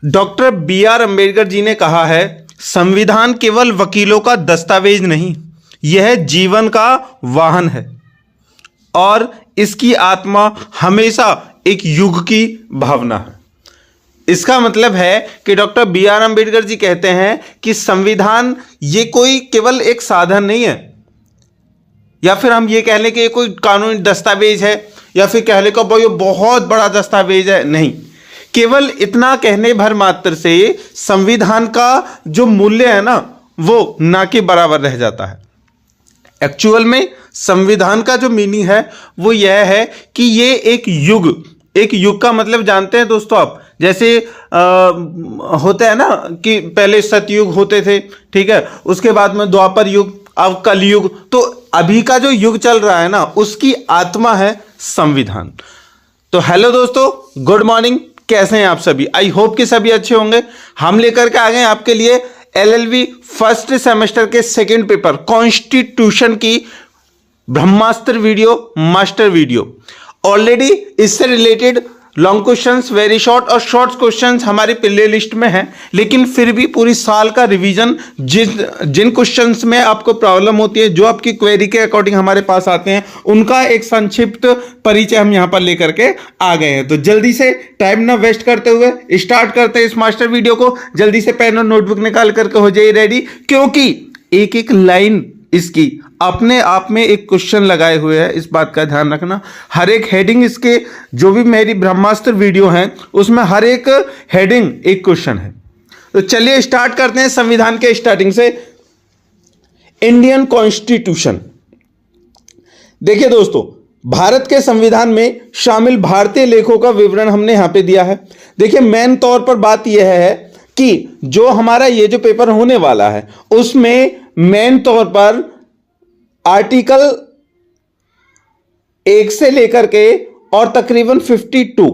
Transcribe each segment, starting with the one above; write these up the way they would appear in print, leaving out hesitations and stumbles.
Doctor B are Ambedkar ji ने कहा है, संविधान केवल वकीलों का दस्तावेज नहीं, यह जीवन का वाहन है और इसकी आत्मा हमेशा एक युग की भावना है। इसका मतलब है कि doctor B are Ambedkar ji कहते हैं कि संविधान ये कोई केवल एक साधन नहीं है, या फिर हम ये कह लें कि ये कोई कानूनी दस्तावेज है, या फिर कह लें कि भाई ये बहुत बड़ा दस्तावेज है। नहीं, केवल इतना कहने भर मात्र से संविधान का जो मूल्य है ना, वो ना के बराबर रह जाता है। एक्चुअल में संविधान का जो मीनिंग है वो यह है कि ये एक युग का मतलब जानते हैं दोस्तों आप, जैसे होता है ना कि पहले सतयुग होते थे, ठीक है, उसके बाद में द्वापर युग, अब कलयुग, तो अभी का जो युग चल रहा है ना, उसकी आत्मा है संविधान। तो हेलो दोस्तों, गुड मॉर्निंग, कैसे हैं आप सभी? आई होप कि सभी अच्छे होंगे। हम लेकर के आ गए आपके लिए एलएलबी फर्स्ट सेमेस्टर के सेकंड पेपर कॉन्स्टिट्यूशन की ब्रह्मास्त्र वीडियो, मास्टर वीडियो। ऑलरेडी इससे related long questions, very short और शॉर्ट क्वेश्चंस हमारी प्ले लिस्ट में है, लेकिन फिर भी पूरी साल का रिवीजन जिन क्वेश्चंस में आपको प्रॉब्लम होती है, जो आपकी क्वेरी के अकॉर्डिंग हमारे पास आते हैं, उनका एक संक्षिप्त परिचय हम यहां पर लेकर के आ गए हैं। तो जल्दी से टाइम ना वेस्ट करते हुए स्टार्ट करते हैं इस मास्टर वीडियो को। जल्दी से पेन और नोटबुक निकाल करके हो जाइए रेडी, क्योंकि एक एक लाइन इसकी अपने आप में एक क्वेश्चन लगाए हुए हैं, इस बात का ध्यान रखना। हर एक हेडिंग इसके, जो भी मेरी ब्रह्मास्त्र वीडियो है उसमें हर एक हेडिंग एक क्वेश्चन है। तो चलिए स्टार्ट करते हैं संविधान के स्टार्टिंग से। Indian constitution. देखिए दोस्तों, भारत के संविधान में शामिल भारतीय लेखों का विवरण हमने यहां पे दिया है। देखिए मेन तौर पर बात यह है कि जो हमारा ये जो पेपर होने वाला है उसमें मेन तौर पर आर्टिकल 1 से लेकर के और तकरीबन 52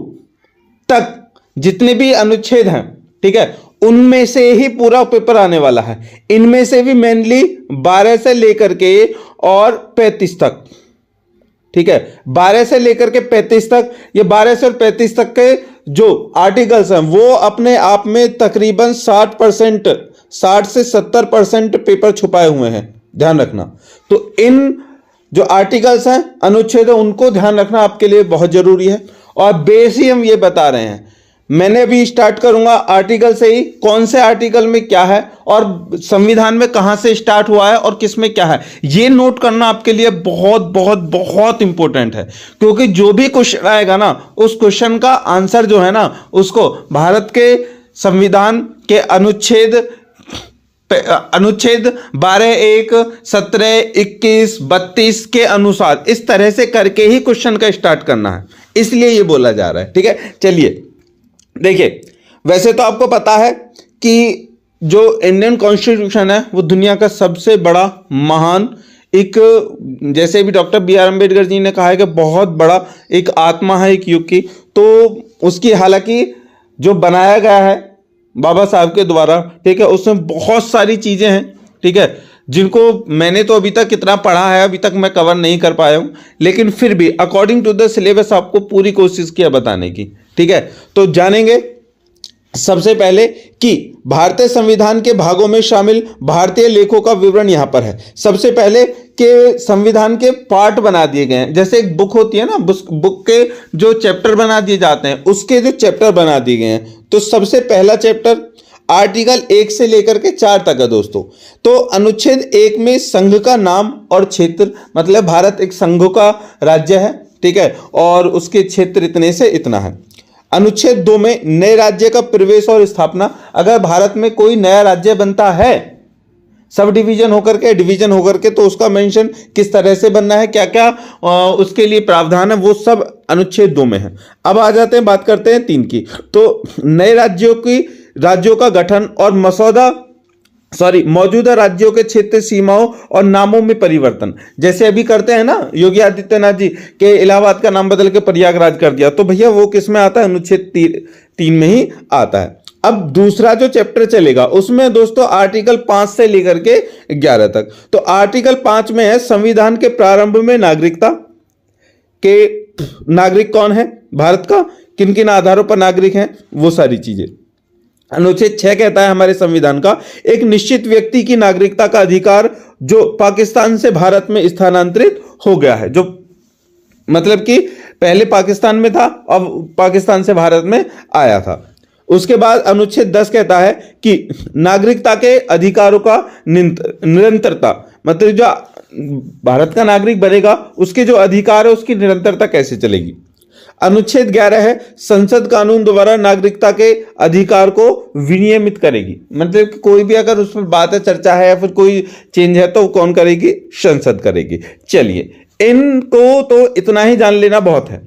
तक जितने भी अनुच्छेद हैं, ठीक है, उनमें से ही पूरा पेपर आने वाला है। इनमें से भी मेनली 12 से लेकर के और 35 तक, ठीक है, 12 से लेकर के 35 तक, ये 12 से और 35 तक के जो आर्टिकल्स हैं वो अपने आप में तकरीबन 60 से 70% पेपर छुपाए हुए हैं, ध्यान रखना। तो इन जो आर्टिकल्स हैं, अनुच्छेद हैं, उनको ध्यान रखना आपके लिए बहुत जरूरी है। और बेस ही हम ये बता रहे हैं। मैंने अभी स्टार्ट करूंगा आर्टिकल से ही, कौन से आर्टिकल में क्या है और संविधान में कहां से स्टार्ट हुआ है और किस में क्या है, ये नोट करना आपके लिए बहुत बहुत बहुत इंपॉर्टेंट है। क्योंकि जो भी क्वेश्चन आएगा ना, उस क्वेश्चन का आंसर जो है ना, उसको भारत के संविधान के अनुच्छेद 12, 1, 17, 21, 32 के अनुसार इस तरह से करके ही क्वेश्चन का स्टार्ट करना है, इसलिए ये बोला जा रहा है, ठीक है। चलिए देखिए, वैसे तो आपको पता है कि जो इंडियन कॉन्स्टिट्यूशन है वो दुनिया का सबसे बड़ा महान एक, जैसे भी doctor B are Ambedkar ji ने कहा है कि बहुत बड़ा एक आत्मा है एक युग की। तो उसकी हालांकि जो बनाया गया है बाबा साहब के द्वारा, ठीक है, उसमें बहुत सारी चीजें हैं, ठीक है, जिनको मैंने तो अभी तक कितना पढ़ा है अभी तक मैं कवर नहीं कर पाया हूं, लेकिन फिर भी अकॉर्डिंग टू द सिलेबस आपको पूरी कोशिश किया बताने की, ठीक है। तो जानेंगे सबसे पहले कि भारतीय संविधान के भागों में शामिल भारतीय लेखों का विवरण यहां पर है। सबसे पहले के संविधान के पार्ट बना दिए गए हैं, जैसे एक बुक होती है ना, बुक के जो चैप्टर बना दिए जाते हैं, उसके जो चैप्टर बना दिए गए हैं। तो सबसे पहला चैप्टर आर्टिकल 1 से लेकर के 4 तक है दोस्तों। तो अनुच्छेद 1 में संघ का नाम और क्षेत्र, मतलब भारत एक संघों का राज्य है, ठीक है, और उसके क्षेत्र इतने से इतना है। अनुच्छेद 2 में नए राज्य का प्रवेश और स्थापना। अगर भारत में कोई नया राज्य बनता है, सब डिवीजन होकर के, डिवीजन होकर के, तो उसका मेंशन किस तरह से बनना है, क्या क्या उसके लिए प्रावधान है, वो सब अनुच्छेद 2 में है। अब आ जाते हैं, बात करते हैं 3 की। तो नए राज्यों का गठन और मौजूदा राज्यों के क्षेत्र सीमाओं और नामों में परिवर्तन, जैसे अभी करते हैं ना योगी आदित्यनाथ जी के, इलाहाबाद का नाम बदल के प्रयागराज कर दिया, तो भैया वो किस में आता है, अनुच्छेद 3 में ही आता है। अब दूसरा जो चैप्टर चलेगा उसमें दोस्तों आर्टिकल 5 से लेकर के 11 तक। तो आर्टिकल 5 में है संविधान के प्रारंभ में नागरिकता के, नागरिक कौन है भारत का, किन किन आधारों पर नागरिक हैं, वो सारी चीजें। अनुच्छेद 6 कहता है हमारे संविधान का, एक निश्चित व्यक्ति की नागरिकता का अधिकार जो पाकिस्तान से भारत में स्थानांतरित हो गया है, जो मतलब कि पहले पाकिस्तान में था, अब पाकिस्तान से भारत में आया था। उसके बाद अनुच्छेद 10 कहता है कि नागरिकता के अधिकारों का निरंतरता, मतलब जो भारत का नागरिक बनेगा उसके जो अधिकार है उसकी निरंतरता कैसे चलेगी। अनुच्छेद 11 है संसद कानून द्वारा नागरिकता के अधिकार को विनियमित करेगी, मतलब कि कोई भी अगर उसमें बात है, चर्चा है या फिर कोई चेंज है तो कौन करेगी, संसद करेगी। चलिए इनको तो इतना ही जान लेना बहुत है,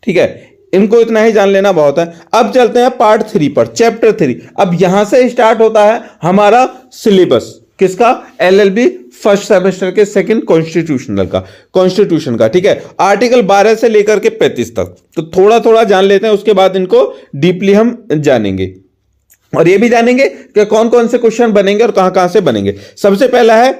ठीक है, इनको इतना ही जान लेना बहुत है। अब चलते हैं पार्ट 3 पर, चैप्टर 3। अब यहां से स्टार्ट होता है हमारा सिलेबस, किसका, एलएलबी फर्स्ट सेमेस्टर के सेकंड कॉन्स्टिट्यूशन का, ठीक है, आर्टिकल 12 से लेकर के 35 तक। तो थोड़ा थोड़ा जान लेते हैं, उसके बाद इनको डीपली हम जानेंगे और ये भी जानेंगे कि कौन कौन से क्वेश्चन बनेंगे और कहां कहां से बनेंगे। सबसे पहला है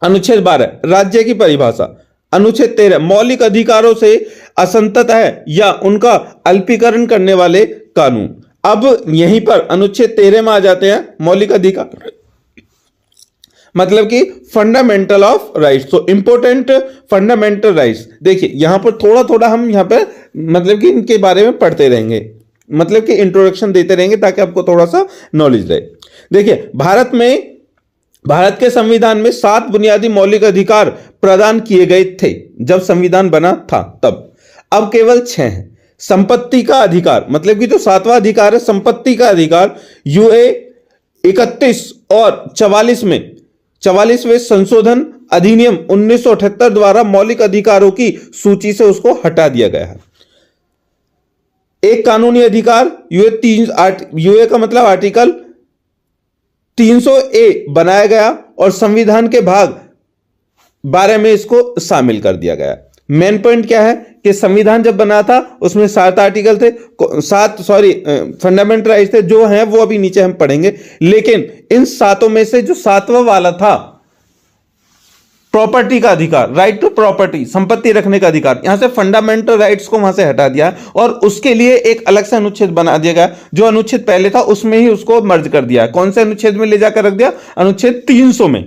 अनुच्छेद 12 राज्य की परिभाषा। अनुच्छेद 13 मौलिक अधिकारों से असंतत है या उनका अल्पीकरण करने वाले कानून। अब यहीं पर अनुच्छेद 13 में आ जाते हैं मौलिक अधिकार, मतलब कि फंडामेंटल ऑफ राइट्स। तो इंपॉर्टेंट फंडामेंटल राइट्स, देखिए यहां पर थोड़ा थोड़ा हम यहां पर मतलब कि इनके बारे में पढ़ते रहेंगे, मतलब कि इंट्रोडक्शन देते रहेंगे ताकि आपको थोड़ा सा नॉलेज रहे। देखिए भारत के संविधान में 7 बुनियादी मौलिक अधिकार प्रदान किए गए थे जब संविधान बना था तब, अब केवल 6 हैं। संपत्ति का अधिकार, मतलब कि जो 7वां अधिकार है संपत्ति का अधिकार, यूए 31 और 44वें संशोधन अधिनियम 1978 द्वारा मौलिक अधिकारों की सूची से उसको हटा दिया गया है। एक कानूनी अधिकार यूए का मतलब आर्टिकल 300A बनाया गया और संविधान के भाग 12 में इसको शामिल कर दिया गया। मेन पॉइंट क्या है कि संविधान जब बना था उसमें 7 आर्टिकल थे, 7 फंडामेंटल राइट्स थे, जो हैं वो अभी नीचे हम पढ़ेंगे। लेकिन इन 7 में से जो 7वां वाला था प्रॉपर्टी का अधिकार, राइट टू प्रॉपर्टी, संपत्ति रखने का अधिकार, यहां से फंडामेंटल राइट्स को वहां से हटा दिया और उसके लिए एक अलग से अनुच्छेद बना दिया गया। जो अनुच्छेद पहले था उसमें ही उसको मर्ज कर दिया। कौन से अनुच्छेद में ले जाकर रख दिया, अनुच्छेद 300 में,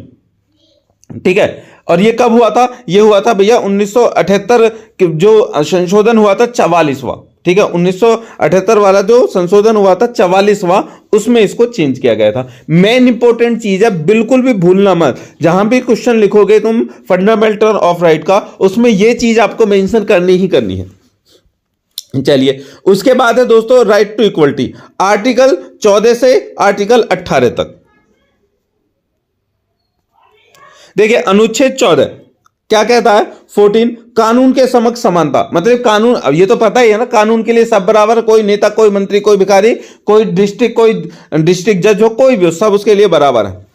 ठीक है। और ये कब हुआ था, ये हुआ था भैया 1978 जो संशोधन हुआ था 44वां, ठीक है, 1978 वाला जो संशोधन हुआ था 44वां, उसमें इसको चेंज किया गया था। मेन इंपॉर्टेंट चीज है, बिल्कुल भी भूलना मत, जहां भी क्वेश्चन लिखोगे तुम फंडामेंटल ऑफ राइट का, उसमें यह चीज आपको मेंशन करनी ही करनी है। चलिए उसके बाद है दोस्तों राइट टू इक्वलिटी, आर्टिकल 14 से आर्टिकल 18 तक। देखिए अनुच्छेद 14 क्या कहता है, 14 कानून के समक्ष समानता, मतलब कानून, अब ये तो पता ही है ना, कानून के लिए सब बराबर, कोई नेता, कोई मंत्री, कोई भिखारी, कोई डिस्ट्रिक्ट जज हो, कोई भी हो, सब उसके लिए बराबर है।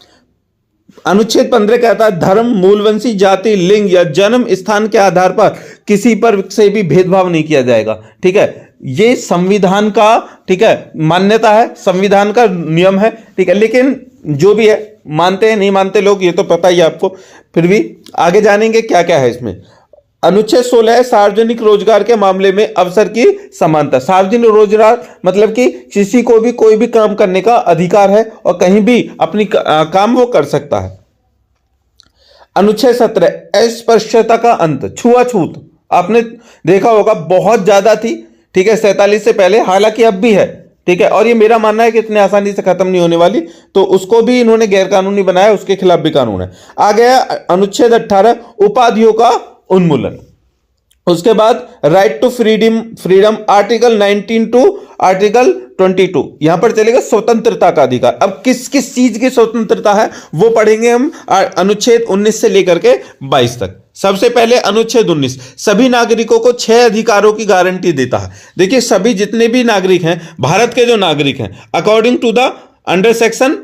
अनुच्छेद 15 कहता है धर्म, मूलवंशी, जाति, लिंग या जन्म स्थान के आधार पर किसी पर से भी भेदभाव नहीं किया जाएगा, ठीक है। ये संविधान का, ठीक है, मान्यता है, संविधान का नियम है, ठीक है। लेकिन जो भी है, मानते हैं नहीं मानते लोग, ये तो पता ही है आपको, फिर भी आगे जानेंगे क्या क्या है इसमें। अनुच्छेद 16 है सार्वजनिक रोजगार के मामले में अवसर की समानता। सार्वजनिक रोजगार मतलब कि किसी को भी कोई भी काम करने का अधिकार है और कहीं भी अपनी काम वो कर सकता है। अनुच्छेद 17 अस्पृश्यता का अंत, छुआछूत आपने देखा होगा बहुत ज्यादा थी, ठीक है, 47 से पहले, हालांकि अब भी है, ठीक है, और ये मेरा मानना है कि इतने आसानी से खत्म नहीं होने वाली, तो उसको भी इन्होंने गैरकानूनी बनाया, उसके खिलाफ भी कानून है। आ गया अनुच्छेद 18 उपाधियों का उन्मूलन। उसके बाद right to freedom article 19 to article 22, यहां पर चलेगा स्वतंत्रता का अधिकार। अब किस किस चीज की स्वतंत्रता है वो पढ़ेंगे हम अनुच्छेद 19 से लेकर के 22 तक। सबसे पहले अनुच्छेद 19 सभी नागरिकों को 6 अधिकारों की गारंटी देता है। देखिए सभी जितने भी नागरिक हैं, भारत के जो नागरिक हैं, according to the under section,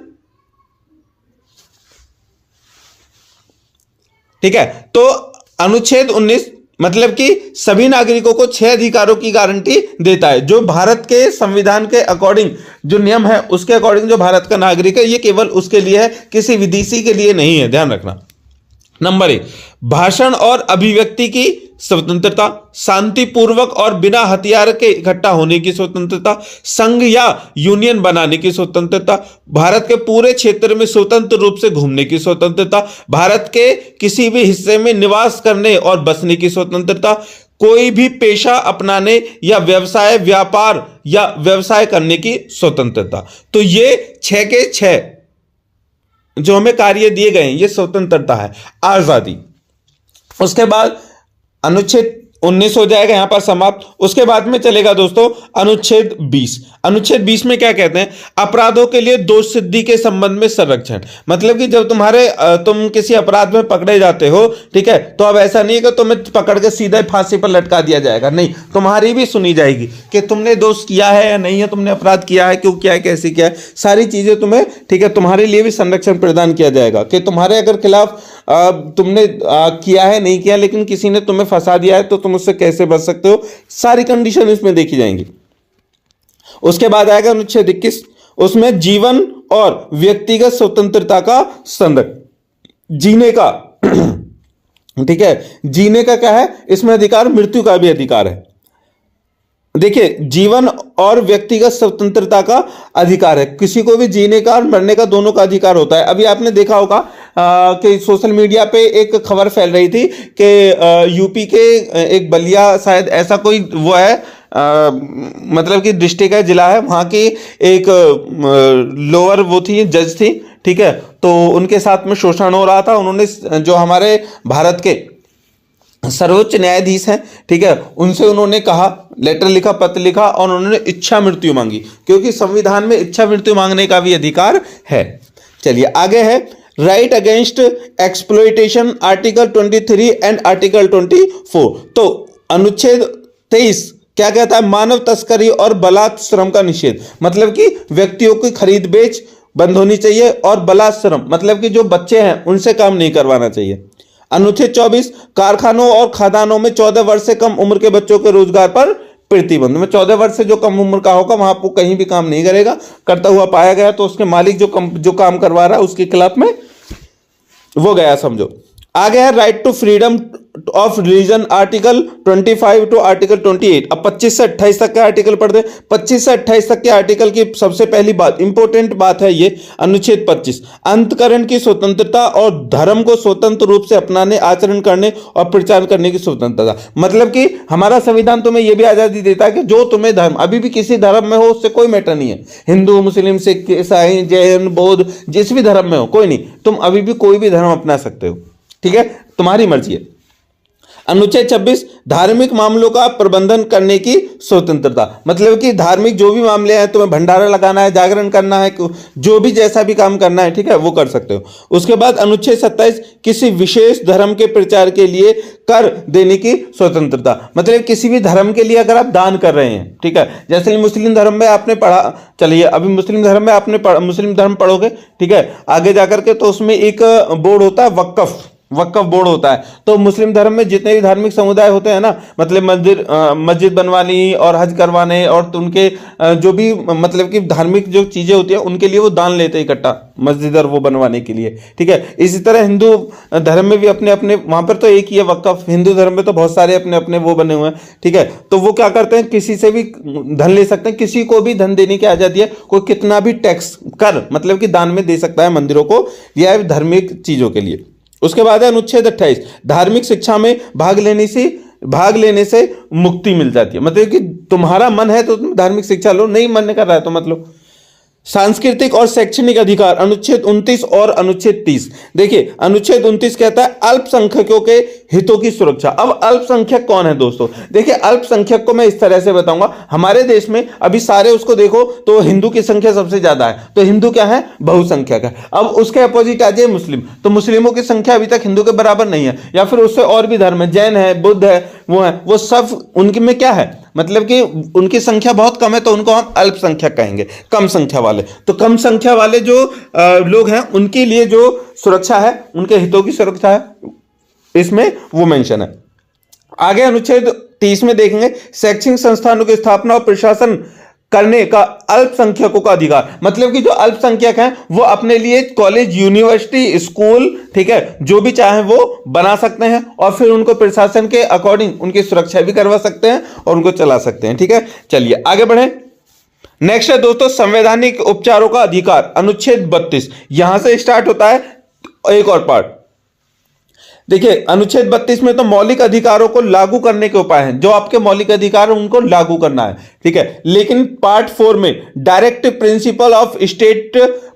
ठीक है, तो अनुच्छेद 19 मतलब कि सभी नागरिकों को 6 अधिकारों की गारंटी देता है, जो भारत के संविधान के अकॉर्डिंग जो नियम है उसके अकॉर्डिंग जो भारत का नागरिक है, ये केवल उसके लिए है, किसी विदेशी के लिए नहीं है, ध्यान रखना। नंबर 1 भाषण और अभिव्यक्ति की स्वतंत्रता, शांतिपूर्वक और बिना हथियार के इकट्ठा होने की स्वतंत्रता, संघ या यूनियन बनाने की स्वतंत्रता, भारत के पूरे क्षेत्र में स्वतंत्र रूप से घूमने की स्वतंत्रता, भारत के किसी भी हिस्से में निवास करने और बसने की स्वतंत्रता, कोई भी पेशा अपनाने या व्यवसाय व्यापार या व्यवसाय करने की स्वतंत्रता। तो ये 6 के 6 जो हमें कार्य दिए गए हैं, ये स्वतंत्रता है, आजादी। उसके बाद अनुच्छेद 19 हो जाएगा यहां पर समाप्त। उसके बाद में चलेगा दोस्तों अनुच्छेद 20। अनुच्छेद 20 में क्या कहते हैं? अपराधों के लिए दोष सिद्धि के संबंध में संरक्षण। मतलब कि जब तुम किसी अपराध में पकड़े जाते हो, ठीक है, तो अब ऐसा नहीं है कि तुम्हें पकड़ के सीधे फांसी पर लटका दिया जाएगा, नहीं, तुम्हारी भी सुनी जाएगी कि तुमने दोष किया है या नहीं है, तुमने अपराध किया है, क्यों किया है, कैसे किया है, सारी चीजें तुम्हें, ठीक है, तुम्हारे लिए भी संरक्षण प्रदान किया जाएगा कि तुम्हारे अगर खिलाफ तुमने किया है, नहीं किया, लेकिन किसी ने तुम्हें फंसा दिया है तो तुम उससे कैसे बच सकते हो, सारी कंडीशन इसमें देखी जाएंगी। उसके बाद आएगा अनुच्छेद 21। उसमें जीवन और व्यक्तिगत स्वतंत्रता का संरक्षण, जीने का ठीक है, जीने का क्या है इसमें अधिकार, मृत्यु का भी अधिकार है। देखिए, जीवन और व्यक्तिगत स्वतंत्रता का अधिकार है, किसी को भी जीने का और मरने का दोनों का अधिकार होता है। अभी आपने देखा होगा कि सोशल मीडिया पे एक खबर फैल रही थी कि यूपी के एक बलिया, शायद ऐसा कोई वो है, मतलब कि डिस्ट्रिक्ट है, जिला है, वहां की एक लोअर वो थी, जज थी, ठीक है, तो उनके साथ में शोषण हो रहा था। उन्होंने जो हमारे भारत के सर्वोच्च न्यायाधीश हैं, ठीक है, उनसे उन्होंने कहा, लेटर लिखा, पत्र लिखा और उन्होंने इच्छा मृत्यु मांगी, क्योंकि संविधान में इच्छा मृत्यु मांगने का भी अधिकार है। चलिए आगे है right against exploitation, article 23 and article 24। तो अनुच्छेद 23 क्या कहता है? मानव तस्करी और बलात् श्रम का निषेध। मतलब कि व्यक्तियों की खरीद बेच बंद होनी चाहिए और बलात् श्रम मतलब कि जो बच्चे हैं उनसे काम नहीं करवाना चाहिए। अनुच्छेद 24 कारखानों और खदानों में 14 वर्ष से कम उम्र के बच्चों के रोजगार पर प्रतिबंध। में 14 वर्ष से जो कम उम्र का होगा वहां आपको कहीं भी काम नहीं करेगा, करता हुआ पाया गया तो उसके मालिक जो काम करवा रहा है उसके खिलाफ में वो गया, समझो। आगे है right to freedom of religion, article 25 to article 28। अब 25 से 28 तक के आर्टिकल पढ़ दे। 25 से 28 तक के आर्टिकल की सबसे पहली बात, इंपॉर्टेंट बात है ये, अनुच्छेद 25 अंतकरण की स्वतंत्रता और धर्म को स्वतंत्र रूप से अपनाने, आचरण करने और प्रचार करने की स्वतंत्रता। मतलब कि हमारा संविधान तुम्हें यह भी आजादी देता है कि जो तुम्हें धर्म, अभी भी किसी धर्म में हो उससे कोई मैटर नहीं है, हिंदू, मुस्लिम, सिख, ईसाई, जैन, बौद्ध, जिस भी धर्म में हो कोई नहीं, तुम अभी भी कोई भी धर्म अपना सकते हो, ठीक है, तुम्हारी मर्जी है। अनुच्छेद 26 धार्मिक मामलों का प्रबंधन करने की स्वतंत्रता। मतलब कि धार्मिक जो भी मामले हैं, तुम्हें भंडारा लगाना है, जागरण करना है, जो भी जैसा भी काम करना है, ठीक है, वो कर सकते हो। उसके बाद अनुच्छेद 27 किसी विशेष धर्म के प्रचार के लिए कर देने की स्वतंत्रता। मतलब किसी भी धर्म के लिए अगर आप दान कर रहे हैं, ठीक है, जैसे मुस्लिम धर्म में आपने पढ़ा, चलिए अभी मुस्लिम धर्म में आपने मुस्लिम धर्म पढ़ोगे, ठीक है, आगे जाकर के तो उसमें एक बोर्ड होता है, वक्फ बोर्ड होता है। तो मुस्लिम धर्म में जितने भी धार्मिक समुदाय होते हैं ना, मतलब मस्जिद बनवानी और हज करवाने और तो उनके जो भी मतलब कि धार्मिक जो चीजें होती है उनके लिए वो दान लेते हैं इकट्ठा, मस्जिद और वो बनवाने के लिए, ठीक है। इसी तरह हिंदू धर्म में भी अपने अपने, वहां पर तो एक ही है वक्फ, हिंदू धर्म में तो बहुत सारे अपने अपने वो बने हुए हैं, ठीक है। तो वो क्या करते हैं, किसी से भी धन ले सकते हैं, किसी को भी धन देने की आजादी है, कोई कितना भी टैक्स कर मतलब कि दान में दे सकता है मंदिरों को या धार्मिक चीजों के लिए। उसके बाद है अनुच्छेद 28 धार्मिक शिक्षा में भाग लेने से मुक्ति मिल जाती है। मतलब कि तुम्हारा मन है तो तुम धार्मिक शिक्षा लो, नहीं मन कर रहा है तो मत लो। सांस्कृतिक और शैक्षणिक अधिकार अनुच्छेद 29 और अनुच्छेद 30। देखिए अनुच्छेद 29 कहता है अल्पसंख्यकों के हितों की सुरक्षा। अब अल्पसंख्यक कौन है दोस्तों? देखिए अल्पसंख्यक को मैं इस तरह से बताऊंगा, हमारे देश में अभी सारे उसको देखो तो हिंदू की संख्या सबसे ज्यादा है, तो हिंदू क्या है, बहुसंख्यक है। अब उसके अपोजिट आ जाए मुस्लिम, तो मुस्लिमों की संख्या अभी तक हिंदू के बराबर नहीं है, या फिर उससे और भी धर्म है, जैन है, बुद्ध है, वो सब उनके में क्या है, मतलब कि उनकी संख्या बहुत कम है, तो उनको हम अल्पसंख्यक कहेंगे, कम संख्या वाले। तो कम संख्या वाले जो लोग हैं उनके लिए जो सुरक्षा है, उनके हितों की सुरक्षा है, इसमें वो मेंशन है। आगे अनुच्छेद 30 में देखेंगे शैक्षणिक संस्थानों की स्थापना और प्रशासन करने का अल्पसंख्यकों का अधिकार, मतलब कि जो अल्पसंख्यक हैं वो अपने लिए कॉलेज, यूनिवर्सिटी, स्कूल, ठीक है, जो भी चाहे वो बना सकते हैं और फिर उनको प्रशासन के अकॉर्डिंग उनकी सुरक्षा भी करवा सकते हैं और उनको चला सकते हैं। ठीक है, चलिए आगे बढ़ें। नेक्स्ट है दोस्तों संवैधानिक उपचारों का अधिकार, अनुच्छेद 32। यहां से स्टार्ट होता है एक और पार्ट। देखिए अनुच्छेद 32 में तो मौलिक अधिकारों को लागू करने के उपाय हैं, जो आपके मौलिक अधिकार हैं उनको लागू करना है। ठीक है, लेकिन पार्ट 4 में direct principle of state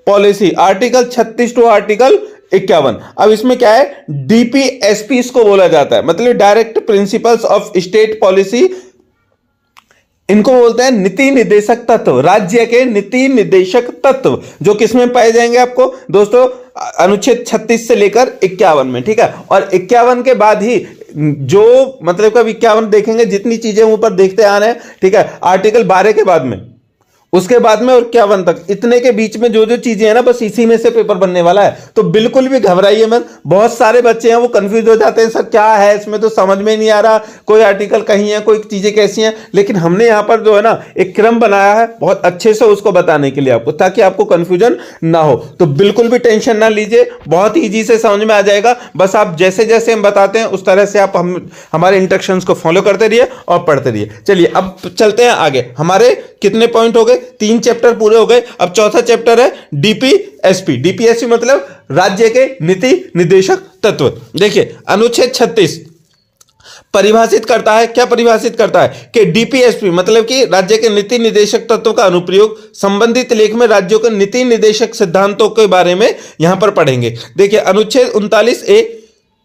policy, article 36 to article 51। अब इसमें क्या है, डीपीएसपी इसको बोला जाता है, मतलब direct principles of state policy. इनको बोलते हैं नीति निर्देशक तत्व, राज्य के नीति निर्देशक तत्व, जो किसमें पाए जाएंगे आपको दोस्तों, अनुच्छेद 36 से लेकर 51 में। ठीक है, और 51 के बाद ही जो मतलब कब 51 देखेंगे, जितनी चीजें ऊपर देखते आ रहे हैं, ठीक है, आर्टिकल 12 के बाद में, उसके बाद में और 51 तक, इतने के बीच में जो जो चीजें हैं ना, बस इसी में से पेपर बनने वाला है। तो बिल्कुल भी घबराइए मत। बहुत सारे बच्चे हैं वो कंफ्यूज हो जाते हैं, सर क्या है इसमें, तो समझ में नहीं आ रहा, कोई आर्टिकल कहीं है, कोई चीजें कैसी हैं। लेकिन हमने यहाँ पर जो है ना एक क्रम बनाया है बहुत अच्छे से उसको बताने के लिए आपको, ताकि आपको कंफ्यूजन ना हो। तो बिल्कुल भी टेंशन ना लीजिए, बहुत ईजी से समझ में आ जाएगा। बस आप जैसे जैसे हम बताते हैं उस तरह से आप हमारे इंस्ट्रक्शंस को फॉलो करते रहिए और पढ़ते रहिए। चलिए अब चलते हैं आगे। हमारे कितने पॉइंट हो गए, 3 चैप्टर पूरे हो गए। अब चौथा चैप्टर है डीपीएसपी। डीपीएसपी मतलब राज्य के नीति निर्देशक तत्व। देखिए अनुच्छेद 36 परिभाषित करता है, क्या परिभाषित करता है कि डीपीएसपी मतलब कि राज्य के नीति निर्देशक तत्वों का अनुप्रयोग संबंधित लेख में राज्यों के नीति निर्देशक सिद्धांतों के बारे में यहां पर पढ़ेंगे। देखिए अनुच्छेद 39A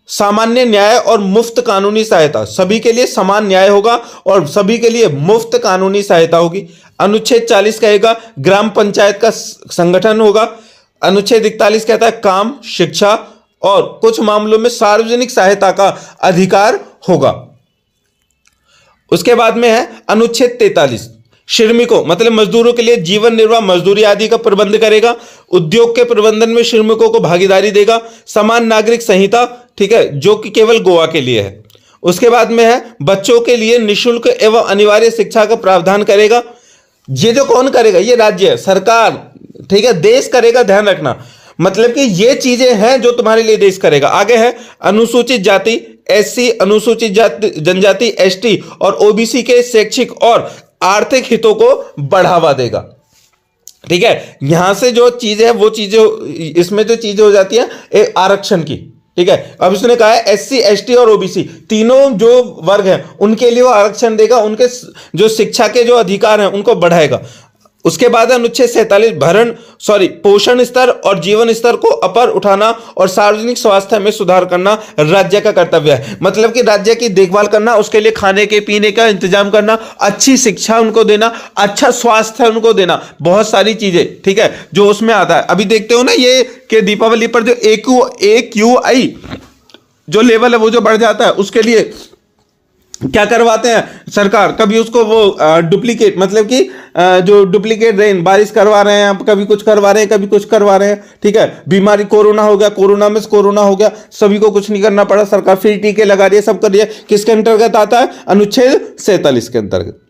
सामान्य न्याय और मुफ्त कानूनी सहायता, सभी के लिए समान न्याय होगा और सभी के लिए मुफ्त कानूनी सहायता होगी। अनुच्छेद 40 कहेगा ग्राम पंचायत का संगठन होगा। अनुच्छेद 41 कहता है काम, शिक्षा और कुछ मामलों में सार्वजनिक सहायता का अधिकार होगा। उसके बाद में है अनुच्छेद 43 श्रमिकों मतलब मजदूरों के लिए जीवन निर्वाह मजदूरी आदि का प्रबंध करेगा। उद्योग के प्रबंधन में श्रमिकों को भागीदारी देगा। समान नागरिक संहिता, ठीक है, जो कि केवल गोवा के लिए है। उसके बाद में है बच्चों के लिए निःशुल्क एवं अनिवार्य शिक्षा का प्रावधान करेगा। ये जो कौन करेगा, ये राज्य सरकार, ठीक है, देश करेगा, ध्यान रखना। मतलब कि ये चीजें हैं जो तुम्हारे लिए देश करेगा। आगे है अनुसूचित जाति, एससी, अनुसूचित जाति जनजाति, एसटी और ओबीसी के शैक्षिक और आर्थिक हितों को बढ़ावा देगा। ठीक है, यहां से जो चीजें है वो चीजें, इसमें जो चीजें हो जाती है एक आरक्षण की। ठीक है, अब इसने कहा है एससी, एसटी और ओबीसी तीनों जो वर्ग हैं उनके लिए वो आरक्षण देगा, उनके जो शिक्षा के जो अधिकार हैं उनको बढ़ाएगा। उसके बाद अनुच्छेद 47 पोषण स्तर और जीवन स्तर को अपर उठाना और सार्वजनिक स्वास्थ्य में सुधार करना राज्य का कर्तव्य है। मतलब कि राज्य की देखभाल करना, उसके लिए खाने के पीने का इंतजाम करना, अच्छी शिक्षा उनको देना, अच्छा स्वास्थ्य उनको देना, बहुत सारी चीजें, ठीक है, जो उसमें आता है। अभी देखते हो ना ये कि दीपावली पर जो AQI जो लेवल है वो जो बढ़ जाता है, उसके लिए क्या करवाते हैं सरकार, कभी उसको वो डुप्लीकेट मतलब कि जो डुप्लीकेट रेन बारिश करवा रहे हैं, कभी कुछ करवा रहे हैं, कभी कुछ करवा रहे हैं। ठीक है, बीमारी कोरोना हो गया, कोरोना में कोरोना हो गया, सभी को कुछ नहीं करना पड़ा, सरकार फ्री टीके लगा रही है, सब कर रही है। किसके अंतर्गत आता है, अनुच्छेद 47 के अंतर्गत।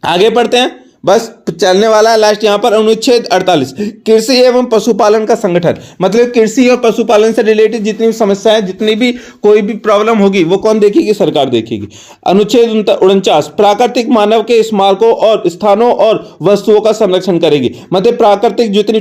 आगे पढ़ते हैं, बस चलने वाला है लास्ट यहां पर अनुच्छेद 48 कृषि एवं पशुपालन का संगठन। मतलब कृषि और पशुपालन से रिलेटेड जितनी भी समस्याएं, जितनी भी कोई भी प्रॉब्लम होगी वो कौन देखेगी, सरकार देखेगी। अनुच्छेद 49 प्राकृतिक मानव के स्मारकों और स्थानों और वस्तुओं का संरक्षण करेगी। मतलब प्राकृतिक जितनी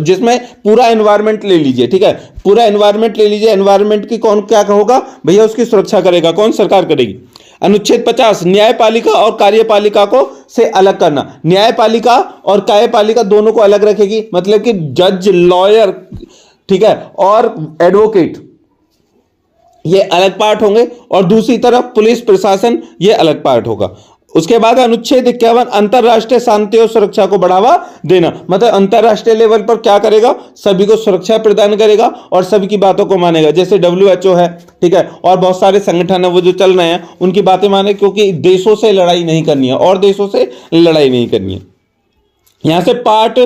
जिसमें पूरा एनवायरमेंट ले लीजिए, ठीक है, पूरा एनवायरमेंट ले लीजिए, एनवायरमेंट की कौन क्या होगा भैया, उसकी सुरक्षा करेगा कौन, सरकार करेगी। अनुच्छेद 50 न्यायपालिका और कार्यपालिका को से अलग करना। न्यायपालिका और कार्यपालिका दोनों को अलग रखेगी, मतलब कि जज, लॉयर, ठीक है, और एडवोकेट ये अलग पार्ट होंगे, और दूसरी तरफ पुलिस प्रशासन ये अलग पार्ट होगा। उसके बाद अनुच्छेद 51 अंतरराष्ट्रीय शांति और सुरक्षा को बढ़ावा देना। मतलब अंतरराष्ट्रीय लेवल पर क्या करेगा, सभी को सुरक्षा प्रदान करेगा और सभी की बातों को मानेगा। जैसे WHO है, ठीक है, और बहुत सारे संगठन है वो जो चल रहे हैं उनकी बातें माने, क्योंकि देशों से लड़ाई नहीं करनी है और देशों से लड़ाई नहीं करनी है। यहां से part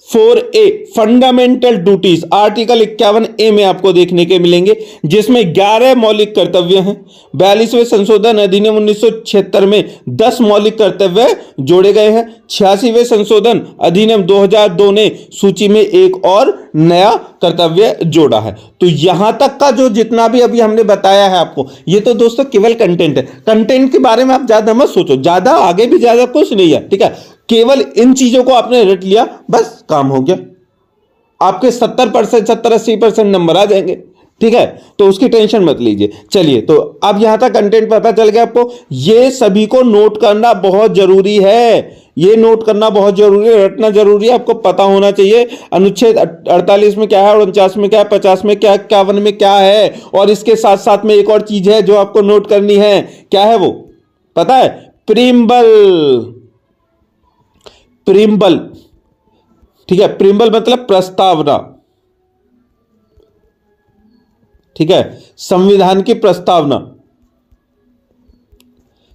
4A fundamental duties article 51A में आपको देखने के मिलेंगे, जिसमें 11 मौलिक कर्तव्य हैं। 42वें संशोधन अधिनियम 1976 में 10 मौलिक कर्तव्य जोड़े गए हैं। 86वें संशोधन अधिनियम 2002 ने सूची में एक और नया कर्तव्य जोड़ा है। तो यहां तक का जो जितना भी अभी हमने बताया है आपको, ये तो दोस्तों केवल कंटेंट है। कंटेंट के बारे में आप ज्यादा मत सोचो, ज्यादा आगे भी ज्यादा कुछ नहीं है, ठीक है। केवल इन चीजों को आपने रट लिया, बस काम हो गया, आपके 70% 70-80% नंबर आ जाएंगे, ठीक है। तो उसकी टेंशन मत लीजिए। चलिए, तो अब यहां तक कंटेंट पता चल गया आपको। ये सभी को नोट करना बहुत जरूरी है, ये नोट करना बहुत जरूरी है, रटना जरूरी है, आपको पता होना चाहिए अनुच्छेद 48 में क्या है, 49 में क्या है, 50 में क्या है, 51 में क्या है। और इसके साथ साथ में एक और चीज है जो आपको नोट करनी है। क्या है वो पता है? प्रीम्बल। प्रीम्बल, ठीक है। प्रीम्बल मतलब प्रस्तावना, ठीक है। संविधान की प्रस्तावना,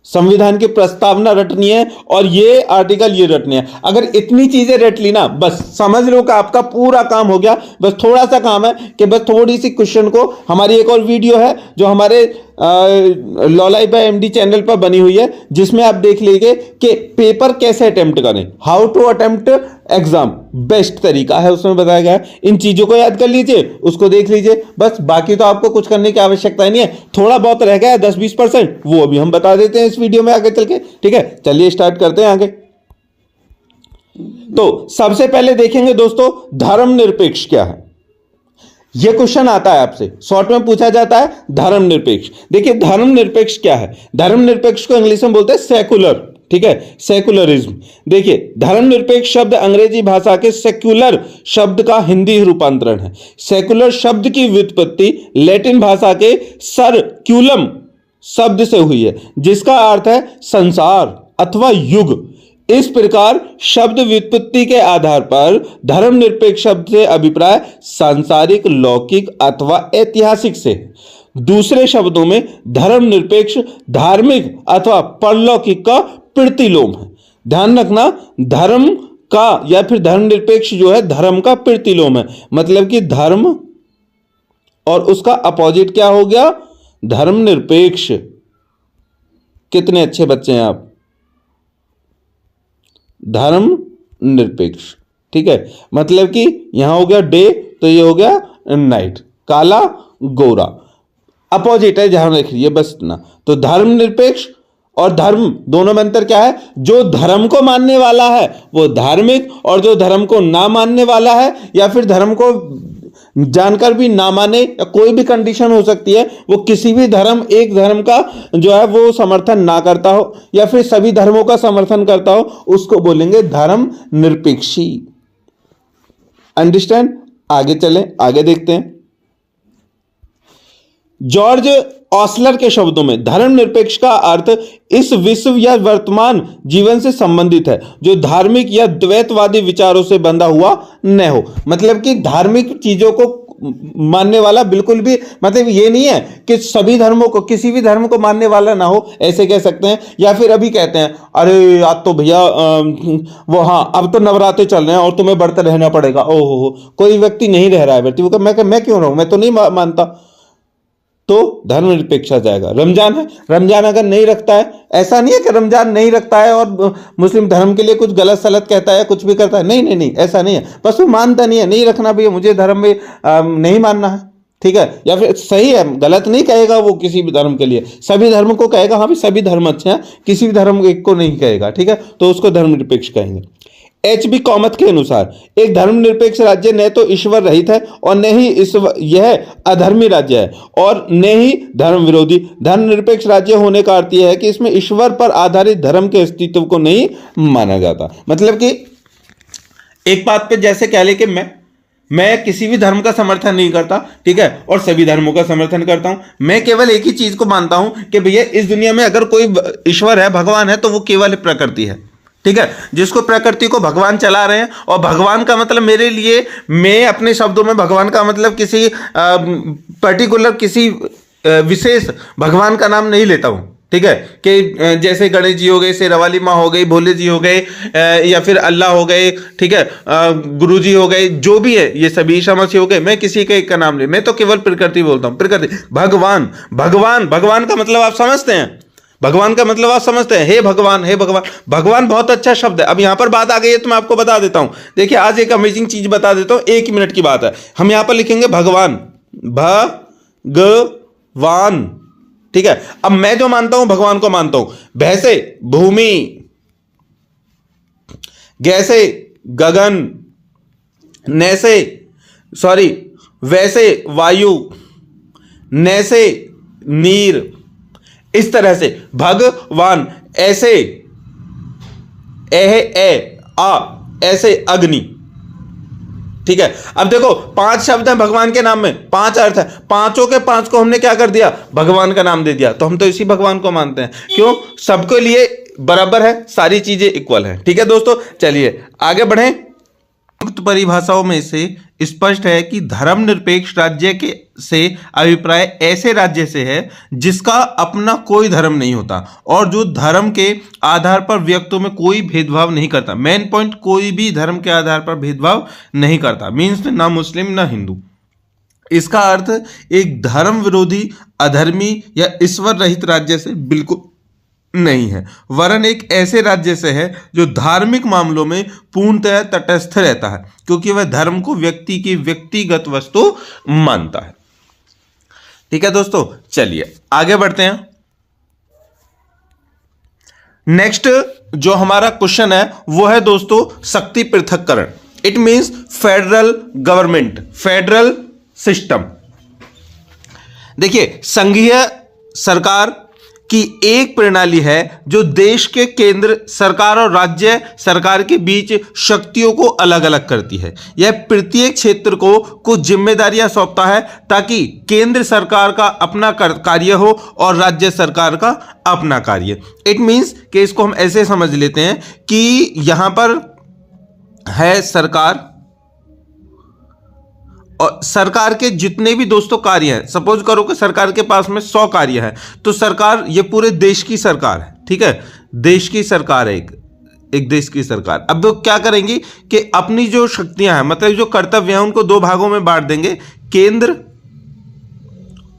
संविधान की प्रस्तावना रटनी है, और ये आर्टिकल ये रटने है। अगर इतनी चीजें रट ली ना, बस समझ लो कि आपका पूरा काम हो गया। बस थोड़ा सा काम है कि बस थोड़ी सी क्वेश्चन को, हमारी एक और वीडियो है जो हमारे लॉलाई बाय एमडी चैनल पर बनी हुई है, जिसमें आप देख लीजिए कि पेपर कैसे अटेम्प्ट करें, how to attempt exam, best तरीका है उसमें बताया गया है। इन चीजों को याद कर लीजिए, उसको देख लीजिए, बस। बाकी तो आपको कुछ करने की आवश्यकता नहीं है। थोड़ा बहुत रह गया है 10-20%, वो अभी हम बता देते हैं इस वीडियो में आगे चल के, ठीक है। चलिए स्टार्ट करते हैं आगे। तो सबसे पहले देखेंगे दोस्तों, धर्मनिरपेक्ष क्या है। यह क्वेश्चन आता है आपसे, शॉर्ट में पूछा जाता है धर्मनिरपेक्ष। देखिए धर्मनिरपेक्ष क्या है। धर्मनिरपेक्ष को इंग्लिश में बोलते हैं सेकुलर, ठीक है, सेकुलरिज्म। देखिए धर्मनिरपेक्ष शब्द अंग्रेजी भाषा के सेक्युलर शब्द का हिंदी रूपांतरण है। सेकुलर शब्द की व्युत्पत्ति लैटिन भाषा के सर्क्युलम शब्द से हुई है, जिसका अर्थ है संसार अथवा युग। इस प्रकार शब्द व्युत्पत्ति के आधार पर धर्मनिरपेक्ष शब्द से अभिप्राय सांसारिक, लौकिक अथवा ऐतिहासिक से। दूसरे शब्दों में धर्मनिरपेक्ष धार्मिक अथवा परलौकिक का प्रतिलोम है। ध्यान रखना, धर्म का या फिर धर्मनिरपेक्ष जो है धर्म का प्रतिलोम है। मतलब कि धर्म और उसका अपोजिट क्या हो गया? धर्मनिरपेक्ष। कितने अच्छे बच्चे हैं आप। धर्म निरपेक्ष, ठीक है। मतलब कि यहां हो गया डे, तो ये हो गया नाइट, काला गोरा, अपोजिट है, ध्यान रखिए बस इतना। तो धर्म निरपेक्ष और धर्म दोनों में अंतर क्या है? जो धर्म को मानने वाला है वो धार्मिक, और जो धर्म को ना मानने वाला है या फिर धर्म को जानकर भी ना माने, या कोई भी कंडीशन हो सकती है, वो किसी भी धर्म, एक धर्म का जो है वो समर्थन ना करता हो या फिर सभी धर्मों का समर्थन करता हो, उसको बोलेंगे धर्म निरपेक्षी। अंडरस्टैंड? आगे चलें, आगे देखते हैं। जॉर्ज ऑस्लर के शब्दों में धर्मनिरपेक्ष का अर्थ इस विश्व या वर्तमान जीवन से संबंधित है जो धार्मिक या द्वैतवादी विचारों से बंधा हुआ न हो। मतलब कि धार्मिक चीजों को मानने वाला बिल्कुल भी, मतलब ये नहीं है कि सभी धर्मों को, किसी भी धर्म को मानने वाला ना हो, ऐसे कह सकते हैं। या फिर अभी कहते हैं अरे आज तो भैया वो, हाँ अब तो नवरात्रे चल रहे हैं और तुम्हें व्रत रहना पड़ेगा। ओहो, कोई व्यक्ति नहीं रह रहा है व्रत, वो मैं क्यों रहूं, मैं तो नहीं मानता, तो धर्मनिरपेक्ष आ जाएगा। रमजान है, रमजान अगर नहीं रखता है, ऐसा नहीं है कि रमजान नहीं रखता है और मुस्लिम धर्म के लिए कुछ गलत सलत कहता है, कुछ भी करता है, नहीं नहीं नहीं, ऐसा नहीं है, बस वो मानता नहीं है, नहीं रखना भैया, मुझे धर्म में नहीं मानना है, ठीक है। या फिर सही है, गलत नहीं कहेगा वो किसी भी धर्म के लिए, सभी धर्म को कहेगा हाँ भी सभी धर्म अच्छे हैं, किसी भी धर्म एक को नहीं कहेगा, ठीक है, तो उसको धर्मनिरपेक्ष कहेंगे। एच.बी. कॉमथ के अनुसार एक धर्मनिरपेक्ष राज्य न तो ईश्वर रहित है और न ही यह अधर्मी राज्य है और न ही धर्म विरोधी। धर्मनिरपेक्ष राज्य होने का अर्थ यह है कि इसमें ईश्वर पर आधारित धर्म के अस्तित्व को नहीं माना जाता। मतलब कि एक बात पे जैसे कह ले कि मैं किसी भी धर्म का समर्थन नहीं करता, ठीक है, और सभी धर्मों का समर्थन करता हूं। मैं केवल एक ही चीज को मानता हूं कि भैया इस दुनिया में अगर कोई ईश्वर है, भगवान है, तो वो केवल प्रकृति है, ठीक है। जिसको प्रकृति को भगवान चला रहे हैं, और भगवान का मतलब मेरे लिए, मैं अपने शब्दों में भगवान का मतलब किसी पर्टिकुलर, किसी विशेष भगवान का नाम नहीं लेता हूं, ठीक है, कि जैसे गणेश जी हो गए, शेरावाली माँ हो गई, भोले जी हो गए, या फिर अल्लाह हो गए, ठीक है, गुरु जी हो गए, जो भी है ये सभी ईसा मसीह हो गए। मैं किसी का एक का नाम ले, मैं तो केवल प्रकृति बोलता हूं, प्रकृति। भगवान, भगवान, भगवान का मतलब आप समझते हैं? भगवान का मतलब आप समझते हैं? हे भगवान, हे भगवान। भगवान बहुत अच्छा शब्द है। अब यहां पर बात आ गई है तो मैं आपको बता देता हूं। देखिए आज एक अमेजिंग चीज बता देता हूं, 1 मिनट की बात है। हम यहां पर लिखेंगे भगवान, भगवान, ठीक है। अब मैं जो मानता हूं भगवान को मानता हूं, भैसे भूमि, गैसे गगन, नैसे सॉरी वैसे वायु, नैसे नीर, इस तरह से भगवान, ऐसे आ ऐसे अग्नि, ठीक है। अब देखो 5 शब्द हैं भगवान के नाम में, 5 अर्थ है, पांचों के 5 को हमने क्या कर दिया? भगवान का नाम दे दिया। तो हम तो इसी भगवान को मानते हैं। क्यों? सबके लिए बराबर है, सारी चीजें इक्वल है। ठीक है दोस्तों, चलिए आगे बढ़ें। उक्त परिभाषाओं में से स्पष्ट है कि धर्मनिरपेक्ष राज्य के से अभिप्राय ऐसे राज्य से है जिसका अपना कोई धर्म नहीं होता और जो धर्म के आधार पर व्यक्तियों में कोई भेदभाव नहीं करता। मेन पॉइंट, कोई भी धर्म के आधार पर भेदभाव नहीं करता, मीन्स ना मुस्लिम ना हिंदू। इसका अर्थ एक धर्म विरोधी, अधर्मी या ईश्वर रहित राज्य से बिल्कुल नहीं है, वरन एक ऐसे राज्य से है जो धार्मिक मामलों में पूर्णतः तटस्थ रहता है, क्योंकि वह धर्म को व्यक्ति की व्यक्तिगत वस्तु मानता है। ठीक है दोस्तों, चलिए आगे बढ़ते हैं। नेक्स्ट जो हमारा क्वेश्चन है वो है दोस्तों शक्ति पृथक्करण। It means federal government, federal system. देखिए संघीय सरकार की एक प्रणाली है जो देश के केंद्र सरकार और राज्य सरकार के बीच शक्तियों को अलग अलग करती है। यह प्रत्येक क्षेत्र को कुछ जिम्मेदारियां सौंपता है ताकि केंद्र सरकार का अपना कार्य हो और राज्य सरकार का अपना कार्य। इट मींस कि इसको हम ऐसे समझ लेते हैं कि यहां पर है सरकार, और सरकार के जितने भी दोस्तों कार्य हैं, सपोज करो कि सरकार के पास में 100 कार्य है, तो सरकार ये पूरे देश की सरकार है। ठीक है, देश की सरकार है, एक देश की सरकार। अब वो क्या करेंगी कि अपनी जो शक्तियां हैं, मतलब जो कर्तव्य हैं, उनको 2 भागों में बांट देंगे, केंद्र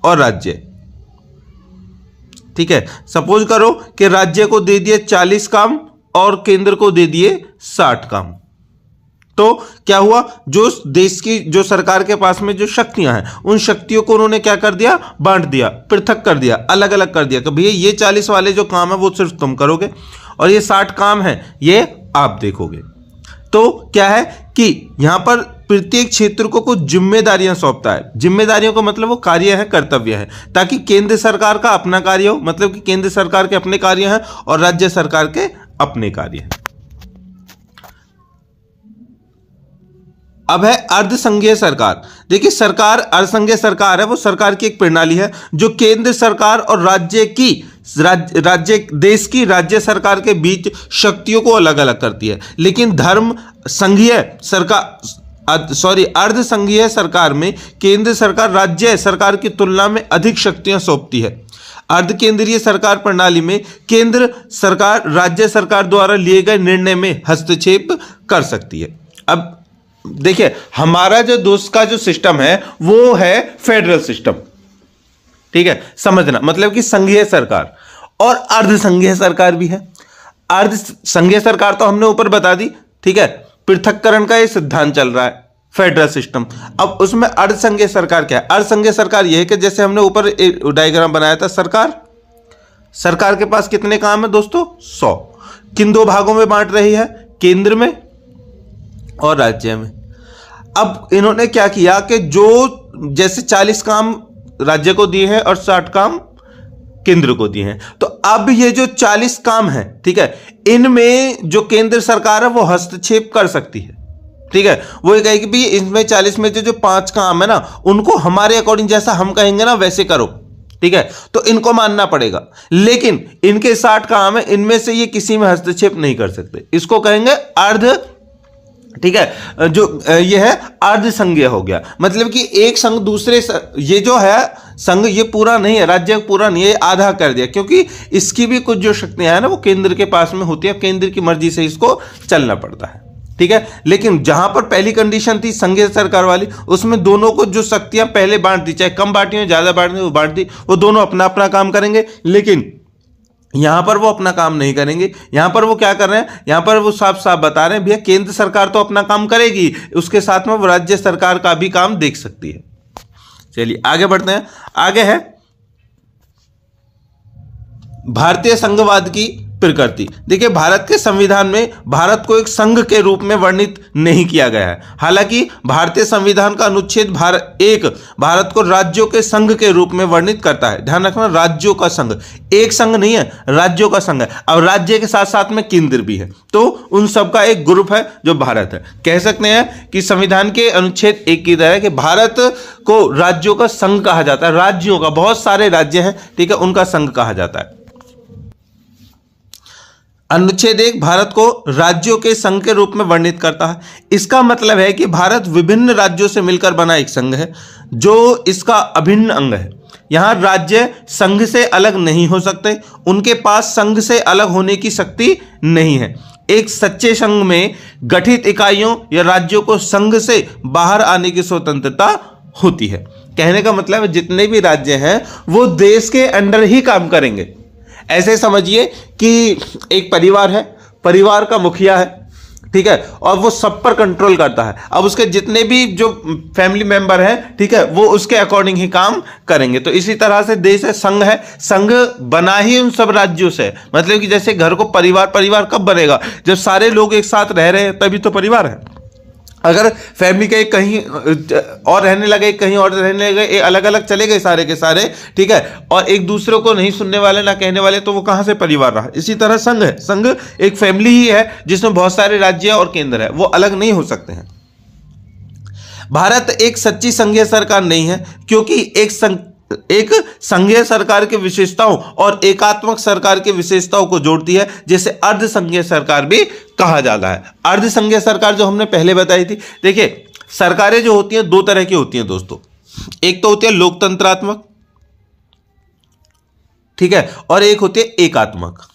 और राज्य। ठीक है, सपोज करो कि राज्य को दे दिए 40 काम और केंद्र को दे दिए 60 काम। तो क्या हुआ, जो देश की जो सरकार के पास में जो शक्तियां हैं, उन शक्तियों को उन्होंने क्या कर दिया? बांट दिया, पृथक कर दिया, अलग अलग कर दिया कि भैया ये 40 वाले जो काम है वो सिर्फ तुम करोगे और ये 60 काम है ये आप देखोगे। तो क्या है कि यहां पर प्रत्येक क्षेत्र को कुछ जिम्मेदारियां सौंपता है। जिम्मेदारियों का मतलब वो कार्य है, कर्तव्य है, ताकि केंद्र सरकार का अपना कार्य हो, मतलब कि केंद्र सरकार के अपने कार्य हैं और राज्य सरकार के अपने कार्य हैं। अब है अर्धसंघीय सरकार। देखिए सरकार, अर्धसंघीय सरकार है वो सरकार की एक प्रणाली है जो केंद्र सरकार और देश की राज्य सरकार के बीच शक्तियों को अलग अलग करती है। लेकिन अर्धसंघीय सरकार में केंद्र सरकार राज्य सरकार की तुलना में अधिक शक्तियां सौंपती है। अर्धकेंद्रीय सरकार प्रणाली में केंद्र सरकार राज्य सरकार द्वारा लिए गए निर्णय में हस्तक्षेप कर सकती है। अब देखिए हमारा जो दोस्त का जो सिस्टम है वो है फेडरल सिस्टम। ठीक है, समझना, मतलब कि संघीय सरकार और अर्धसंघीय सरकार भी है। अर्धसंघीय सरकार तो हमने ऊपर बता दी, ठीक है, पृथक्करण का ये सिद्धांत चल रहा है, फेडरल सिस्टम। अब उसमें अर्धसंघीय सरकार क्या है? अर्धसंघीय सरकार यह है कि जैसे हमने ऊपर एक डायग्राम बनाया था, सरकार के पास कितने काम है दोस्तों? 100। किन 2 भागों में बांट रही है? केंद्र में और राज्य में। अब इन्होंने क्या किया कि जो जैसे 40 काम राज्य को दिए हैं और 60 काम केंद्र को दिए हैं, तो अब ये जो 40 काम है, ठीक है, इनमें जो केंद्र सरकार है वो हस्तक्षेप कर सकती है। ठीक है, वो ये कहेगी भी इनमें 40 में जो 5 काम है ना, उनको हमारे अकॉर्डिंग जैसा हम कहेंगे ना वैसे करो। ठीक है, तो इनको मानना पड़ेगा। लेकिन इनके 60 काम है, इनमें से ये किसी में हस्तक्षेप नहीं कर सकते। इसको कहेंगे अर्ध ठीक है। जो ये है अर्ध संघीय हो गया, मतलब कि एक संघ दूसरे ये जो है संघ ये पूरा नहीं है, राज्य पूरा नहीं है, आधा कर दिया, क्योंकि इसकी भी कुछ जो शक्तियां हैं ना वो केंद्र के पास में होती है, केंद्र की मर्जी से इसको चलना पड़ता है। ठीक है, लेकिन जहां पर पहली कंडीशन थी संघीय सरकार वाली, उसमें दोनों को जो शक्तियां पहले बांट दी, चाहे कम बांटी हो ज्यादा बांटी वो बांट दी, वो दोनों अपना अपना काम करेंगे। लेकिन यहां पर वो अपना काम नहीं करेंगे, यहां पर वो क्या कर रहे हैं, यहां पर वो साफ साफ बता रहे हैं भैया केंद्र सरकार तो अपना काम करेगी, उसके साथ में वो राज्य सरकार का भी काम देख सकती है। चलिए आगे बढ़ते हैं। आगे है भारतीय संघवाद की प्रकृति। देखिए भारत के संविधान में भारत को एक संघ के रूप में वर्णित नहीं किया गया है। हालांकि भारतीय संविधान का अनुच्छेद भारत को राज्यों के संघ के रूप में वर्णित करता है। ध्यान रखना, राज्यों का संघ, एक संघ नहीं है, राज्यों का संघ है। अब राज्य के साथ साथ में केंद्र भी है, तो उन सब का एक ग्रुप है जो भारत है। कह सकते हैं कि संविधान के अनुच्छेद 1 की तरह कि भारत को राज्यों का संघ कहा जाता है। राज्यों का, बहुत सारे राज्य हैं, ठीक है, उनका संघ कहा जाता है। अनुच्छेद 1 भारत को राज्यों के संघ के रूप में वर्णित करता है। इसका मतलब है कि भारत विभिन्न राज्यों से मिलकर बना एक संघ है जो इसका अभिन्न अंग है। यहां राज्य संघ से अलग नहीं हो सकते, उनके पास संघ से अलग होने की शक्ति नहीं है। एक सच्चे संघ में गठित इकाइयों या राज्यों को संघ से बाहर आने की स्वतंत्रता होती है। कहने का मतलब है जितने भी राज्य हैं वो देश के अंडर ही काम करेंगे। ऐसे समझिए कि एक परिवार है, परिवार का मुखिया है, ठीक है, और वो सब पर कंट्रोल करता है। अब उसके जितने भी जो फैमिली मेंबर हैं, ठीक है, वो उसके अकॉर्डिंग ही काम करेंगे। तो इसी तरह से देश है, संघ है, संघ बना ही उन सब राज्यों से। मतलब कि जैसे घर को परिवार कब बनेगा, जब सारे लोग एक साथ रह रहे हैं तभी तो परिवार है। अगर फैमिली के कहीं और रहने लगे, कहीं और रहने लगे, अलग अलग चले गए सारे के सारे, ठीक है, और एक दूसरे को नहीं सुनने वाले ना कहने वाले, तो वो कहां से परिवार रहा। इसी तरह संघ है, संघ एक फैमिली ही है जिसमें बहुत सारे राज्य और केंद्र है, वो अलग नहीं हो सकते हैं। भारत एक सच्ची संघीय सरकार नहीं है, क्योंकि एक संघीय सरकार की विशेषताओं और एकात्मक सरकार की विशेषताओं को जोड़ती है, जिसे अर्ध संघीय सरकार भी कहा जाता है। अर्ध संघीय सरकार जो हमने पहले बताई थी, देखिए सरकारें जो होती हैं दो तरह की होती हैं दोस्तों। एक तो होती है लोकतंत्रात्मक, ठीक है, और एक होती है एकात्मक।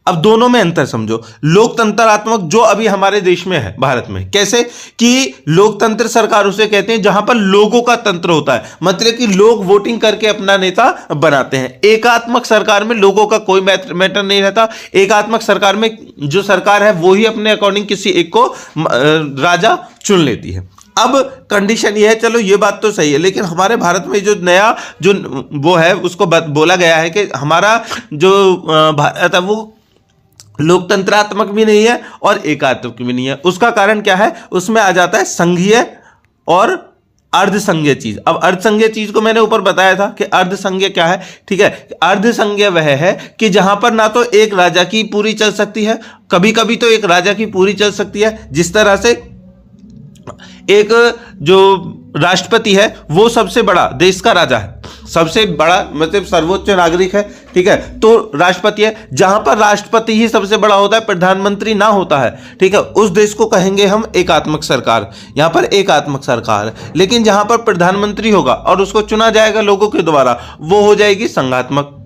अब दोनों में अंतर समझो। लोकतंत्रात्मक जो अभी हमारे देश में है, भारत में, कैसे कि लोकतंत्र सरकार उसे कहते हैं जहां पर लोगों का तंत्र होता है, मतलब कि लोग वोटिंग करके अपना नेता बनाते हैं। एकात्मक सरकार में लोगों का कोई मैटर नहीं रहता। एकात्मक सरकार में जो सरकार है वो ही अपने अकॉर्डिंग किसी एक को राजा चुन लेती है। अब कंडीशन ये है, चलो ये बात तो सही है, लेकिन हमारे भारत में जो नया जो वो है उसको बोला गया है कि हमारा जो भारत है वो लोकतंत्रात्मक भी नहीं है और एकात्मक भी नहीं है। उसका कारण क्या है, उसमें आ जाता है संघीय और अर्धसंघीय चीज। अब अर्धसंघीय चीज को मैंने ऊपर बताया था कि अर्धसंघीय क्या है, ठीक है। अर्धसंघीय वह है कि जहां पर ना तो एक राजा की पूरी चल सकती है, कभी कभी तो एक राजा की पूरी चल सकती है, जिस तरह से एक जो राष्ट्रपति है वो सबसे बड़ा देश का राजा है, सबसे बड़ा मतलब सर्वोच्च नागरिक है, ठीक है, तो राष्ट्रपति है। जहां पर राष्ट्रपति ही सबसे बड़ा होता है, प्रधानमंत्री ना होता है, ठीक है, उस देश को कहेंगे हम एकात्मक सरकार। यहां पर एकात्मक सरकार है। लेकिन जहां पर प्रधानमंत्री होगा और उसको चुना जाएगा लोगों के द्वारा, वो हो जाएगी संघात्मक।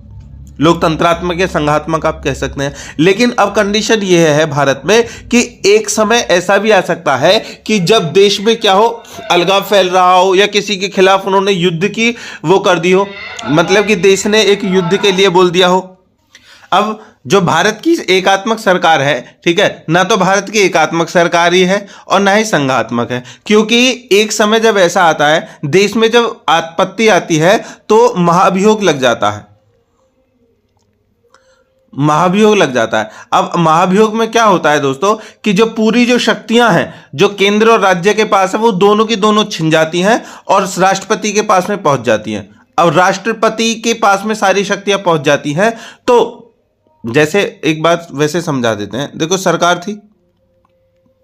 लोकतंत्रात्मक या संघात्मक आप कह सकते हैं। लेकिन अब कंडीशन यह है भारत में कि एक समय ऐसा भी आ सकता है कि जब देश में क्या हो, अलगाव फैल रहा हो या किसी के खिलाफ उन्होंने युद्ध की वो कर दी हो, मतलब कि देश ने एक युद्ध के लिए बोल दिया हो। अब जो भारत की एकात्मक सरकार है, ठीक है, ना तो भारत की एकात्मक सरकार ही है और ना ही संघात्मक है, क्योंकि एक समय जब ऐसा आता है देश में, जब आपत्ति आती है तो महाभियोग लग जाता है, महाभियोग लग जाता है। अब महाभियोग में क्या होता है दोस्तों कि जो पूरी जो शक्तियां हैं जो केंद्र और राज्य के पास है वो दोनों की दोनों छिन जाती हैं और राष्ट्रपति के पास में पहुंच जाती हैं। अब राष्ट्रपति के पास में सारी शक्तियां पहुंच जाती हैं, तो जैसे एक बात वैसे समझा देते हैं। देखो सरकार थी,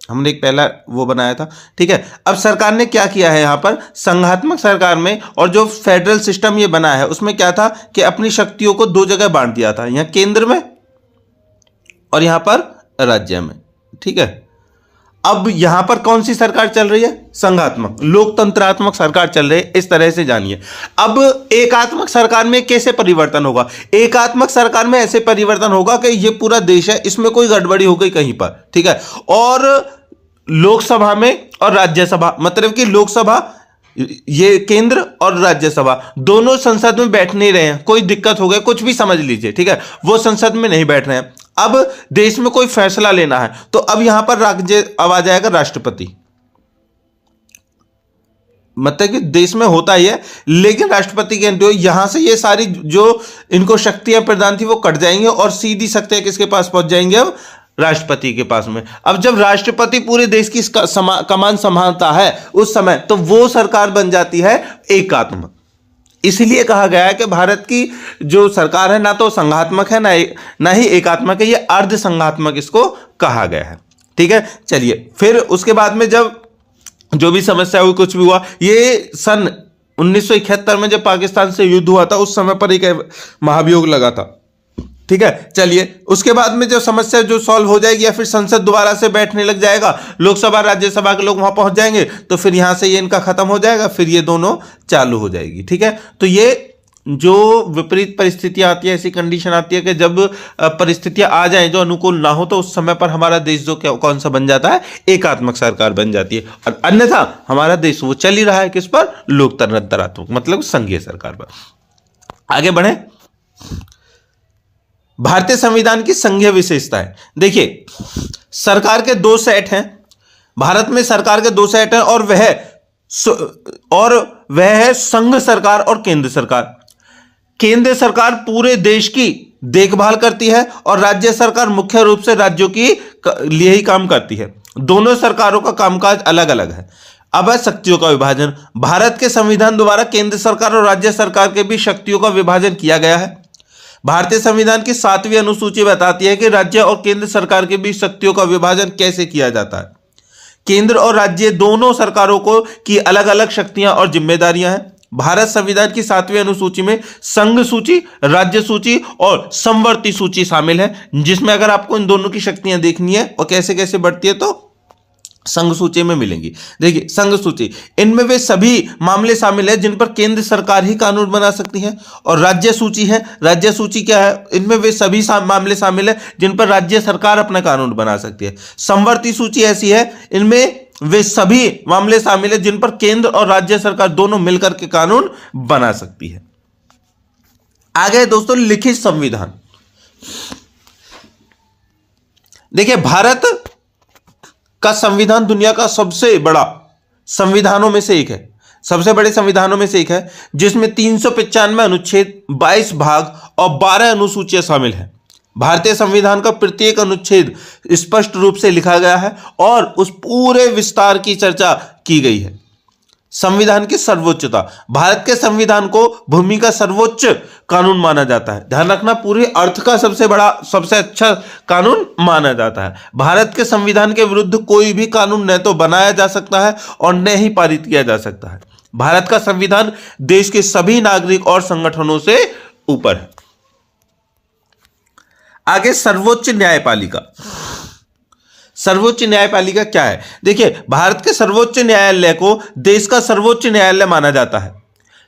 हमने एक पहला वो बनाया था, ठीक है। अब सरकार ने क्या किया है, यहां पर संघात्मक सरकार में और जो फेडरल सिस्टम ये बना है उसमें क्या था कि अपनी शक्तियों को दो जगह बांट दिया था, यहां केंद्र में और यहां पर राज्य में, ठीक है। अब यहां पर कौन सी सरकार चल रही है? संघात्मक लोकतंत्रात्मक सरकार चल रही है, इस तरह से जानिए। अब एकात्मक सरकार में कैसे परिवर्तन होगा? एकात्मक सरकार में ऐसे परिवर्तन होगा कि ये पूरा देश है, इसमें कोई गड़बड़ी हो गई कहीं पर, ठीक है, और लोकसभा में और राज्यसभा, मतलब कि लोकसभा ये केंद्र और राज्यसभा दोनों संसद में बैठ नहीं रहे हैं, कोई दिक्कत हो गई कुछ भी समझ लीजिए, ठीक है, वो संसद में नहीं बैठ रहे हैं। अब देश में कोई फैसला लेना है तो अब यहां पर अब आ जाएगा राष्ट्रपति, मतलब कि देश में होता ही है, लेकिन राष्ट्रपति के यहां से ये सारी जो इनको शक्तियां प्रदान थी वो कट जाएंगे और सीधी शक्तियां किसके पास पहुंच जाएंगे? अब राष्ट्रपति के पास में। अब जब राष्ट्रपति पूरे देश की कमान संभालता है उस समय, तो वो सरकार बन जाती है एकात्मक। इसलिए कहा गया है कि भारत की जो सरकार है ना तो संघात्मक है ना ही एकात्मक है, ये अर्ध संघात्मक इसको कहा गया है, ठीक है। चलिए, फिर उसके बाद में जब जो भी समस्या हुई, कुछ भी हुआ, ये सन 1971 में जब पाकिस्तान से युद्ध हुआ था उस समय पर एक महाभियोग लगा था, ठीक है। चलिए, उसके बाद में जो समस्या जो सॉल्व हो जाएगी या फिर संसद दोबारा से बैठने लग जाएगा, लोकसभा राज्यसभा के लोग वहां पहुंच जाएंगे, तो फिर यहां से ये इनका खत्म हो जाएगा, फिर ये दोनों चालू हो जाएगी, ठीक है। तो ये जो विपरीत परिस्थितियां आती है, ऐसी कंडीशन आती है कि जब परिस्थितियां आ जाएं जो अनुकूल ना हो, तो उस समय पर हमारा देश जो कौन सा बन जाता है? एकात्मक सरकार बन जाती है। और अन्यथा हमारा देश वो चल ही रहा है किस पर? लोकतंत्रात्मक, मतलब संघीय सरकार पर। आगे बढ़े, भारतीय संविधान की संघीय विशेषताएं। देखिए, सरकार के दो सेट हैं, भारत में सरकार के दो सेट हैं, और वह है संघ सरकार और केंद्र सरकार। केंद्र सरकार पूरे देश की देखभाल करती है और राज्य सरकार मुख्य रूप से राज्यों की लिए ही काम करती है। दोनों सरकारों का कामकाज अलग अलग है। अब है शक्तियों का विभाजन। भारत के संविधान द्वारा केंद्र सरकार और राज्य सरकार के बीच शक्तियों का विभाजन किया गया है। भारतीय संविधान की 7वीं अनुसूची बताती है कि राज्य और केंद्र सरकार के बीच शक्तियों का विभाजन कैसे किया जाता है। केंद्र और राज्य दोनों सरकारों को की अलग अलग शक्तियां और जिम्मेदारियां हैं। भारत संविधान की 7वीं अनुसूची में संघ सूची, राज्य सूची और समवर्ती सूची शामिल है, जिसमें अगर आपको इन दोनों की शक्तियां देखनी है और कैसे कैसे बढ़ती है तो संघ सूची में मिलेंगी। देखिए, संघ सूची, इनमें वे सभी मामले शामिल है जिन पर केंद्र सरकार ही कानून बना सकती है। और राज्य सूची है, राज्य सूची क्या है? इनमें वे सभी मामले शामिल है जिन पर राज्य सरकार अपना कानून बना सकती है। समवर्ती सूची ऐसी है, इनमें वे सभी मामले शामिल है जिन पर केंद्र और राज्य सरकार दोनों मिलकर के कानून बना सकती है। आगे दोस्तों, लिखित संविधान। देखिए, भारत का संविधान दुनिया का सबसे बड़ा संविधानों में से एक है, सबसे बड़े संविधानों में से एक है, जिसमें 395 अनुच्छेद, 22 भाग और 12 अनुसूचियां शामिल हैं। भारतीय संविधान का प्रत्येक अनुच्छेद स्पष्ट रूप से लिखा गया है और उस पूरे विस्तार की चर्चा की गई है। संविधान की सर्वोच्चता। भारत के संविधान को भूमि का सर्वोच्च कानून माना जाता है। ध्यान रखना, पूरे अर्थ का सबसे बड़ा, सबसे अच्छा कानून माना जाता है। भारत के संविधान के विरुद्ध कोई भी कानून न तो बनाया जा सकता है और न ही पारित किया जा सकता है। भारत का संविधान देश के सभी नागरिक और संगठनों से ऊपर है। आगे, सर्वोच्च न्यायपालिका। सर्वोच्च न्यायपालिका क्या है? देखिए, भारत के सर्वोच्च न्यायालय को देश का सर्वोच्च न्यायालय माना जाता है।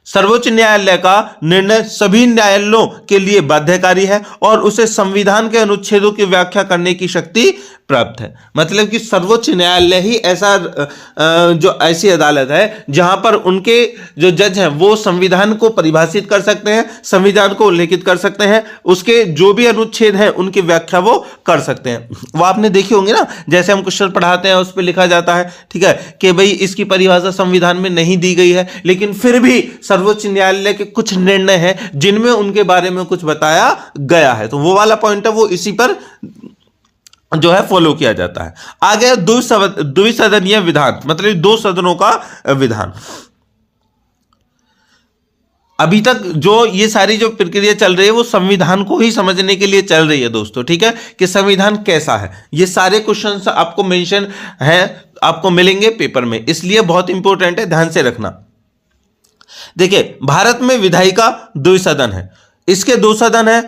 सर्वोच्च न्यायालय का निर्णय सभी न्यायालयों के लिए बाध्यकारी है और उसे संविधान के अनुच्छेदों की व्याख्या करने की शक्ति प्राप्त है। मतलब कि सर्वोच्च न्यायालय ही ऐसा जो ऐसी अदालत है जहां पर उनके जो जज हैं वो संविधान को परिभाषित कर सकते हैं, संविधान को उल्लेखित कर सकते हैं, उसके जो भी अनुच्छेद हैं उनकी व्याख्या वो कर सकते हैं। वो आपने देखी होंगे ना, जैसे हम क्वेश्चन पढ़ाते हैं उस पर लिखा जाता है, ठीक है, कि भाई इसकी परिभाषा संविधान में नहीं दी गई है, लेकिन फिर भी सर्वोच्च न्यायालय के कुछ निर्णय हैं जिनमें उनके बारे में कुछ बताया गया है। तो वो वाला पॉइंट है, वो इसी पर जो है फॉलो किया जाता है। आगे द्विसदनीय विधान, मतलब 2 सदनों का विधान। अभी तक जो ये सारी जो प्रक्रिया चल रही है वो संविधान को ही समझने के लिए चल रही है दोस्तों, ठीक है, कि संविधान कैसा है। ये सारे क्वेश्चंस आपको मेंशन हैं, आपको मिलेंगे पेपर में, इसलिए बहुत इंपॉर्टेंट है, ध्यान से रखना। देखिए, भारत में विधायिका 2 सदन है, इसके 2 सदन है,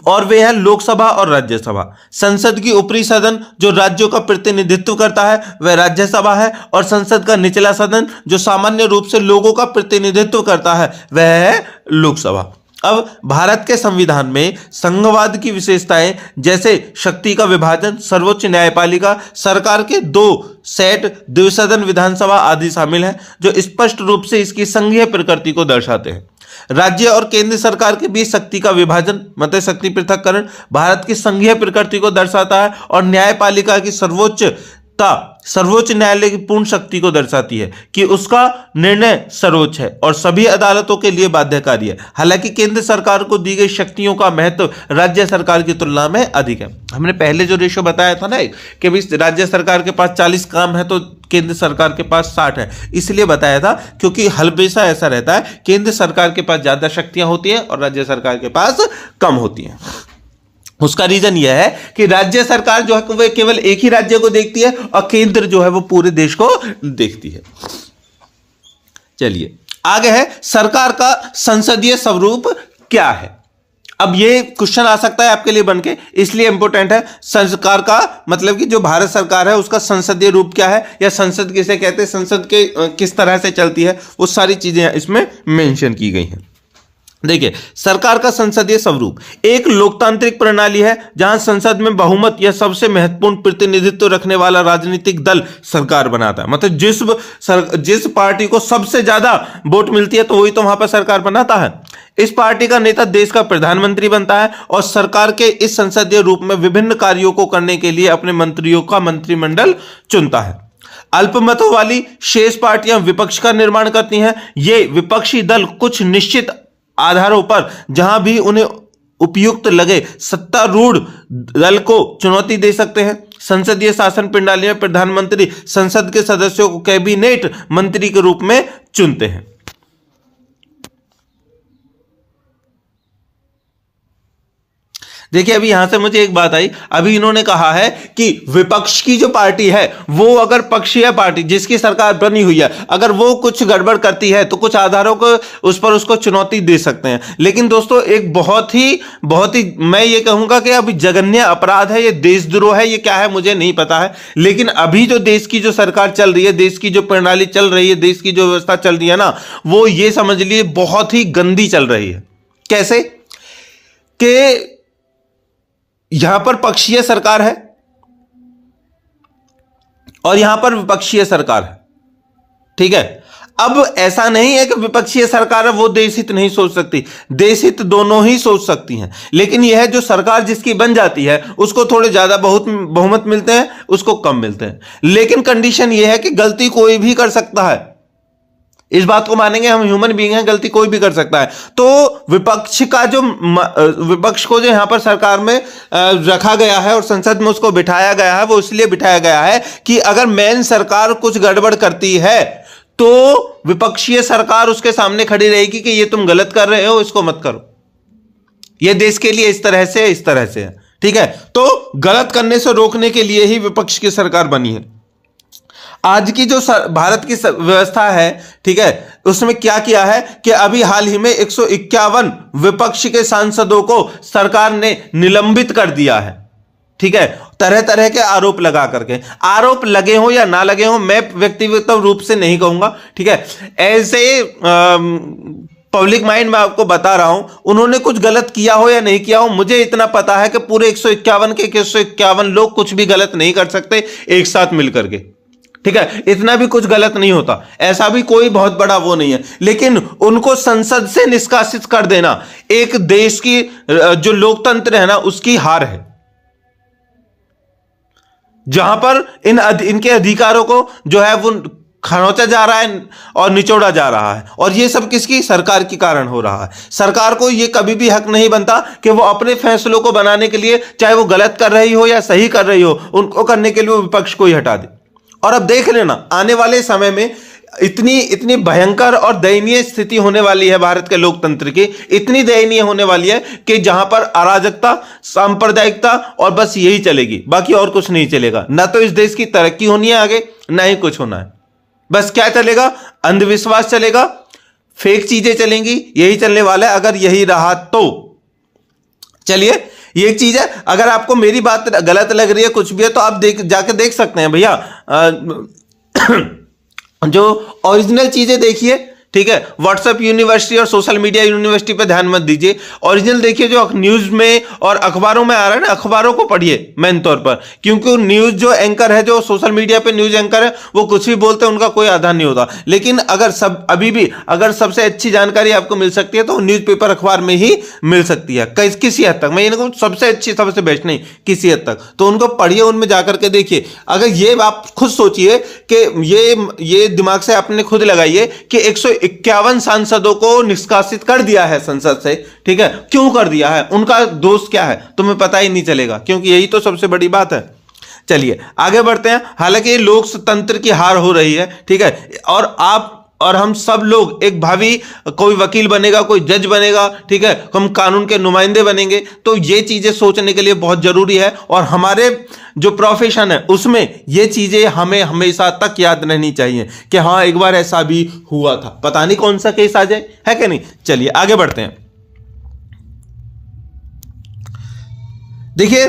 और वे हैं लोकसभा और राज्यसभा। संसद की ऊपरी सदन जो राज्यों का प्रतिनिधित्व करता है वह राज्यसभा है, और संसद का निचला सदन जो सामान्य रूप से लोगों का प्रतिनिधित्व करता है वह है लोकसभा। अब भारत के संविधान में संघवाद की विशेषताएं जैसे शक्ति का विभाजन, सर्वोच्च न्यायपालिका, सरकार के 2 सेट, द्विसदन विधानसभा आदि शामिल हैं, जो स्पष्ट रूप से इसकी संघीय प्रकृति को दर्शाते हैं। राज्य और केंद्र सरकार के बीच शक्ति का विभाजन मतलब शक्ति पृथक्करण भारत की संघीय प्रकृति को दर्शाता है, और न्यायपालिका की सर्वोच्च न्यायालय की पूर्ण शक्ति को दर्शाती है कि उसका निर्णय सर्वोच्च है और सभी अदालतों के लिए बाध्यकारी है। हालांकि केंद्र सरकार को दी गई शक्तियों का महत्व राज्य सरकार की तुलना में अधिक है। हमने पहले जो रेशो बताया था ना कि भाई राज्य सरकार के पास 40 काम है तो केंद्र सरकार के पास 60 है, इसलिए बताया था क्योंकि हमेशा ऐसा रहता है, केंद्र सरकार के पास ज्यादा शक्तियां होती हैं और राज्य सरकार के पास कम होती हैं। उसका रीजन यह है कि राज्य सरकार जो है वह केवल एक ही राज्य को देखती है और केंद्र जो है वो पूरे देश को देखती है। चलिए आगे है, सरकार का संसदीय स्वरूप क्या है। अब ये क्वेश्चन आ सकता है आपके लिए बनके, इसलिए इंपॉर्टेंट है। सरकार का मतलब कि जो भारत सरकार है उसका संसदीय रूप क्या है, या संसद किसे कहते हैं, संसद के किस तरह से चलती है, वो सारी चीजें इसमें मेंशन की गई हैं। देखिए, सरकार का संसदीय स्वरूप एक लोकतांत्रिक प्रणाली है जहां संसद में बहुमत या सबसे महत्वपूर्ण प्रतिनिधित्व रखने वाला राजनीतिक दल सरकार बनाता है। मतलब जिस पार्टी को सबसे ज्यादा वोट मिलती है तो वही तो वहां पर सरकार बनाता है। इस पार्टी का नेता देश का प्रधानमंत्री बनता है और सरकार के इस संसदीय रूप में विभिन्न कार्यों को करने के लिए अपने मंत्रियों का मंत्रिमंडल चुनता है। अल्पमतों वाली शेष पार्टियां विपक्ष का निर्माण करती हैं। ये विपक्षी दल कुछ निश्चित आधारों पर जहां भी उन्हें उपयुक्त लगे सत्तारूढ़ दल को चुनौती दे सकते हैं। संसदीय शासन प्रणाली में प्रधानमंत्री संसद के सदस्यों को कैबिनेट मंत्री के रूप में चुनते हैं। देखिए, अभी यहां से मुझे एक बात आई, अभी इन्होंने कहा है कि विपक्ष की जो पार्टी है वो अगर पक्षीय पार्टी जिसकी सरकार बनी हुई है अगर वो कुछ गड़बड़ करती है तो कुछ आधारों को उस पर उसको चुनौती दे सकते हैं। लेकिन दोस्तों, एक बहुत ही मैं ये कहूंगा कि अभी जघन्य अपराध है, ये देशद्रोह है, ये क्या है मुझे नहीं पता है। लेकिन अभी जो देश की जो सरकार चल रही है, देश की जो प्रणाली चल रही है, देश की जो व्यवस्था चल रही है ना, वो ये समझ लिए बहुत ही गंदी चल रही है। कैसे कि यहां पर पक्षीय सरकार है और यहां पर विपक्षीय सरकार है, ठीक है। अब ऐसा नहीं है कि विपक्षीय सरकार है वो देश हित नहीं सोच सकती, देश हित दोनों ही सोच सकती हैं। लेकिन यह जो सरकार जिसकी बन जाती है उसको थोड़े ज्यादा बहुमत मिलते हैं, उसको कम मिलते हैं। लेकिन कंडीशन यह है कि गलती कोई भी कर सकता है, इस बात को मानेंगे, हम ह्यूमन बीइंग हैं, गलती कोई भी कर सकता है। तो विपक्ष को जो यहां पर सरकार में रखा गया है और संसद में उसको बिठाया गया है, वो इसलिए बिठाया गया है कि अगर मेन सरकार कुछ गड़बड़ करती है तो विपक्षीय सरकार उसके सामने खड़ी रहेगी कि ये तुम गलत कर रहे हो, इसको मत करो, ये देश के लिए इस तरह से है, ठीक है। तो गलत करने से रोकने के लिए ही विपक्ष की सरकार बनी है। आज की जो भारत की व्यवस्था है, ठीक है, उसमें क्या किया है कि अभी हाल ही में 151 विपक्ष के सांसदों को सरकार ने निलंबित कर दिया है, ठीक है, तरह तरह के आरोप लगा करके। आरोप लगे हो या ना लगे हो मैं व्यक्तिगत रूप से नहीं कहूंगा, ठीक है। ऐसे पब्लिक माइंड में आपको बता रहा हूं, उन्होंने कुछ गलत किया हो या नहीं किया हो, मुझे इतना पता है कि पूरे 151 के 151 लोग कुछ भी गलत नहीं कर सकते एक साथ मिलकर के, ठीक है। इतना भी कुछ गलत नहीं होता, ऐसा भी कोई बहुत बड़ा वो नहीं है। लेकिन उनको संसद से निष्कासित कर देना एक देश की जो लोकतंत्र है ना उसकी हार है, जहां पर इनके अधिकारों को जो है वो खरोंचा जा रहा है और निचोड़ा जा रहा है। और ये सब किसकी सरकार के कारण हो रहा है। सरकार को ये कभी भी हक नहीं बनता कि वो अपने फैसलों को बनाने के लिए, चाहे वो गलत कर रही हो या सही कर रही हो, उनको करने के लिए वो विपक्ष को ही हटा दे। और अब देख लेना आने वाले समय में इतनी भयंकर और दयनीय स्थिति होने वाली है भारत के लोकतंत्र की, इतनी दयनीय होने वाली है कि जहां पर अराजकता, सांप्रदायिकता और बस यही चलेगी, बाकी और कुछ नहीं चलेगा। ना तो इस देश की तरक्की होनी है आगे, ना ही कुछ होना है। बस क्या चलेगा, अंधविश्वास चलेगा, फेक चीजें चलेंगी, यही चलने वाला है अगर यही रहा तो। चलिए, ये एक चीज है। अगर आपको मेरी बात गलत लग रही है, कुछ भी है, तो आप जाके देख सकते हैं भैया। जो ओरिजिनल चीजें देखिए, ठीक है। व्हाट्सएप यूनिवर्सिटी और सोशल मीडिया यूनिवर्सिटी पे ध्यान मत दीजिए, ओरिजिनल देखिए जो न्यूज में और अखबारों में आ रहा है ना, अखबारों को पढ़िए मेन तौर पर। क्योंकि न्यूज जो एंकर है, जो सोशल मीडिया पे न्यूज एंकर है, वो कुछ भी बोलते हैं, उनका कोई आधार नहीं होता। लेकिन अगर अभी भी अगर सबसे अच्छी जानकारी आपको मिल सकती है तो न्यूज़पेपर अखबार में ही मिल सकती है, किसी हद तक। मैं ये नहीं कहूं सबसे अच्छी, सबसे बेस्ट नहीं, किसी हद तक। तो उनको पढ़िए, उनमें जाकर के देखिए। अगर ये आप खुद सोचिए कि ये दिमाग से आपने खुद लगाइए कि 151 सांसदों को निष्कासित कर दिया है संसद से, ठीक है। क्यों कर दिया है, उनका दोष क्या है, तुम्हें पता ही नहीं चलेगा, क्योंकि यही तो सबसे बड़ी बात है। चलिए आगे बढ़ते हैं। हालांकि लोकतंत्र की हार हो रही है, ठीक है। और आप और हम सब लोग एक भावी कोई वकील बनेगा, कोई जज बनेगा, ठीक है, हम कानून के नुमाइंदे बनेंगे, तो ये चीजें सोचने के लिए बहुत जरूरी है। और हमारे जो प्रोफेशन है उसमें ये चीजें हमें हमेशा तक याद रहनी चाहिए कि हाँ एक बार ऐसा भी हुआ था, पता नहीं कौन सा केस आ जाए, है कि नहीं। चलिए आगे बढ़ते हैं। देखिए,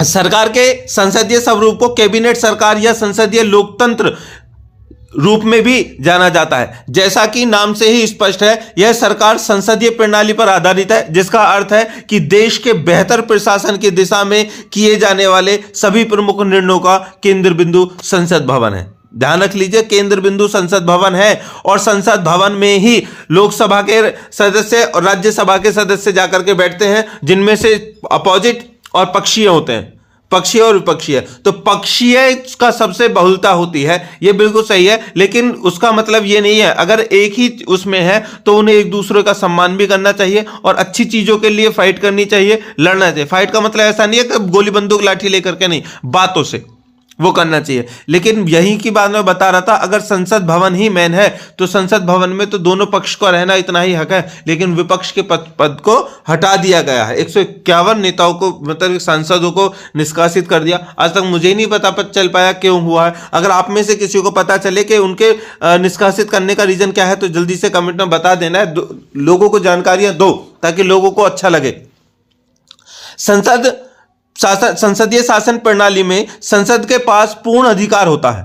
सरकार के संसदीय स्वरूप को कैबिनेट सरकार या संसदीय लोकतंत्र रूप में भी जाना जाता है। जैसा कि नाम से ही स्पष्ट है, यह सरकार संसदीय प्रणाली पर आधारित है, जिसका अर्थ है कि देश के बेहतर प्रशासन की दिशा में किए जाने वाले सभी प्रमुख निर्णयों का केंद्र बिंदु संसद भवन है। ध्यान रख लीजिए, केंद्र बिंदु संसद भवन है, और संसद भवन में ही लोकसभा के सदस्य और राज्यसभा के सदस्य जाकर के बैठते हैं, जिनमें से अपोजिट और पक्षीय होते हैं, पक्षीय और विपक्षीय। तो पक्षीय का सबसे बहुलता होती है, ये बिल्कुल सही है। लेकिन उसका मतलब ये नहीं है अगर एक ही उसमें है तो उन्हें एक दूसरे का सम्मान भी करना चाहिए और अच्छी चीजों के लिए फाइट करनी चाहिए, लड़ना चाहिए। फाइट का मतलब ऐसा नहीं है कि गोली बंदूक लाठी लेकर के, नहीं, बातों से वो करना चाहिए। लेकिन यही की बात मैं बता रहा था, अगर संसद भवन ही मेन है तो संसद भवन में तो दोनों पक्ष को रहना इतना ही हक है, लेकिन विपक्ष के पद को हटा दिया गया है। 151 नेताओं को, मतलब सांसदों को निष्कासित कर दिया। आज तक मुझे ही नहीं पता चल पाया क्यों हुआ है। अगर आप में से किसी को पता चले कि उनके निष्कासित करने का रीजन क्या है तो जल्दी से कमेंट में बता देना है, लोगों को जानकारियां दो ताकि लोगों को अच्छा लगे। संसदीय शासन प्रणाली में संसद के पास पूर्ण अधिकार होता है।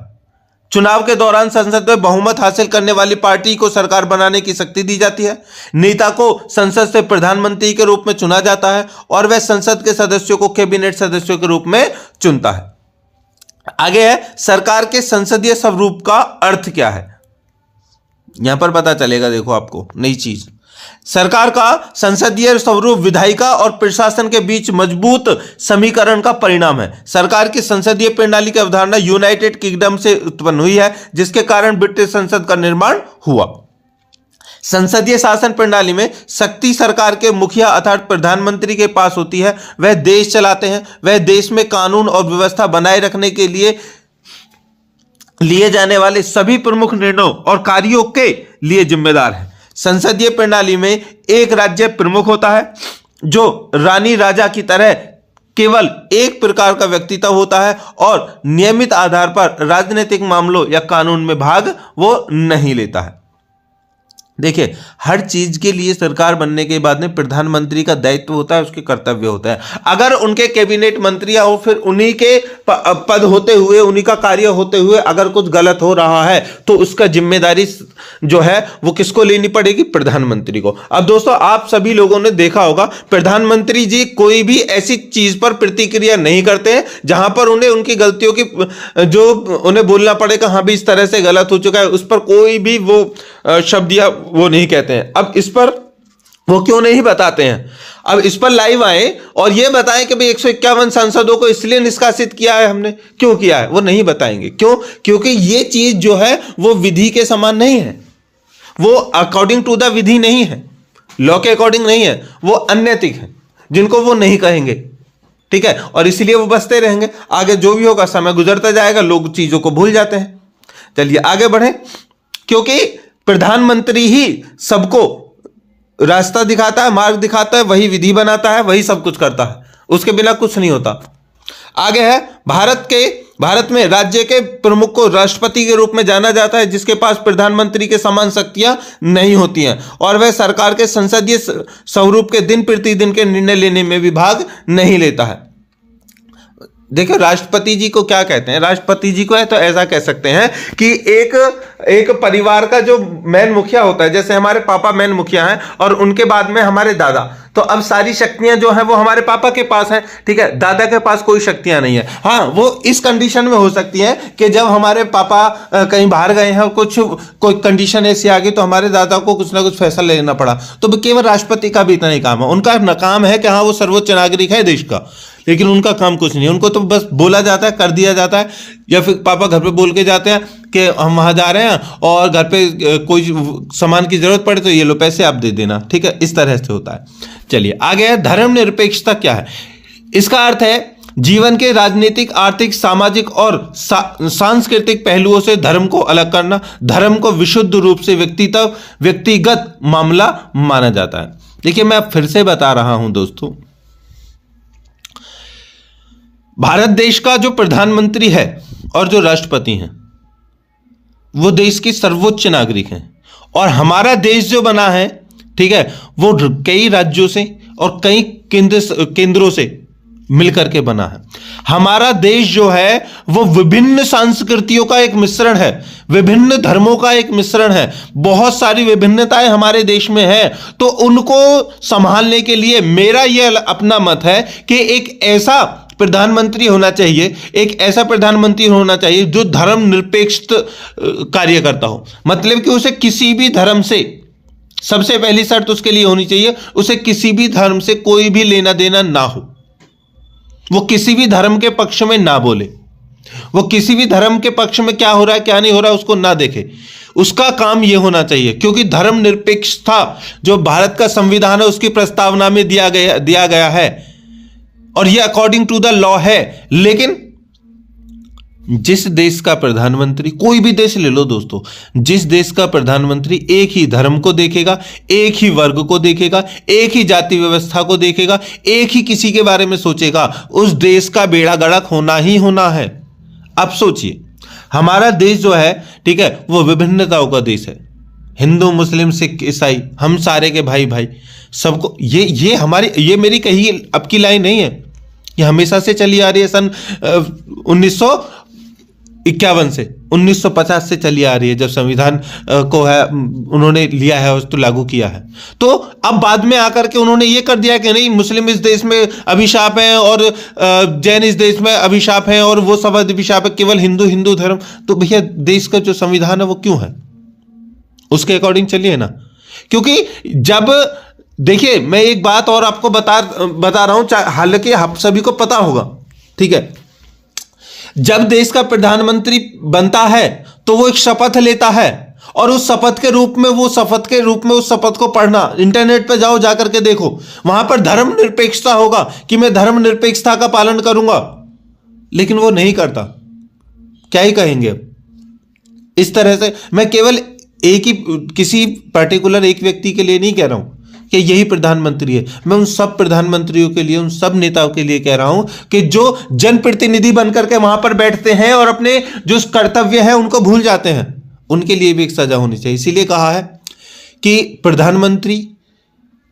चुनाव के दौरान संसद में बहुमत हासिल करने वाली पार्टी को सरकार बनाने की शक्ति दी जाती है। नेता को संसद से प्रधानमंत्री के रूप में चुना जाता है और वह संसद के सदस्यों को कैबिनेट सदस्यों के रूप में चुनता है। आगे है, सरकार के संसदीय स्वरूप का अर्थ क्या है, यहां पर पता चलेगा। देखो आपको नई चीज, सरकार का संसदीय स्वरूप विधायिका और प्रशासन के बीच मजबूत समीकरण का परिणाम है। सरकार की संसदीय प्रणाली की अवधारणा यूनाइटेड किंगडम से उत्पन्न हुई है, जिसके कारण ब्रिटिश संसद का निर्माण हुआ। संसदीय शासन प्रणाली में शक्ति सरकार के मुखिया अर्थात प्रधानमंत्री के पास होती है। वह देश चलाते हैं, वह देश में कानून और व्यवस्था बनाए रखने के लिए लिए जाने वाले सभी प्रमुख निर्णयों और कार्यों के लिए जिम्मेदार है। संसदीय प्रणाली में एक राज्य प्रमुख होता है, जो रानी राजा की तरह केवल एक प्रकार का व्यक्तित्व होता है और नियमित आधार पर राजनीतिक मामलों या कानून में भाग वो नहीं लेता है। देखिए, हर चीज के लिए सरकार बनने के बाद में प्रधानमंत्री का दायित्व होता है, उसके कर्तव्य होता है। अगर उनके कैबिनेट मंत्री या फिर उन्हीं के पद होते हुए, उन्हीं का कार्य होते हुए अगर कुछ गलत हो रहा है तो उसका जिम्मेदारी जो है वो किसको लेनी पड़ेगी? प्रधानमंत्री को। अब दोस्तों, आप सभी लोगों ने देखा होगा प्रधानमंत्री जी कोई भी ऐसी चीज पर प्रतिक्रिया नहीं करते हैं जहां पर उन्हें उनकी गलतियों की जो उन्हें बोलना पड़ेगा, हाँ भी इस तरह से गलत हो चुका है, उस पर कोई भी वो शब्द या वो नहीं कहते हैं। अब इस पर वो क्यों नहीं बताते हैं? अब इस पर लाइव आए और ये बताएं कि भाई 151 सांसदों को इसलिए निष्कासित किया है हमने, क्यों किया है, वो नहीं बताएंगे। क्यों? क्योंकि ये चीज जो है वो विधि के समान नहीं है, वो अकॉर्डिंग टू द विधि नहीं है, लॉ के अकॉर्डिंग नहीं है, वो अनैतिक है, जिनको वो नहीं कहेंगे, ठीक है। और इसलिए वो बसते रहेंगे। आगे जो भी होगा, समय गुजरता जाएगा, लोग चीजों को भूल जाते हैं। चलिए आगे बढ़े, क्योंकि प्रधानमंत्री ही सबको रास्ता दिखाता है, मार्ग दिखाता है, वही विधि बनाता है, वही सब कुछ करता है, उसके बिना कुछ नहीं होता। आगे है, भारत के भारत में राज्य के प्रमुख को राष्ट्रपति के रूप में जाना जाता है, जिसके पास प्रधानमंत्री के समान शक्तियां नहीं होती हैं और वह सरकार के संसदीय स्वरूप के दिन प्रतिदिन के निर्णय लेने में भी भाग नहीं लेता है। देखो राष्ट्रपति जी को क्या कहते हैं, राष्ट्रपति जी को है तो ऐसा कह सकते हैं कि एक परिवार का जो मेन मुखिया होता है, जैसे हमारे पापा मेन मुखिया हैं और उनके बाद में हमारे दादा, तो अब सारी शक्तियां जो हैं वो हमारे पापा के पास हैं, ठीक है, दादा के पास कोई शक्तियां नहीं है। हाँ, वो इस कंडीशन में हो सकती है कि जब हमारे पापा कहीं बाहर गए हैं और कोई कंडीशन ऐसी आ गई तो हमारे दादा को कुछ ना कुछ फैसला लेना पड़ा, तो केवल राष्ट्रपति का भी इतना ही काम है। उनका काम है कि हाँ वो सर्वोच्च नागरिक है देश का, लेकिन उनका काम कुछ नहीं, उनको तो बस बोला जाता है, कर दिया जाता है, या फिर पापा घर पे बोल के जाते हैं कि हम वहां जा रहे हैं और घर पे कोई सामान की जरूरत पड़े तो ये लो पैसे आप दे देना, ठीक है, इस तरह से होता है। चलिए आगे है, धर्मनिरपेक्षता क्या है? इसका अर्थ है जीवन के राजनीतिक, आर्थिक, सामाजिक और सांस्कृतिक पहलुओं से धर्म को अलग करना। धर्म को विशुद्ध रूप से व्यक्तिगत मामला माना जाता है। देखिए मैं फिर से बता रहा हूं दोस्तों, भारत देश का जो प्रधानमंत्री है और जो राष्ट्रपति हैं वो देश के सर्वोच्च नागरिक हैं, और हमारा देश जो बना है, ठीक है, वो कई राज्यों से और कई केंद्रों से मिलकर के बना है। हमारा देश जो है वो विभिन्न संस्कृतियों का एक मिश्रण है, विभिन्न धर्मों का एक मिश्रण है, बहुत सारी विभिन्नताएं हमारे देश में है। तो उनको संभालने के लिए मेरा यह अपना मत है कि एक ऐसा प्रधानमंत्री होना चाहिए, एक ऐसा प्रधानमंत्री होना चाहिए जो धर्मनिरपेक्ष कार्य करता हो। मतलब कि उसे किसी भी धर्म से, सबसे पहली शर्त उसके लिए होनी चाहिए, उसे किसी भी धर्म से कोई भी लेना देना ना हो, वो किसी भी धर्म के पक्ष में ना बोले, वो किसी भी धर्म के पक्ष में क्या हो रहा है क्या नहीं हो रहा है उसको ना देखे। उसका काम यह होना चाहिए, क्योंकि धर्मनिरपेक्षता जो भारत का संविधान है उसकी प्रस्तावना में दिया गया है और यह अकॉर्डिंग टू द लॉ है। लेकिन जिस देश का प्रधानमंत्री, कोई भी देश ले लो दोस्तों, जिस देश का प्रधानमंत्री एक ही धर्म को देखेगा, एक ही वर्ग को देखेगा, एक ही जाति व्यवस्था को देखेगा, एक ही किसी के बारे में सोचेगा, उस देश का बेड़ा गर्क होना ही होना है। अब सोचिए, हमारा देश जो है, ठीक है, वो विभिन्नताओं का देश है, हिंदू, मुस्लिम, सिख, ईसाई, हम सारे के भाई भाई सबको, ये मेरी कही अब की लाइन नहीं है, ये हमेशा से चली आ रही है। सन 1951 से 1950 से चली आ रही है, जब संविधान को है उन्होंने लिया है, उसको लागू किया है। तो अब बाद में आकर के उन्होंने ये कर दिया कि नहीं, मुस्लिम इस देश में अभिशाप है और जैन इस देश में अभिशाप है और वो सब अभिशाप है, केवल हिंदू धर्म। तो भैया देश का जो संविधान है वो क्यों है, उसके अकॉर्डिंग चलिए ना। क्योंकि जब देखिए मैं एक बात और आपको बता रहा हूं, हालांकि आप सभी को पता होगा, ठीक है, जब देश का प्रधानमंत्री बनता है तो वो एक शपथ लेता है और उस शपथ के रूप में उस शपथ को पढ़ना, इंटरनेट पे जाओ, जाकर के देखो, वहां पर धर्मनिरपेक्षता होगा कि मैं धर्मनिरपेक्षता का पालन करूंगा, लेकिन वो नहीं करता। क्या ही कहेंगे अब। इस तरह से मैं केवल किसी पर्टिकुलर एक व्यक्ति के लिए नहीं कह रहा हूं कि यही प्रधानमंत्री है, मैं उन सब प्रधानमंत्रियों के लिए, उन सब नेताओं के लिए कह रहा हूं कि जो जनप्रतिनिधि बनकर के वहां पर बैठते हैं और अपने जो कर्तव्य है उनको भूल जाते हैं, उनके लिए भी एक सजा होनी चाहिए। इसीलिए कहा है कि प्रधानमंत्री,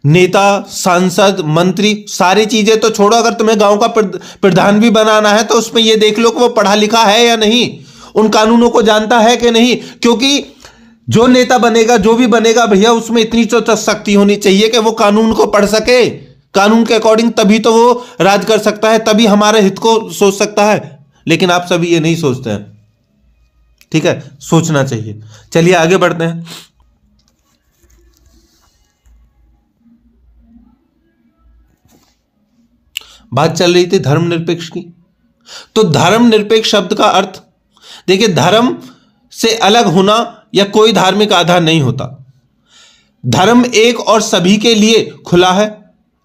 नेता, सांसद, मंत्री, सारी चीजें तो छोड़ो, अगर तुम्हें गांव का प्रधान भी बनाना है तो उसमें यह देख लो कि वो पढ़ा लिखा है या नहीं, उन कानूनों को जानता है कि नहीं। क्योंकि जो नेता बनेगा, जो भी बनेगा भैया, उसमें इतनी तो शक्ति होनी चाहिए कि वो कानून को पढ़ सके, कानून के अकॉर्डिंग, तभी तो वो राज कर सकता है, तभी हमारे हित को सोच सकता है। लेकिन आप सभी ये नहीं सोचते हैं, ठीक है, सोचना चाहिए। चलिए आगे बढ़ते हैं। बात चल रही थी धर्मनिरपेक्ष की। तो धर्मनिरपेक्ष शब्द का अर्थ देखिए, धर्म से अलग होना या कोई धार्मिक आधार नहीं होता। धर्म एक और सभी के लिए खुला है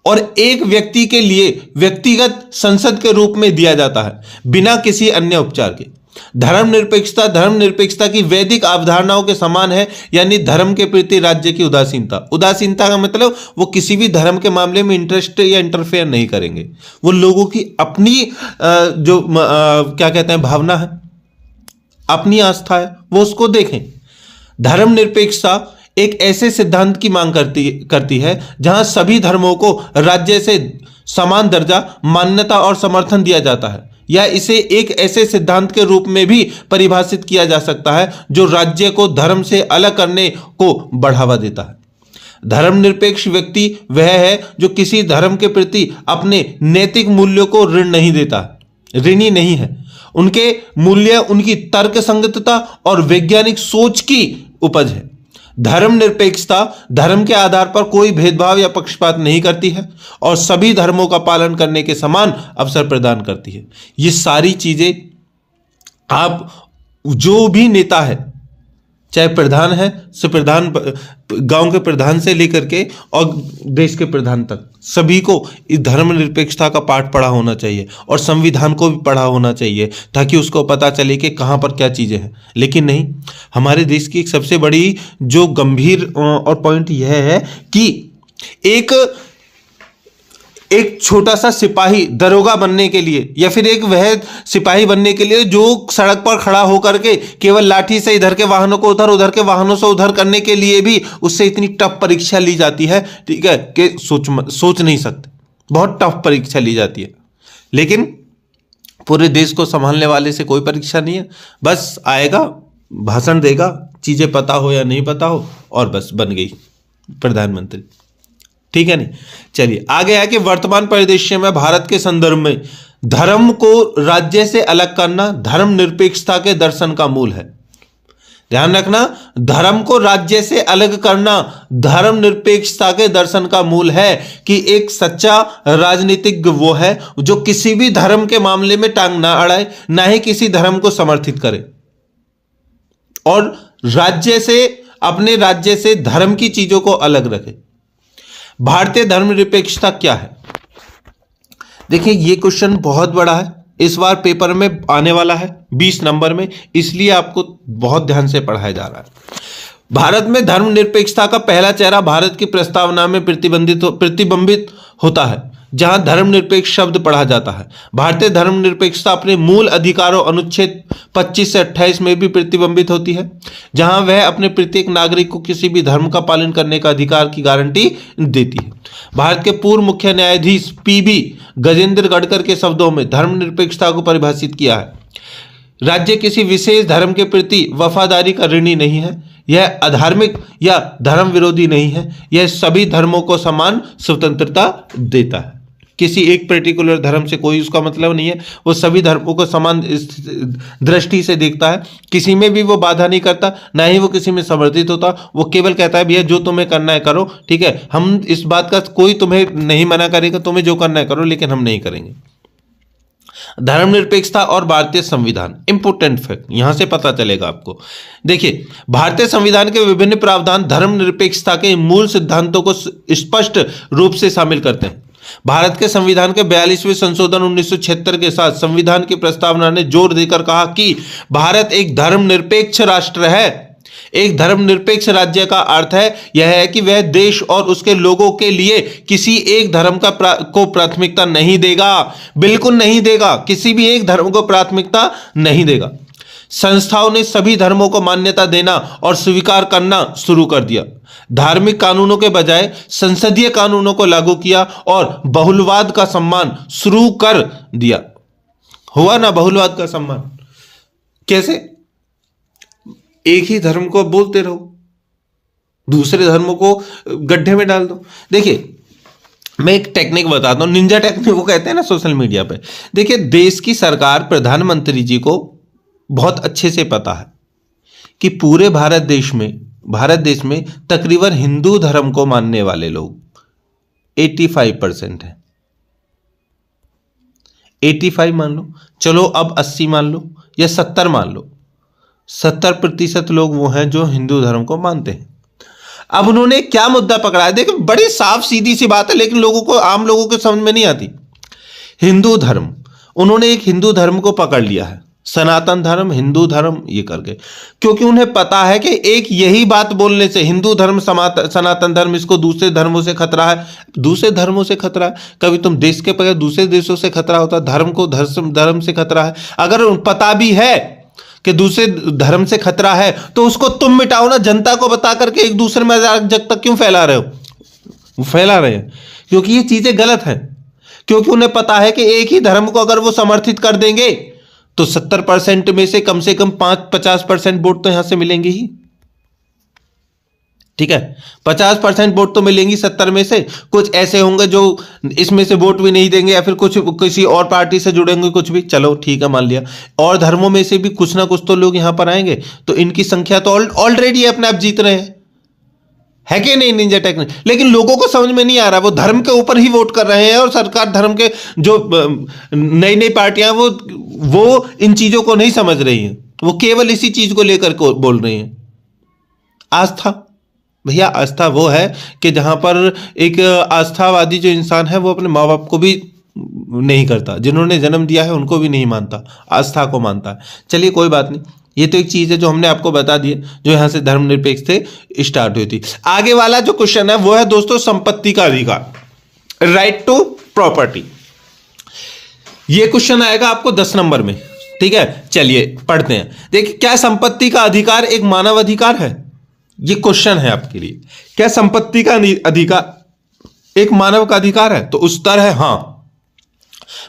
और एक व्यक्ति के लिए व्यक्तिगत संसद के रूप में दिया जाता है, बिना किसी अन्य उपचार के। धर्मनिरपेक्षता की वैदिक अवधारणाओं के समान है, यानी धर्म के प्रति राज्य की उदासीनता। उदासीनता का मतलब वो किसी भी धर्म के मामले में इंटरेस्ट या इंटरफेयर नहीं करेंगे, वो लोगों की अपनी क्या कहते हैं भावना है, अपनी आस्था है, वो उसको देखें। धर्मनिरपेक्षता एक ऐसे सिद्धांत की मांग करती है जहां सभी धर्मों को राज्य से समान दर्जा, मान्यता और समर्थन दिया जाता है, या इसे एक ऐसे सिद्धांत के रूप में भी परिभाषित किया जा सकता है जो राज्य को धर्म से अलग करने को बढ़ावा देता है। धर्मनिरपेक्ष व्यक्ति वह है जो किसी धर्म के प्रति अपने नैतिक मूल्यों को ऋणी नहीं है। उनके मूल्य उनकी तर्कसंगतता और वैज्ञानिक सोच की उपज है। धर्मनिरपेक्षता धर्म के आधार पर कोई भेदभाव या पक्षपात नहीं करती है और सभी धर्मों का पालन करने के समान अवसर प्रदान करती है। ये सारी चीजें आप जो भी नेता है, चाहे प्रधान है से प्रधान, गांव के प्रधान से लेकर के और देश के प्रधान तक, सभी को इस धर्मनिरपेक्षता का पाठ पढ़ा होना चाहिए और संविधान को भी पढ़ा होना चाहिए, ताकि उसको पता चले कि कहाँ पर क्या चीज़ें हैं। लेकिन नहीं, हमारे देश की एक सबसे बड़ी जो गंभीर और पॉइंट यह है कि एक छोटा सा सिपाही दरोगा बनने के लिए, या फिर एक वह सिपाही बनने के लिए जो सड़क पर खड़ा होकर के केवल लाठी से इधर के वाहनों को उधर, उधर के वाहनों से उधर करने के लिए भी उससे इतनी टफ परीक्षा ली जाती है, ठीक है, कि सोच नहीं सकते, बहुत टफ परीक्षा ली जाती है। लेकिन पूरे देश को संभालने वाले से कोई परीक्षा नहीं है, बस आएगा, भाषण देगा, चीजें पता हो या नहीं पता हो, और बस बन गई प्रधानमंत्री, ठीक है नहीं। चलिए आगे है कि वर्तमान परिदृश्य में भारत के संदर्भ में धर्म को राज्य से अलग करना धर्मनिरपेक्षता के दर्शन का मूल है। ध्यान रखना, धर्म को राज्य से अलग करना धर्मनिरपेक्षता के दर्शन का मूल है कि एक सच्चा राजनीतिज्ञ वो है जो किसी भी धर्म के मामले में टांग ना अड़ाए, ना ही किसी धर्म को समर्थित करे, और अपने राज्य से धर्म की चीजों को अलग रखे। भारतीय धर्मनिरपेक्षता क्या है? देखिए, ये क्वेश्चन बहुत बड़ा है, इस बार पेपर में आने वाला है 20 नंबर में, इसलिए आपको बहुत ध्यान से पढ़ाया जा रहा है। भारत में धर्मनिरपेक्षता का पहला चेहरा भारत की प्रस्तावना में प्रतिबिंबित होता है, जहां धर्मनिरपेक्ष शब्द पढ़ा जाता है। भारतीय धर्मनिरपेक्षता अपने मूल अधिकारों अनुच्छेद 25 से 28 में भी प्रतिबिंबित होती है, जहां वह अपने प्रत्येक नागरिक को किसी भी धर्म का पालन करने का अधिकार की गारंटी देती है। भारत के पूर्व मुख्य न्यायाधीश पीबी गजेंद्र गढ़कर के शब्दों में धर्मनिरपेक्षता को परिभाषित किया है: राज्य किसी विशेष धर्म के प्रति वफादारी का ऋणी नहीं है, यह अधार्मिक या धर्म विरोधी नहीं है, यह सभी धर्मों को समान स्वतंत्रता देता है। किसी एक पर्टिकुलर धर्म से कोई उसका मतलब नहीं है, वो सभी धर्मों को समान दृष्टि से देखता है, किसी में भी वो बाधा नहीं करता, ना ही वो किसी में समर्थित होता। वो केवल कहता है भैया जो तुम्हें करना है करो, ठीक है, हम इस बात का कोई तुम्हें नहीं मना करेगा, तुम्हें जो करना है करो, लेकिन हम नहीं करेंगे। धर्मनिरपेक्षता और भारतीय संविधान, इंपोर्टेंट फैक्ट यहां से पता चलेगा आपको। देखिए, भारतीय संविधान के विभिन्न प्रावधान धर्मनिरपेक्षता के मूल सिद्धांतों को स्पष्ट रूप से शामिल करते हैं। भारत के संविधान के 42वें संशोधन 1976 के साथ संविधान की प्रस्तावना ने जोर देकर कहा कि भारत एक धर्मनिरपेक्ष राष्ट्र है। एक धर्मनिरपेक्ष राज्य का अर्थ यह है कि वह देश और उसके लोगों के लिए किसी एक धर्म को प्राथमिकता नहीं देगा, बिल्कुल नहीं देगा, किसी भी एक धर्म को प्राथमिकता नहीं देगा। संस्थाओं ने सभी धर्मों को मान्यता देना और स्वीकार करना शुरू कर दिया। धार्मिक कानूनों के बजाय संसदीय कानूनों को लागू किया और बहुलवाद का सम्मान शुरू कर दिया। हुआ ना बहुलवाद का सम्मान? कैसे? एक ही धर्म को बोलते रहो, दूसरे धर्मों को गड्ढे में डाल दो। देखिए, मैं एक टेक्निक बताता हूं, निंजा टेक्निक को कहते हैं ना सोशल मीडिया पे। देखिए, देश की सरकार, प्रधानमंत्री जी को बहुत अच्छे से पता है कि पूरे भारत देश में तकरीबन हिंदू धर्म को मानने वाले लोग 85% है। 85 मान लो, चलो अब 80 मान लो या 70 मान लो, 70% लोग वो हैं जो हिंदू धर्म को मानते हैं। अब उन्होंने क्या मुद्दा पकड़ा है? देखो, बड़ी साफ सीधी सी बात है, लेकिन आम लोगों को समझ में नहीं आती। हिंदू धर्म, उन्होंने एक हिंदू धर्म को पकड़ लिया है, सनातन धर्म, हिंदू धर्म, ये करके, क्योंकि उन्हें पता है कि एक यही बात बोलने से हिंदू धर्म, सनातन धर्म, इसको दूसरे धर्मों से खतरा है। दूसरे धर्मों से खतरा है? कभी तुम देश के बगैर दूसरे देशों से खतरा होता? धर्म को धर्म से खतरा है। अगर पता भी है कि दूसरे धर्म से खतरा है तो उसको तुम मिटाओ ना, जनता को बता करके एक दूसरे में जग तक क्यों फैला रहे हो? फैला रहे हैं क्योंकि ये चीजें गलत हैं, क्योंकि उन्हें पता है कि एक ही धर्म को अगर वो समर्थित कर देंगे तो 70% में से कम 50% वोट तो यहां से मिलेंगे ही। ठीक है, 50% वोट तो मिलेंगी 70 में से। कुछ ऐसे होंगे जो इसमें से वोट भी नहीं देंगे, या फिर कुछ किसी और पार्टी से जुड़ेंगे, कुछ भी, चलो ठीक है, मान लिया। और धर्मों में से भी कुछ ना कुछ तो लोग यहां पर आएंगे, तो इनकी संख्या तो ऑलरेडी अपने आप जीत रहे हैं, है कि नहीं निंजा टेक्निक? लेकिन लोगों को समझ में नहीं आ रहा, वो धर्म के ऊपर ही वोट कर रहे हैं, और सरकार धर्म के जो नई नई पार्टियां वो इन चीजों को नहीं समझ रही हैं, वो केवल इसी चीज को लेकर को बोल रही हैं। आस्था, भैया आस्था वो है कि जहां पर एक आस्थावादी जो इंसान है वो अपने माँ बाप को भी नहीं करता, जिन्होंने जन्म दिया है उनको भी नहीं मानता, आस्था को मानता है। चलिए कोई बात नहीं, ये तो एक चीज है जो हमने आपको बता दी, जो यहां से धर्मनिरपेक्ष से स्टार्ट हुई थी। आगे वाला जो क्वेश्चन है वो है दोस्तों संपत्ति का अधिकार, राइट टू प्रॉपर्टी। ये क्वेश्चन आएगा आपको 10 नंबर में। ठीक है, चलिए पढ़ते हैं। देखिए, क्या संपत्ति का अधिकार एक मानव अधिकार है? ये क्वेश्चन है आपके लिए। क्या संपत्ति का अधिकार एक मानव का अधिकार है? तो उत्तर है हां।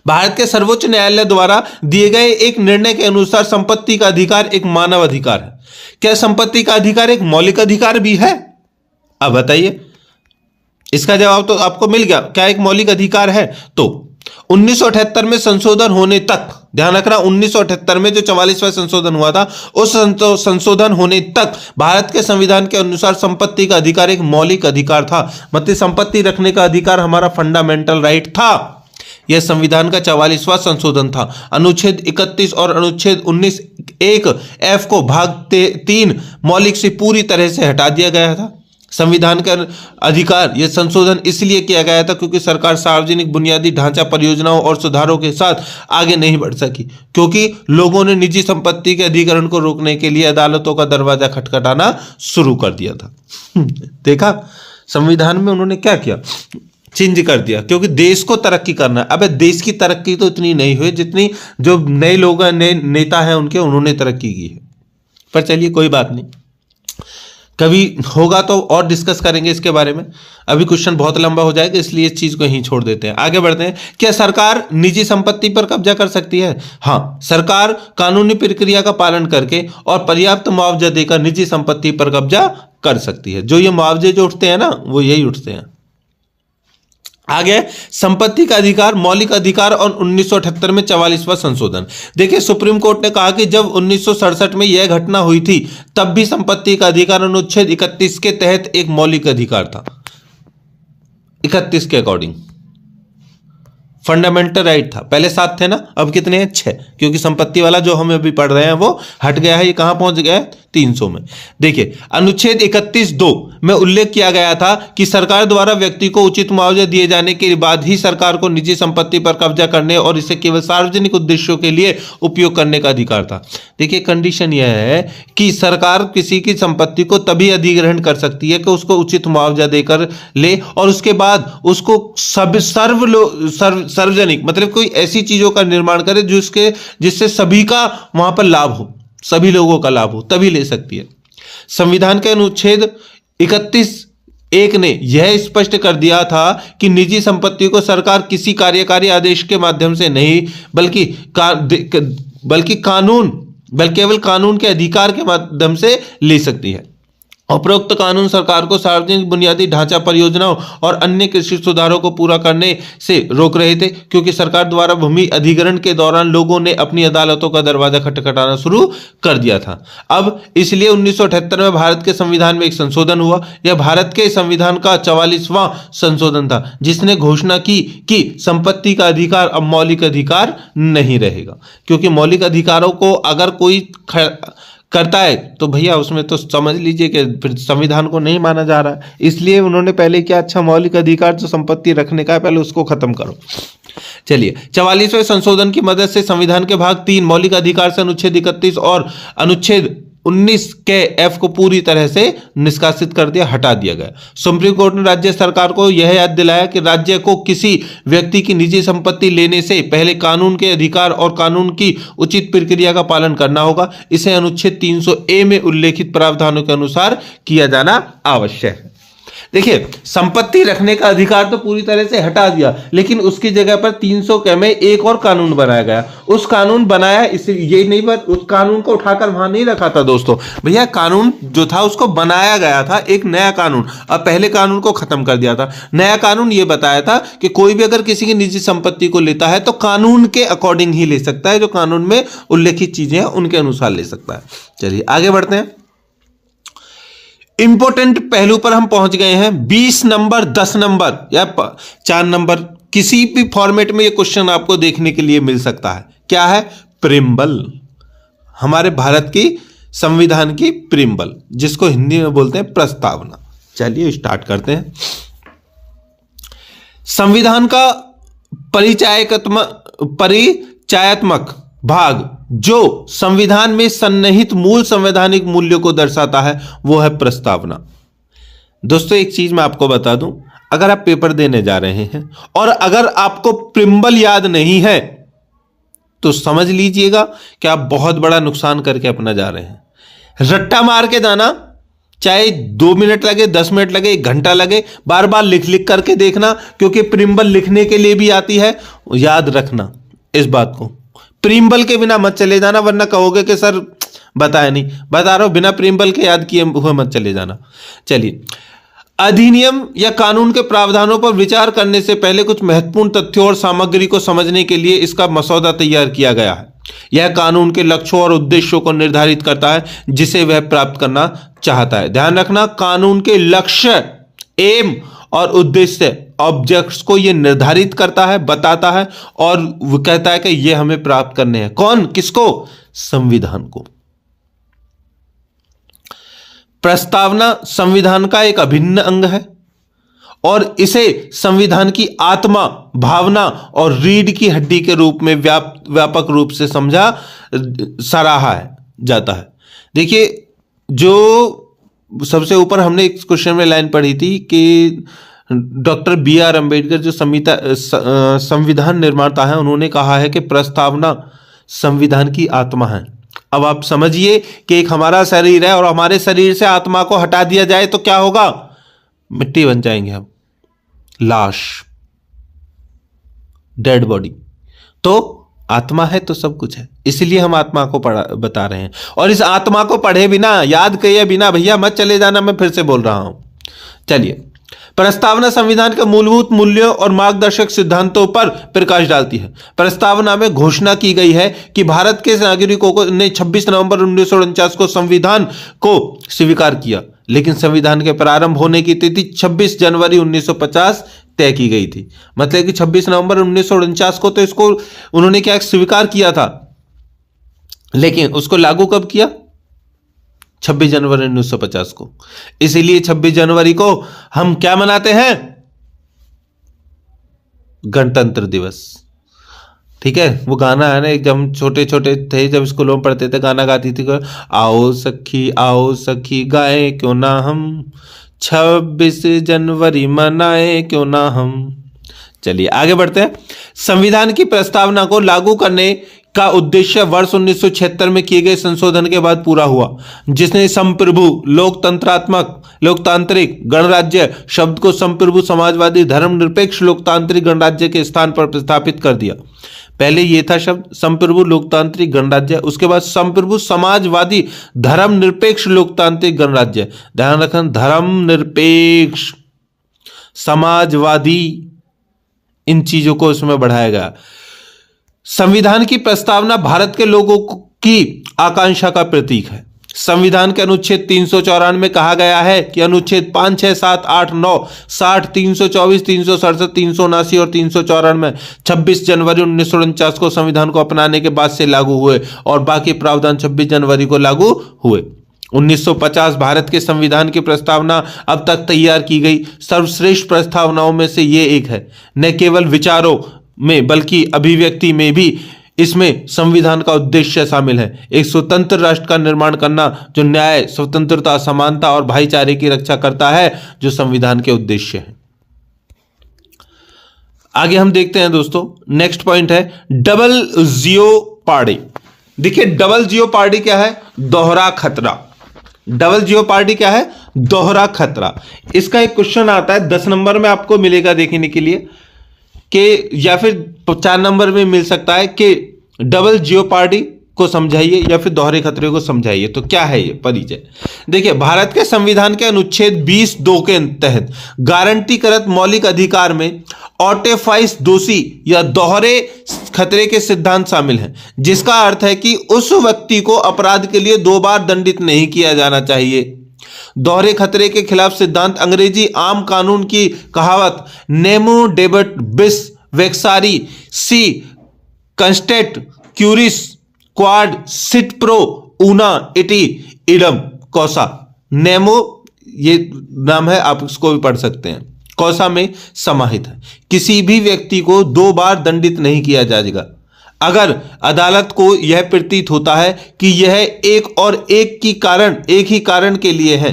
भारत के सर्वोच्च न्यायालय द्वारा दिए गए एक निर्णय के अनुसार संपत्ति का अधिकार एक मानव अधिकार है। क्या संपत्ति का अधिकार एक मौलिक अधिकार भी है? अब बताइए, इसका जवाब तो आपको मिल गया। क्या एक मौलिक अधिकार है? तो 1978 में संशोधन होने तक, ध्यान रखना, 1978 में जो 44वां संशोधन हुआ था, उस संशोधन होने तक भारत के संविधान के अनुसार संपत्ति का अधिकार एक मौलिक अधिकार था। मतलब संपत्ति रखने का अधिकार हमारा फंडामेंटल राइट था। यह संविधान का 44वां संशोधन था। अनुच्छेद 31 और अनुच्छेद 19(1)(f) को भाग 3 मौलिक से पूरी तरह से हटा दिया गया था। संविधान का अधिकार यह संशोधन इसलिए किया गया था क्योंकि सरकार सार्वजनिक बुनियादी ढांचा परियोजनाओं और सुधारों के साथ आगे नहीं बढ़ सकी, क्योंकि लोगों ने निजी संपत्ति के अधिग्रहण को रोकने के लिए अदालतों का दरवाजा खटखटाना शुरू कर दिया था। देखा, संविधान में उन्होंने क्या किया, चेंज कर दिया, क्योंकि देश को तरक्की करना है। अबे देश की तरक्की तो इतनी नहीं हुई जितनी जो नए लोग नए नेता हैं उन्होंने तरक्की की है। पर चलिए कोई बात नहीं, कभी होगा तो और डिस्कस करेंगे इसके बारे में। अभी क्वेश्चन बहुत लंबा हो जाएगा, इसलिए इस चीज को यहीं छोड़ देते हैं, आगे बढ़ते हैं। क्या सरकार निजी संपत्ति पर कब्जा कर सकती है? हाँ, सरकार कानूनी प्रक्रिया का पालन करके और पर्याप्त मुआवजा देकर निजी संपत्ति पर कब्जा कर सकती है। जो ये मुआवजे जो उठते हैं ना, वो यही उठते हैं। आगे, संपत्ति का अधिकार मौलिक अधिकार और 1978 में 44वां संशोधन। देखिए, सुप्रीम कोर्ट ने कहा कि जब 1967 में यह घटना हुई थी तब भी संपत्ति का अधिकार अनुच्छेद 31 के तहत एक मौलिक अधिकार था। 31 के अकॉर्डिंग फंडामेंटल राइट था। पहले 7 थे ना, अब कितने हैं? 6, क्योंकि संपत्ति वाला जो हम अभी पढ़ रहे हैं वो हट गया है। ये कहां पहुंच गया है? 300 में। देखिए, अनुच्छेद 31(2) में उल्लेख किया गया था कि सरकार द्वारा व्यक्ति को उचित मुआवजा दिए जाने के बाद ही सरकार को निजी संपत्ति पर कब्जा करने और इसे केवल सार्वजनिक उद्देश्यों के लिए उपयोग करने का अधिकार था। देखिए, कंडीशन यह है कि सरकार किसी की संपत्ति को तभी अधिग्रहण कर सकती है कि उसको उचित मुआवजा देकर ले, और उसके बाद उसको सार्वजनिक मतलब कोई ऐसी चीजों का निर्माण करे जिससे सभी का वहां पर लाभ हो, सभी लोगों का लाभ हो, तभी ले सकती है। संविधान के अनुच्छेद 31(1) ने यह स्पष्ट कर दिया था कि निजी संपत्ति को सरकार किसी कार्यकारी आदेश के माध्यम से नहीं बल्कि केवल कानून के अधिकार के माध्यम से ले सकती है। उपरोक्त कानून सरकार को सार्वजनिक बुनियादी ढांचा परियोजनाओं और अन्य कृषि सुधारों को पूरा करने से रोक रहे थे, क्योंकि सरकार द्वारा भूमि अधिग्रहण के दौरान लोगों ने अपनी अदालतों का दरवाजा खटखटाना शुरू कर दिया था। अब इसलिए 1978 में भारत के संविधान में एक संशोधन हुआ। यह भारत के संविधान का 44वां संशोधन था, जिसने घोषणा की कि संपत्ति का अधिकार अब मौलिक अधिकार नहीं रहेगा, क्योंकि मौलिक अधिकारों को अगर कोई करता है तो भैया उसमें तो समझ लीजिए कि फिर संविधान को नहीं माना जा रहा है। इसलिए उन्होंने पहले क्या, अच्छा मौलिक अधिकार जो संपत्ति रखने का है पहले उसको खत्म करो। चलिए, 44वें संशोधन की मदद से संविधान के भाग 3 मौलिक अधिकार से अनुच्छेद 31 और अनुच्छेद 19 के एफ को पूरी तरह से निष्कासित कर दिया, हटा दिया गया। सुप्रीम कोर्ट ने राज्य सरकार को यह याद दिलाया कि राज्य को किसी व्यक्ति की निजी संपत्ति लेने से पहले कानून के अधिकार और कानून की उचित प्रक्रिया का पालन करना होगा। इसे अनुच्छेद 300A में उल्लेखित प्रावधानों के अनुसार किया जाना आवश्यक है। देखिए, संपत्ति रखने का अधिकार तो पूरी तरह से हटा दिया, लेकिन उसकी जगह पर 300 के में एक और कानून बनाया गया। उस कानून बनाया इसलिए ये नहीं, बस उस कानून को उठाकर वहां नहीं रखा था दोस्तों, भैया कानून जो था उसको बनाया गया था, एक नया कानून। अब पहले कानून को खत्म कर दिया था। नया कानून ये बताया था कि कोई भी अगर किसी की निजी संपत्ति को लेता है तो कानून के अकॉर्डिंग ही ले सकता है, जो कानून में उल्लेखित चीजें हैं उनके अनुसार ले सकता है। चलिए आगे बढ़ते हैं। इंपोर्टेंट पहलू पर हम पहुंच गए हैं। 20 नंबर, 10 नंबर या 4 नंबर, किसी भी फॉर्मेट में ये क्वेश्चन आपको देखने के लिए मिल सकता है। क्या है? प्रिम्बल, हमारे भारत की संविधान की प्रिम्बल, जिसको हिंदी में बोलते हैं प्रस्तावना। चलिए स्टार्ट करते हैं। संविधान का परिचयात्मक भाग जो संविधान में सन्निहित मूल संवैधानिक मूल्यों को दर्शाता है वो है प्रस्तावना। दोस्तों एक चीज मैं आपको बता दूं, अगर आप पेपर देने जा रहे हैं और अगर आपको प्रिम्बल याद नहीं है तो समझ लीजिएगा कि आप बहुत बड़ा नुकसान करके अपना जा रहे हैं। रट्टा मार के जाना, चाहे 2 मिनट लगे, 10 मिनट लगे, 1 घंटा लगे, बार बार लिख लिख करके देखना, क्योंकि प्रिम्बल लिखने के लिए भी आती है। याद रखना इस बात को, प्रिम्बल के बिना मत चले जाना, वरना कहोगे कि सर बताया नहीं। बता रहा हूं, बिना प्रिम्बल के याद किए हुए मत चले जाना। चलिए, अधिनियम या कानून के प्रावधानों पर विचार करने से पहले कुछ महत्वपूर्ण तथ्यों और सामग्री को समझने के लिए इसका मसौदा तैयार किया गया है। यह कानून के लक्ष्यों और उद्देश्यों को निर्धारित करता है जिसे वह प्राप्त करना चाहता है। ध्यान रखना, कानून के लक्ष्य, एम और उद्देश्य, ऑब्जेक्ट्स को यह निर्धारित करता है, बताता है और वो कहता है कि यह हमें प्राप्त करने हैं। कौन? किसको? संविधान को। प्रस्तावना संविधान का एक अभिन्न अंग है और इसे संविधान की आत्मा, भावना और रीढ़ की हड्डी के रूप में व्यापक रूप से सराहा जाता है। देखिए, जो सबसे ऊपर हमने एक क्वेश्चन में लाइन पढ़ी थी कि डॉक्टर BR अम्बेडकर जो संविधान निर्माता है, उन्होंने कहा है कि प्रस्तावना संविधान की आत्मा है। अब आप समझिए कि एक हमारा शरीर है और हमारे शरीर से आत्मा को हटा दिया जाए तो क्या होगा? मिट्टी बन जाएंगे हम, लाश, डेड बॉडी। तो आत्मा है तो सब कुछ है, इसलिए हम आत्मा को बता रहे हैं। और इस आत्मा को पढ़े बिना, याद किए बिना भैया मत चले जाना, मैं फिर से बोल रहा हूं। चलिए, प्रस्तावना संविधान के मूलभूत मूल्यों और मार्गदर्शक सिद्धांतों पर प्रकाश डालती है। प्रस्तावना में घोषणा की गई है कि भारत के नागरिकों ने 26 नवंबर 1949 को संविधान को स्वीकार किया, लेकिन संविधान के प्रारंभ होने की तिथि 26 जनवरी 1950 तय की गई थी। मतलब कि 26 नवंबर 1949 को तो इसको उन्होंने क्या स्वीकार किया था, लेकिन उसको लागू कब किया? 26 जनवरी 1950 को। इसीलिए 26 जनवरी को हम क्या मनाते हैं? गणतंत्र दिवस। ठीक है, वो गाना है ना, जब हम छोटे छोटे थे, जब स्कूलों में पढ़ते थे, गाना गाती थी, आओ सखी गाए क्यों ना हम, 26 जनवरी मनाए क्यों ना हम। चलिए आगे बढ़ते हैं। संविधान की प्रस्तावना को लागू करने का उद्देश्य वर्ष 1976 में किए गए संशोधन के बाद पूरा हुआ, जिसने संप्रभु, लोकतांत्रिक गणराज्य शब्द को संप्रभु, समाजवादी, धर्मनिरपेक्ष लोकतांत्रिक गणराज्य के स्थान पर प्रतिस्थापित कर दिया। पहले यह था शब्द संप्रभु लोकतांत्रिक गणराज्य, उसके बाद संप्रभु समाजवादी धर्मनिरपेक्ष लोकतांत्रिक गणराज्य। ध्यान रखना, धर्मनिरपेक्ष, समाजवादी, इन चीजों को उसमें बढ़ाया गया। संविधान की प्रस्तावना भारत के लोगों की आकांक्षा का प्रतीक है। संविधान के अनुच्छेद 394 में कहा गया है कि अनुच्छेद 5, 6, 7, 8, 9, 60, 324, 367, 379 और 394 26 जनवरी 1949 को संविधान को अपनाने के बाद से लागू हुए और बाकी प्रावधान 26 जनवरी को लागू हुए। 1950 भारत के संविधान की प्रस्तावना अब तक तैयार की गई सर्वश्रेष्ठ प्रस्तावनाओं में से ये एक है। न केवल विचारों में बल्कि अभिव्यक्ति में भी इसमें संविधान का उद्देश्य शामिल है, एक स्वतंत्र राष्ट्र का निर्माण करना जो न्याय, स्वतंत्रता, समानता और भाईचारे की रक्षा करता है, जो संविधान के उद्देश्य है। आगे हम देखते हैं दोस्तों, नेक्स्ट पॉइंट है डबल जियोपार्डी। देखिए डबल जियोपार्डी क्या है? दोहरा खतरा। डबल जियोपार्डी क्या है? दोहरा खतरा। इसका एक क्वेश्चन आता है 10 नंबर में आपको मिलेगा देखने के लिए कि, या फिर 4 नंबर में मिल सकता है कि डबल जियोपार्डी को समझाइए या फिर दोहरे खतरे को समझाइए। तो क्या है ये परिचय? देखिए भारत के संविधान के अनुच्छेद 20(2) के तहत गारंटीकृत मौलिक अधिकार में ऑटेफाइस दोषी या दोहरे खतरे के सिद्धांत शामिल हैं, जिसका अर्थ है कि उस व्यक्ति को अपराध के लिए 2 बार दंडित नहीं किया जाना चाहिए। दोहरे खतरे के खिलाफ सिद्धांत अंग्रेजी आम कानून की कहावत नेमो डेबट बिस वेक्सारी सी कंस्टेट क्यूरिस क्वाड सिट प्रो ऊना इटी इडम कौसा। नेमो ये नाम है, आप इसको भी पढ़ सकते हैं, कौसा में समाहित है। किसी भी व्यक्ति को 2 बार दंडित नहीं किया जाएगा। अगर अदालत को यह प्रतीत होता है कि यह एक ही कारण के लिए है,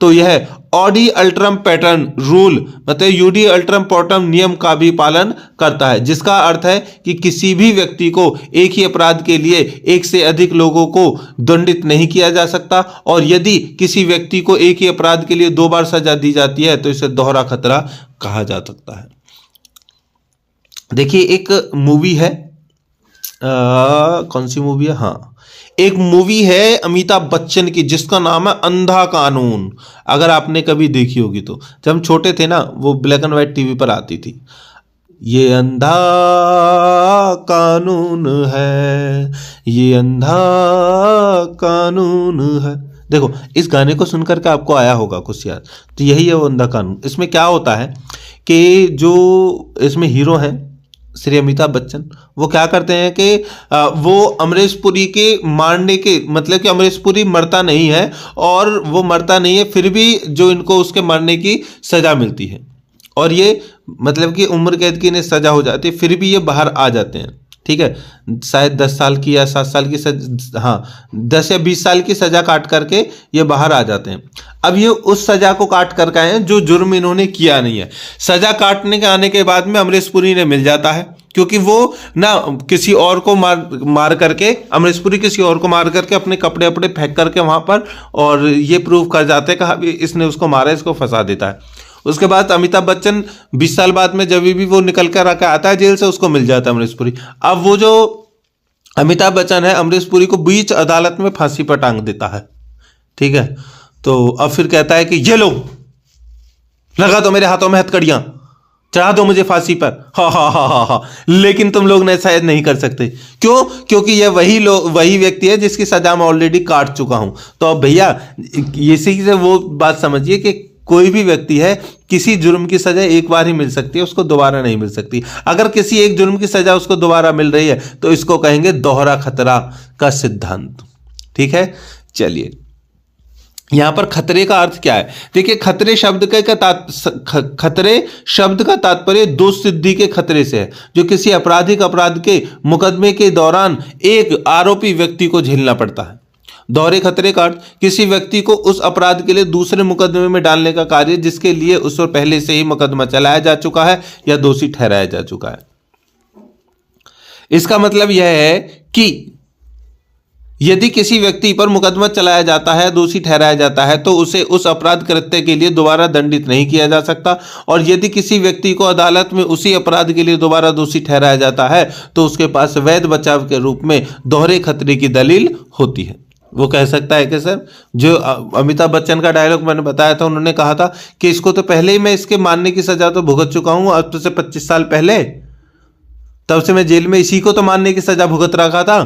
तो यह ऑडी अल्ट्रम पैटर्न रूल मतलब यूडी अल्ट्रम पोर्टम नियम का भी पालन करता है, जिसका अर्थ है कि किसी भी व्यक्ति को एक ही अपराध के लिए एक से अधिक लोगों को दंडित नहीं किया जा सकता, और यदि किसी व्यक्ति को एक ही अपराध के लिए 2 बार सजा दी जाती है तो इसे दोहरा खतरा कहा जा सकता है। देखिए एक मूवी है, कौन सी मूवी है? हाँ, एक मूवी है अमिताभ बच्चन की जिसका नाम है अंधा कानून। अगर आपने कभी देखी होगी तो, जब हम छोटे थे ना, वो ब्लैक एंड व्हाइट टीवी पर आती थी। ये अंधा कानून है, ये अंधा कानून है। देखो इस गाने को सुनकर के आपको आया होगा कुछ याद, तो यही है वो अंधा कानून। इसमें क्या होता है कि जो इसमें हीरो हैं श्री अमिताभ बच्चन, वो क्या करते हैं कि वो अमरीश पुरी के मारने के मतलब कि अमरीश पुरी मरता नहीं है, और वो मरता नहीं है फिर भी जो इनको उसके मरने की सजा मिलती है, और ये मतलब कि उम्र कैद की इन्हें सजा हो जाती है, फिर भी ये बाहर आ जाते हैं। ठीक है, शायद 10 साल की या 7 साल की सजा, हाँ 10 या 20 साल की सजा काट करके ये बाहर आ जाते हैं। अब ये उस सजा को काट करके आए हैं जो जुर्म इन्होंने किया नहीं है। सजा काटने के आने के बाद में अमरीश पुरी ने मिल जाता है, क्योंकि वो ना किसी और को मार करके, अमरीश पुरी किसी और को मार करके अपने कपड़े अपने फेंक करके वहां पर, और ये प्रूव कर जाते हैं कि इसने उसको मारा, इसको फंसा देता है। उसके बाद अमिताभ बच्चन 20 साल बाद में जब भी वो निकल कर आकर आता है जेल से, उसको मिल जाता है अमरीश पुरी। अब वो जो अमिताभ बच्चन है अमरीश पुरी को बीच अदालत में फांसी पर टांग देता है। ठीक है, तो अब फिर कहता है कि ये लो, लगा दो मेरे हाथों में हथकड़ियां, चढ़ा दो मुझे फांसी पर। हा हा हा हा हा। लेकिन तुम लोग ने शायद नहीं कर सकते। क्यों? क्योंकि यह वही व्यक्ति है जिसकी सजा मैं ऑलरेडी काट चुका हूं। तो अब भैया इसी से वो बात समझिए कि कोई भी व्यक्ति है, किसी जुर्म की सजा एक बार ही मिल सकती है, उसको दोबारा नहीं मिल सकती। अगर किसी एक जुर्म की सजा उसको दोबारा मिल रही है तो इसको कहेंगे दोहरा खतरा का सिद्धांत। ठीक है, चलिए यहां पर खतरे का अर्थ क्या है? देखिए खतरे शब्द का तात्पर्य दोष सिद्धि के खतरे से है, जो किसी आपराधिक अपराध के मुकदमे के दौरान एक आरोपी व्यक्ति को झेलना पड़ता है। दोहरे खतरे का अर्थ किसी व्यक्ति को उस अपराध के लिए दूसरे मुकदमे में डालने का कार्य जिसके लिए उस पर पहले से ही मुकदमा चलाया जा चुका है या दोषी ठहराया जा चुका है। इसका मतलब यह है कि यदि किसी व्यक्ति पर मुकदमा चलाया जाता है, दोषी ठहराया जाता है, तो उसे उस अपराध कृत्य के लिए दोबारा दंडित नहीं किया जा सकता, और यदि किसी व्यक्ति को अदालत में उसी अपराध के लिए दोबारा दोषी ठहराया जाता है तो उसके पास वैध बचाव के रूप में दोहरे खतरे की दलील होती है। वो कह सकता है कि सर, जो अमिताभ बच्चन का डायलॉग मैंने बताया था, उन्होंने कहा था कि इसको तो पहले ही मैं इसके मारने की सजा तो भुगत चुका हूं, अब तो से 25 साल पहले, तब से मैं जेल में इसी को तो मारने की सजा भुगत रखा था,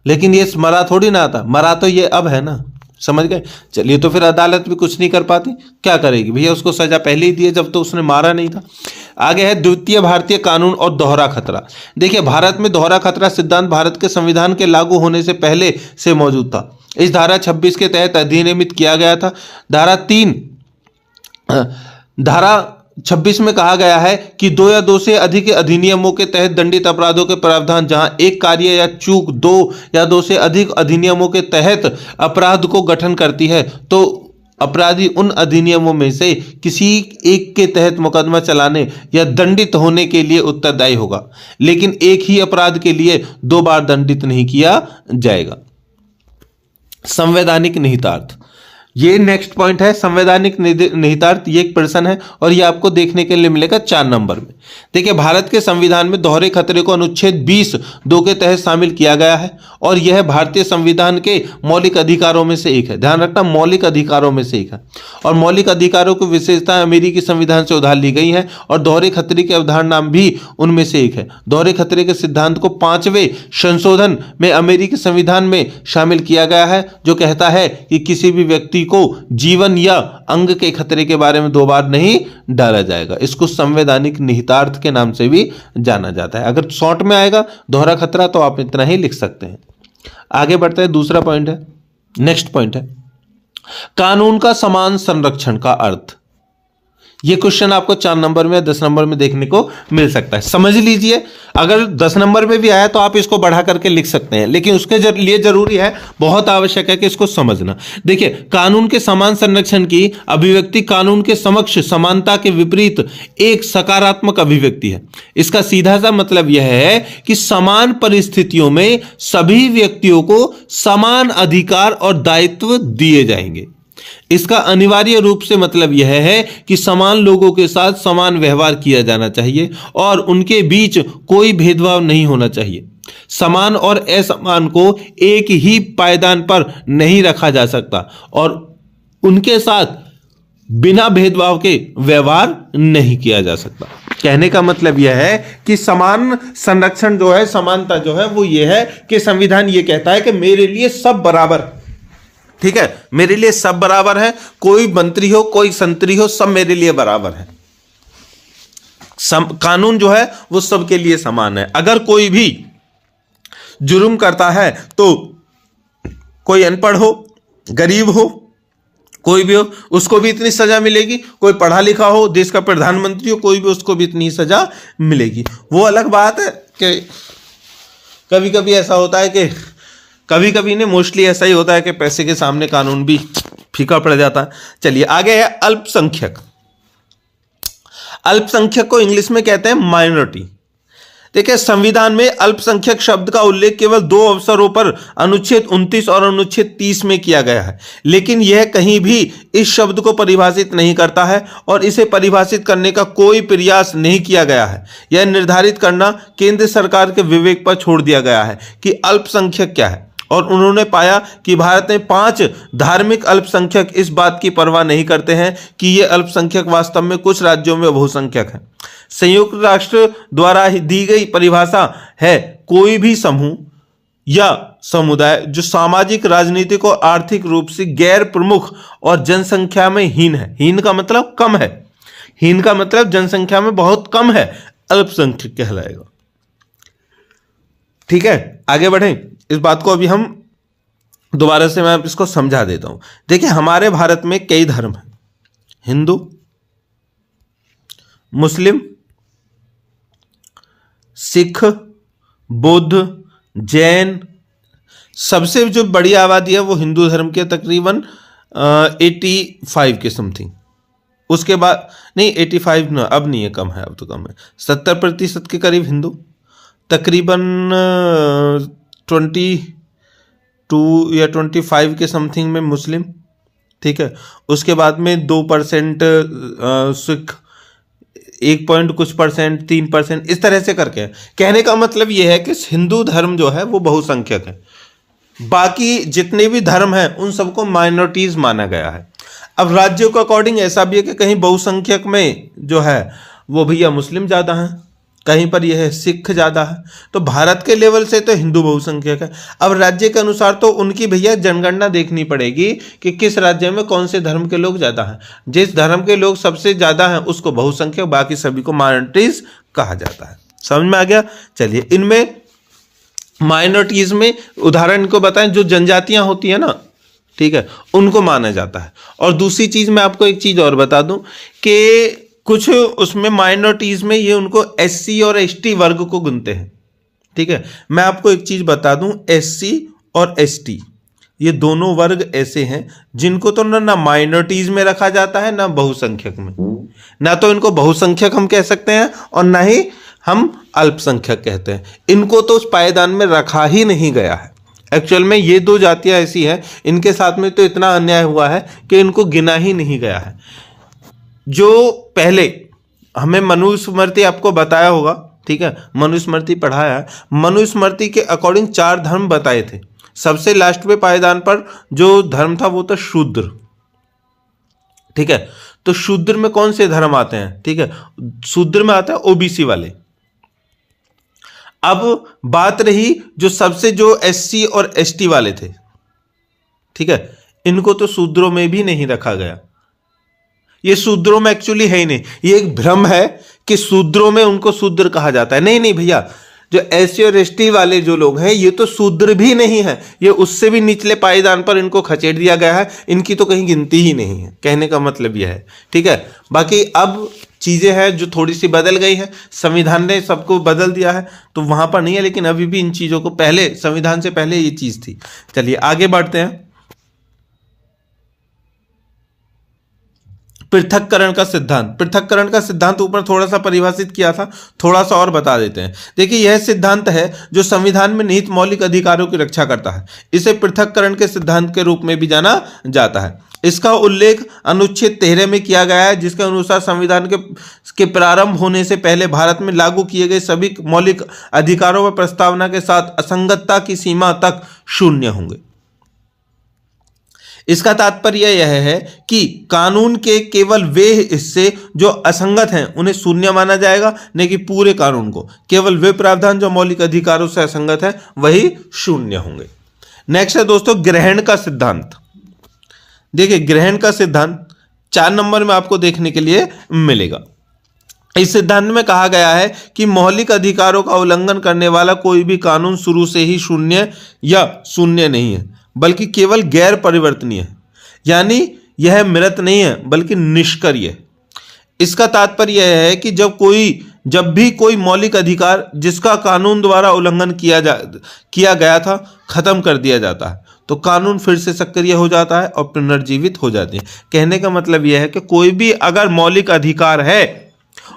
लेकिन ये मरा थोड़ी ना था, मरा तो ये अब है ना। समझ गए? चलिए, तो फिर अदालत भी कुछ नहीं कर पाती, क्या करेगी भैया, उसको सजा पहले ही दी है जब तो उसने मारा नहीं था। आगे है द्वितीय भारतीय कानून और दोहरा खतरा। देखिए, भारत में दोहरा खतरा सिद्धांत भारत के संविधान के लागू होने से पहले से मौजूद था। इस धारा 26 के तहत अधिनियमित किया गया था। धारा 26 में कहा गया है कि 2 या 2 से अधिक अधिनियमों के तहत दंडित अपराधों के प्रावधान, जहां एक कार्य या चूक 2 या 2 से अधिक अधिनियमों के तहत अपराध को गठन करती है, तो अपराधी उन अधिनियमों में से किसी एक के तहत मुकदमा चलाने या दंडित होने के लिए उत्तरदायी होगा, लेकिन एक ही अपराध के लिए 2 बार दंडित नहीं किया जाएगा। संवैधानिक निहितार्थ, ये नेक्स्ट पॉइंट है। संवैधानिक निहितार्थ ये एक प्रश्न है और ये आपको देखने के लिए मिलेगा 4 नंबर में। देखिए, भारत के संविधान में दोहरे खतरे को अनुच्छेद 20(2) के तहत शामिल किया गया है और यह भारतीय संविधान के मौलिक अधिकारों में से एक है। ध्यान रखना, मौलिक अधिकारों में से एक है और मौलिक अधिकारों की विशेषता अमेरिकी संविधान से उधार ली गई है और दोहरे खतरे की अवधारणा भी उनमें से एक है। दोहरे खतरे के सिद्धांत को 5वें संशोधन में अमेरिकी संविधान में शामिल किया गया है, जो कहता है कि किसी भी व्यक्ति को जीवन या अंग के खतरे के बारे में 2 बार नहीं डाला जाएगा। इसको संवैधानिक निहितार्थ के नाम से भी जाना जाता है। अगर शॉर्ट में आएगा दोहरा खतरा तो आप इतना ही लिख सकते हैं। आगे बढ़ते हैं, दूसरा पॉइंट है, नेक्स्ट पॉइंट है कानून का समान संरक्षण का अर्थ। ये क्वेश्चन आपको 4 नंबर में या 10 नंबर में देखने को मिल सकता है। समझ लीजिए, अगर 10 नंबर में भी आया तो आप इसको बढ़ा करके लिख सकते हैं, लेकिन उसके लिए जरूरी है, बहुत आवश्यक है कि इसको समझना। देखिए, कानून के समान संरक्षण की अभिव्यक्ति कानून के समक्ष समानता के विपरीत एक सकारात्मक अभिव्यक्ति है। इसका सीधा सा मतलब यह है कि समान परिस्थितियों में सभी व्यक्तियों को समान अधिकार और दायित्व दिए जाएंगे। इसका अनिवार्य रूप से मतलब यह है कि समान लोगों के साथ समान व्यवहार किया जाना चाहिए और उनके बीच कोई भेदभाव नहीं होना चाहिए। समान और असमान को एक ही पायदान पर नहीं रखा जा सकता और उनके साथ बिना भेदभाव के व्यवहार नहीं किया जा सकता। कहने का मतलब यह है कि समान संरक्षण जो है, समानता जो है, वो ये है कि संविधान ये कहता है कि मेरे लिए सब बराबर, ठीक है, मेरे लिए सब बराबर है, कोई मंत्री हो कोई संतरी हो, सब मेरे लिए बराबर है। कानून जो है वो सबके लिए समान है। अगर कोई भी जुर्म करता है तो कोई अनपढ़ हो, गरीब हो, कोई भी हो, उसको भी इतनी सजा मिलेगी। कोई पढ़ा लिखा हो, देश का प्रधानमंत्री हो, कोई भी, उसको भी इतनी सजा मिलेगी। वो अलग बात है कि कभी कभी ऐसा होता है कि कभी कभी ने मोस्टली ऐसा ही होता है कि पैसे के सामने कानून भी फीका पड़ जाता है। चलिए, आगे है अल्पसंख्यक। अल्पसंख्यक को इंग्लिश में कहते हैं माइनॉरिटी। देखिए, संविधान में अल्पसंख्यक शब्द का उल्लेख केवल 2 अवसरों पर अनुच्छेद 29 और अनुच्छेद 30 में किया गया है, लेकिन यह कहीं भी इस शब्द को परिभाषित नहीं करता है और इसे परिभाषित करने का कोई प्रयास नहीं किया गया है। यह निर्धारित करना केंद्र सरकार के विवेक पर छोड़ दिया गया है कि अल्पसंख्यक क्या है, और उन्होंने पाया कि भारत में 5 धार्मिक अल्पसंख्यक इस बात की परवाह नहीं करते हैं कि ये अल्पसंख्यक वास्तव में कुछ राज्यों में बहुसंख्यक हैं। संयुक्त राष्ट्र द्वारा दी गई परिभाषा है कोई भी समूह या समुदाय जो सामाजिक, राजनीतिक और आर्थिक रूप से गैर प्रमुख और जनसंख्या में हीन है। हीन का मतलब कम है, हीन का मतलब जनसंख्या में बहुत कम है, अल्पसंख्यक कहलाएगा। ठीक है, आगे बढ़ें। इस बात को अभी हम दोबारा से मैं इसको समझा देता हूं। देखिए, हमारे भारत में कई धर्म हैं, हिंदू, मुस्लिम, सिख, बुद्ध, जैन। सबसे जो बड़ी आबादी है वो हिंदू धर्म के, तकरीबन 85 के समथिंग। उसके बाद नहीं, 85 ना, अब नहीं है, कम है, अब तो कम है, 70% के करीब हिंदू, तकरीबन 22 या 25 के समथिंग में मुस्लिम। ठीक है, उसके बाद में 2% सिख, 1 पॉइंट कुछ परसेंट, 3%, इस तरह से करके। कहने का मतलब यह है कि हिंदू धर्म जो है वो बहुसंख्यक है, बाकी जितने भी धर्म हैं उन सबको माइनॉरिटीज माना गया है। अब राज्यों के अकॉर्डिंग ऐसा भी है कि कहीं बहुसंख्यक में जो है वो भैया मुस्लिम ज़्यादा हैं, कहीं पर यह है सिख ज़्यादा है। तो भारत के लेवल से तो हिंदू बहुसंख्यक है। अब राज्य के अनुसार तो उनकी भैया जनगणना देखनी पड़ेगी कि किस राज्य में कौन से धर्म के लोग ज़्यादा हैं। जिस धर्म के लोग सबसे ज़्यादा हैं उसको बहुसंख्यक, बाकी सभी को माइनॉरिटीज कहा जाता है। समझ में आ गया। चलिए, इनमें माइनॉरिटीज में उदाहरण को बताएं, जो जनजातियां होती है ना, ठीक है, उनको माना जाता है। और दूसरी चीज मैं आपको एक चीज और बता दूं कि कुछ उसमें माइनॉरिटीज में ये उनको एससी और एसटी वर्ग को गिनते हैं। ठीक है, मैं आपको एक चीज बता दूं, एससी और एसटी ये दोनों वर्ग ऐसे हैं जिनको तो ना माइनॉरिटीज में रखा जाता है ना बहुसंख्यक में। ना तो इनको बहुसंख्यक हम कह सकते हैं और ना ही हम अल्पसंख्यक कहते हैं। इनको तो उस पायदान में रखा ही नहीं गया है। एक्चुअल में ये दो जातियां ऐसी हैं, इनके साथ में तो इतना अन्याय हुआ है कि इनको गिना ही नहीं गया है। जो पहले हमें मनुस्मृति आपको बताया होगा, ठीक है, मनुस्मृति पढ़ाया है। मनुस्मृति के अकॉर्डिंग 4 धर्म बताए थे। सबसे लास्ट में पायदान पर जो धर्म था वो था शूद्र। ठीक है, तो शूद्र में कौन से धर्म आते हैं? ठीक है, शूद्र में आता है ओबीसी वाले। अब बात रही जो एससी और एसटी वाले थे, ठीक है, इनको तो शूद्रों में भी नहीं रखा गया। ये शूद्रों में एक्चुअली है ही नहीं। ये एक भ्रम है कि शूद्रों में उनको शूद्र कहा जाता है। नहीं नहीं भैया, जो एससी और एसटी वाले जो लोग हैं ये तो शूद्र भी नहीं है, ये उससे भी निचले पायदान पर इनको खचेड़ दिया गया है। इनकी तो कहीं गिनती ही नहीं है, कहने का मतलब यह है। ठीक है, बाकी अब चीज़ें हैं जो थोड़ी सी बदल गई है, संविधान ने सबको बदल दिया है, तो वहां पर नहीं है, लेकिन अभी भी इन चीज़ों को पहले संविधान से पहले ये चीज़ थी। चलिए आगे बढ़ते हैं। पृथक्करण का सिद्धांत। पृथक्करण का सिद्धांत ऊपर थोड़ा सा परिभाषित किया था, थोड़ा सा और बता देते हैं। देखिए, यह सिद्धांत है जो संविधान में निहित मौलिक अधिकारों की रक्षा करता है। इसे पृथक्करण के सिद्धांत के रूप में भी जाना जाता है। इसका उल्लेख अनुच्छेद 13 में किया गया है, जिसके अनुसार संविधान के प्रारंभ होने से पहले भारत में लागू किए गए सभी मौलिक अधिकारों व प्रस्तावना के साथ असंगतता की सीमा तक शून्य होंगे। इसका तात्पर्य यह है कि कानून के केवल वे हिस्से जो असंगत हैं उन्हें शून्य माना जाएगा, नहीं कि पूरे कानून को। केवल वे प्रावधान जो मौलिक अधिकारों से असंगत है वही शून्य होंगे। नेक्स्ट है दोस्तों ग्रहण का सिद्धांत। देखिए, ग्रहण का सिद्धांत 4 नंबर में आपको देखने के लिए मिलेगा। इस सिद्धांत में कहा गया है कि मौलिक अधिकारों का उल्लंघन करने वाला कोई भी कानून शुरू से ही शून्य या शून्य नहीं है, बल्कि केवल गैर परिवर्तनीय है। यानी यह मृत नहीं है बल्कि निष्क्रिय है। इसका तात्पर्य यह है कि जब भी कोई मौलिक अधिकार जिसका कानून द्वारा उल्लंघन किया गया था खत्म कर दिया जाता है, तो कानून फिर से सक्रिय हो जाता है और पुनर्जीवित हो जाती है। कहने का मतलब यह है कि कोई भी अगर मौलिक अधिकार है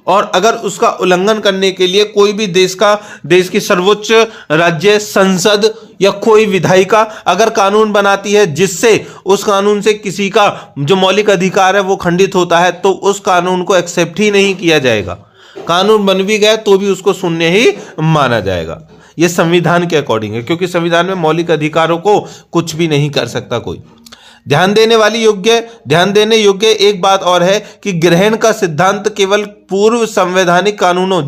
और अगर उसका उल्लंघन करने के लिए कोई भी देश की सर्वोच्च राज्य संसद या कोई विधायिका अगर कानून बनाती है जिससे उस कानून से किसी का जो मौलिक अधिकार है वो खंडित होता है, तो उस कानून को एक्सेप्ट ही नहीं किया जाएगा। कानून बन भी गया तो भी उसको शून्य ही माना जाएगा। ये संविधान के अकॉर्डिंग है, क्योंकि संविधान में मौलिक अधिकारों को कुछ भी नहीं कर सकता कोई। ध्यान देने योग्य एक बात और है कि ग्रहण का सिद्धांत केवल पूर्व संवैधानिक कानूनों,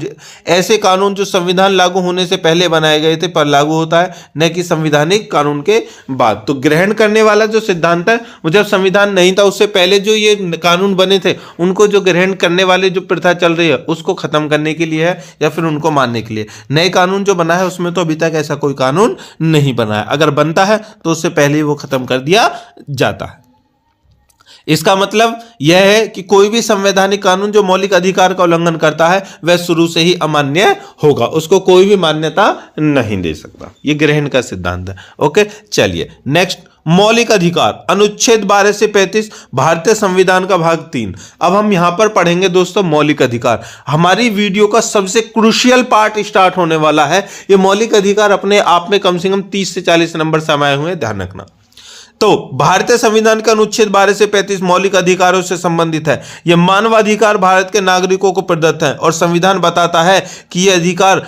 ऐसे कानून जो संविधान लागू होने से पहले बनाए गए थे पर लागू होता है, न कि संवैधानिक कानून के बाद। तो ग्रहण करने वाला जो सिद्धांत है वो जब संविधान नहीं था उससे पहले जो ये कानून बने थे उनको जो ग्रहण करने वाले जो प्रथा चल रही है उसको खत्म करने के लिए है या फिर उनको मानने के लिए। नए कानून जो बना है उसमें तो अभी तक ऐसा कोई कानून नहीं बना है। अगर बनता है तो उससे पहले ही वो खत्म कर दिया जाता है। इसका मतलब यह है कि कोई भी संवैधानिक कानून जो मौलिक अधिकार का उल्लंघन करता है वह शुरू से ही अमान्य होगा, उसको कोई भी मान्यता नहीं दे सकता। यह ग्रहण का सिद्धांत है। ओके, चलिए नेक्स्ट, मौलिक अधिकार। अनुच्छेद 12 से 35 भारतीय संविधान का भाग 3। अब हम यहां पर पढ़ेंगे दोस्तों मौलिक अधिकार। हमारी वीडियो का सबसे क्रूशियल पार्ट स्टार्ट होने वाला है। ये मौलिक अधिकार अपने आप में कम से कम 30 से 40 नंबर समाये हुए, ध्यान रखना। तो भारतीय संविधान का अनुच्छेद 12 से 35 मौलिक अधिकारों से संबंधित है। यह मानवाधिकार भारत के नागरिकों को प्रदत्त है और संविधान बताता है कि यह अधिकार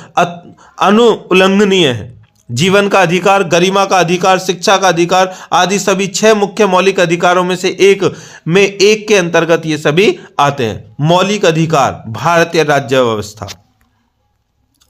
अनुउल्लंघनीय है। जीवन का अधिकार, गरिमा का अधिकार, शिक्षा का अधिकार आदि सभी 6 मुख्य मौलिक अधिकारों में से एक के अंतर्गत ये सभी आते हैं। मौलिक अधिकार, भारतीय राज्य व्यवस्था।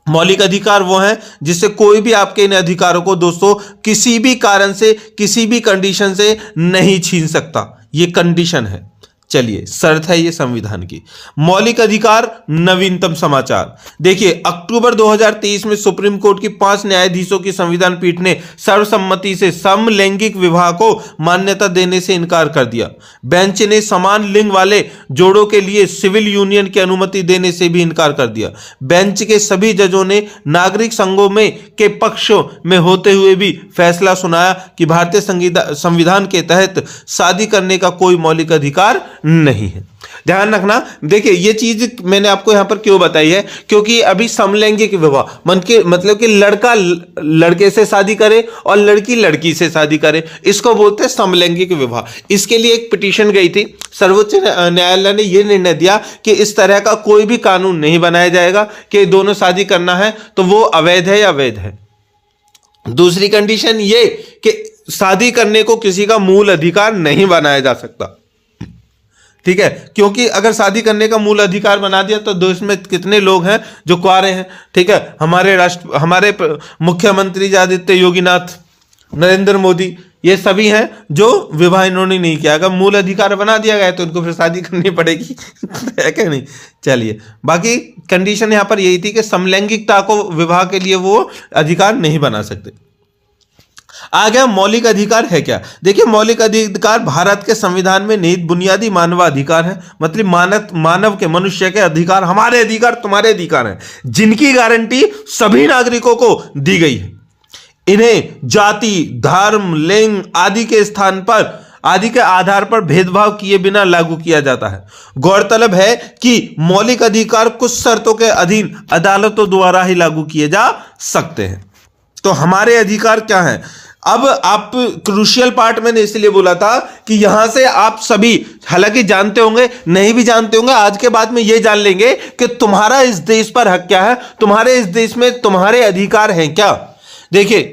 मौलिक अधिकार वो हैं जिससे कोई भी आपके इन अधिकारों को दोस्तों किसी भी कारण से, किसी भी कंडीशन से नहीं छीन सकता। ये कंडीशन है। चलिए, शर्त है ये संविधान की। मौलिक अधिकार, नवीनतम समाचार। देखिए, अक्टूबर 2023 में सुप्रीम कोर्ट की 5 न्यायाधीशों की संविधान पीठ ने सर्वसम्मति से समलैंगिक विवाह को मान्यता देने से इनकार कर दिया। बेंच ने समान लिंग वाले जोड़ों के लिए सिविल यूनियन की अनुमति देने से भी इनकार कर दिया। बेंच के सभी जजों ने नागरिक संघों में के पक्ष में होते हुए भी फैसला सुनाया कि भारतीय संविधान के तहत शादी करने का कोई मौलिक अधिकार नहीं है। ध्यान रखना। देखिए, ये चीज मैंने आपको यहां पर क्यों बताई है, क्योंकि अभी समलैंगिक विवाह मतलब कि लड़का लड़के से शादी करे और लड़की लड़की से शादी करे, इसको बोलते हैं समलैंगिक विवाह। इसके लिए एक पिटीशन गई थी, सर्वोच्च न्यायालय ने यह निर्णय दिया कि इस तरह का कोई भी कानून नहीं बनाया जाएगा कि दोनों शादी करना है तो वो अवैध है या वैध है। दूसरी कंडीशन ये कि शादी करने को किसी का मूल अधिकार नहीं बनाया जा सकता। ठीक है, क्योंकि अगर शादी करने का मूल अधिकार बना दिया तो देश में कितने लोग हैं जो कुंवारे हैं। ठीक है, हमारे मुख्यमंत्री आदित्य योगीनाथ, नरेंद्र मोदी, ये सभी हैं जो विवाह इन्होंने नहीं किया। अगर मूल अधिकार बना दिया गया तो उनको फिर शादी करनी पड़ेगी है क्या नहीं। चलिए, बाकी कंडीशन यहां पर यही थी कि समलैंगिकता को विवाह के लिए वो अधिकार नहीं बना सकते। आ गया मौलिक अधिकार है क्या। देखिए, मौलिक अधिकार भारत के संविधान में निहित बुनियादी मानवाधिकार है। मतलब मानव के, मनुष्य के अधिकार, हमारे अधिकार, तुम्हारे अधिकार हैं, जिनकी गारंटी सभी नागरिकों को दी गई है। इन्हें जाति, धर्म, लिंग आदि के आधार पर भेदभाव किए बिना लागू किया जाता है। गौरतलब है कि मौलिक अधिकार कुछ शर्तों के अधीन अदालतों द्वारा ही लागू किए जा सकते हैं। तो हमारे अधिकार क्या हैं। अब आप क्रूशियल पार्ट मैंने इसलिए बोला था कि यहां से आप सभी हालांकि जानते होंगे, नहीं भी जानते होंगे, आज के बाद में यह जान लेंगे कि तुम्हारा इस देश पर हक क्या है, तुम्हारे इस देश में तुम्हारे अधिकार हैं क्या। देखिए,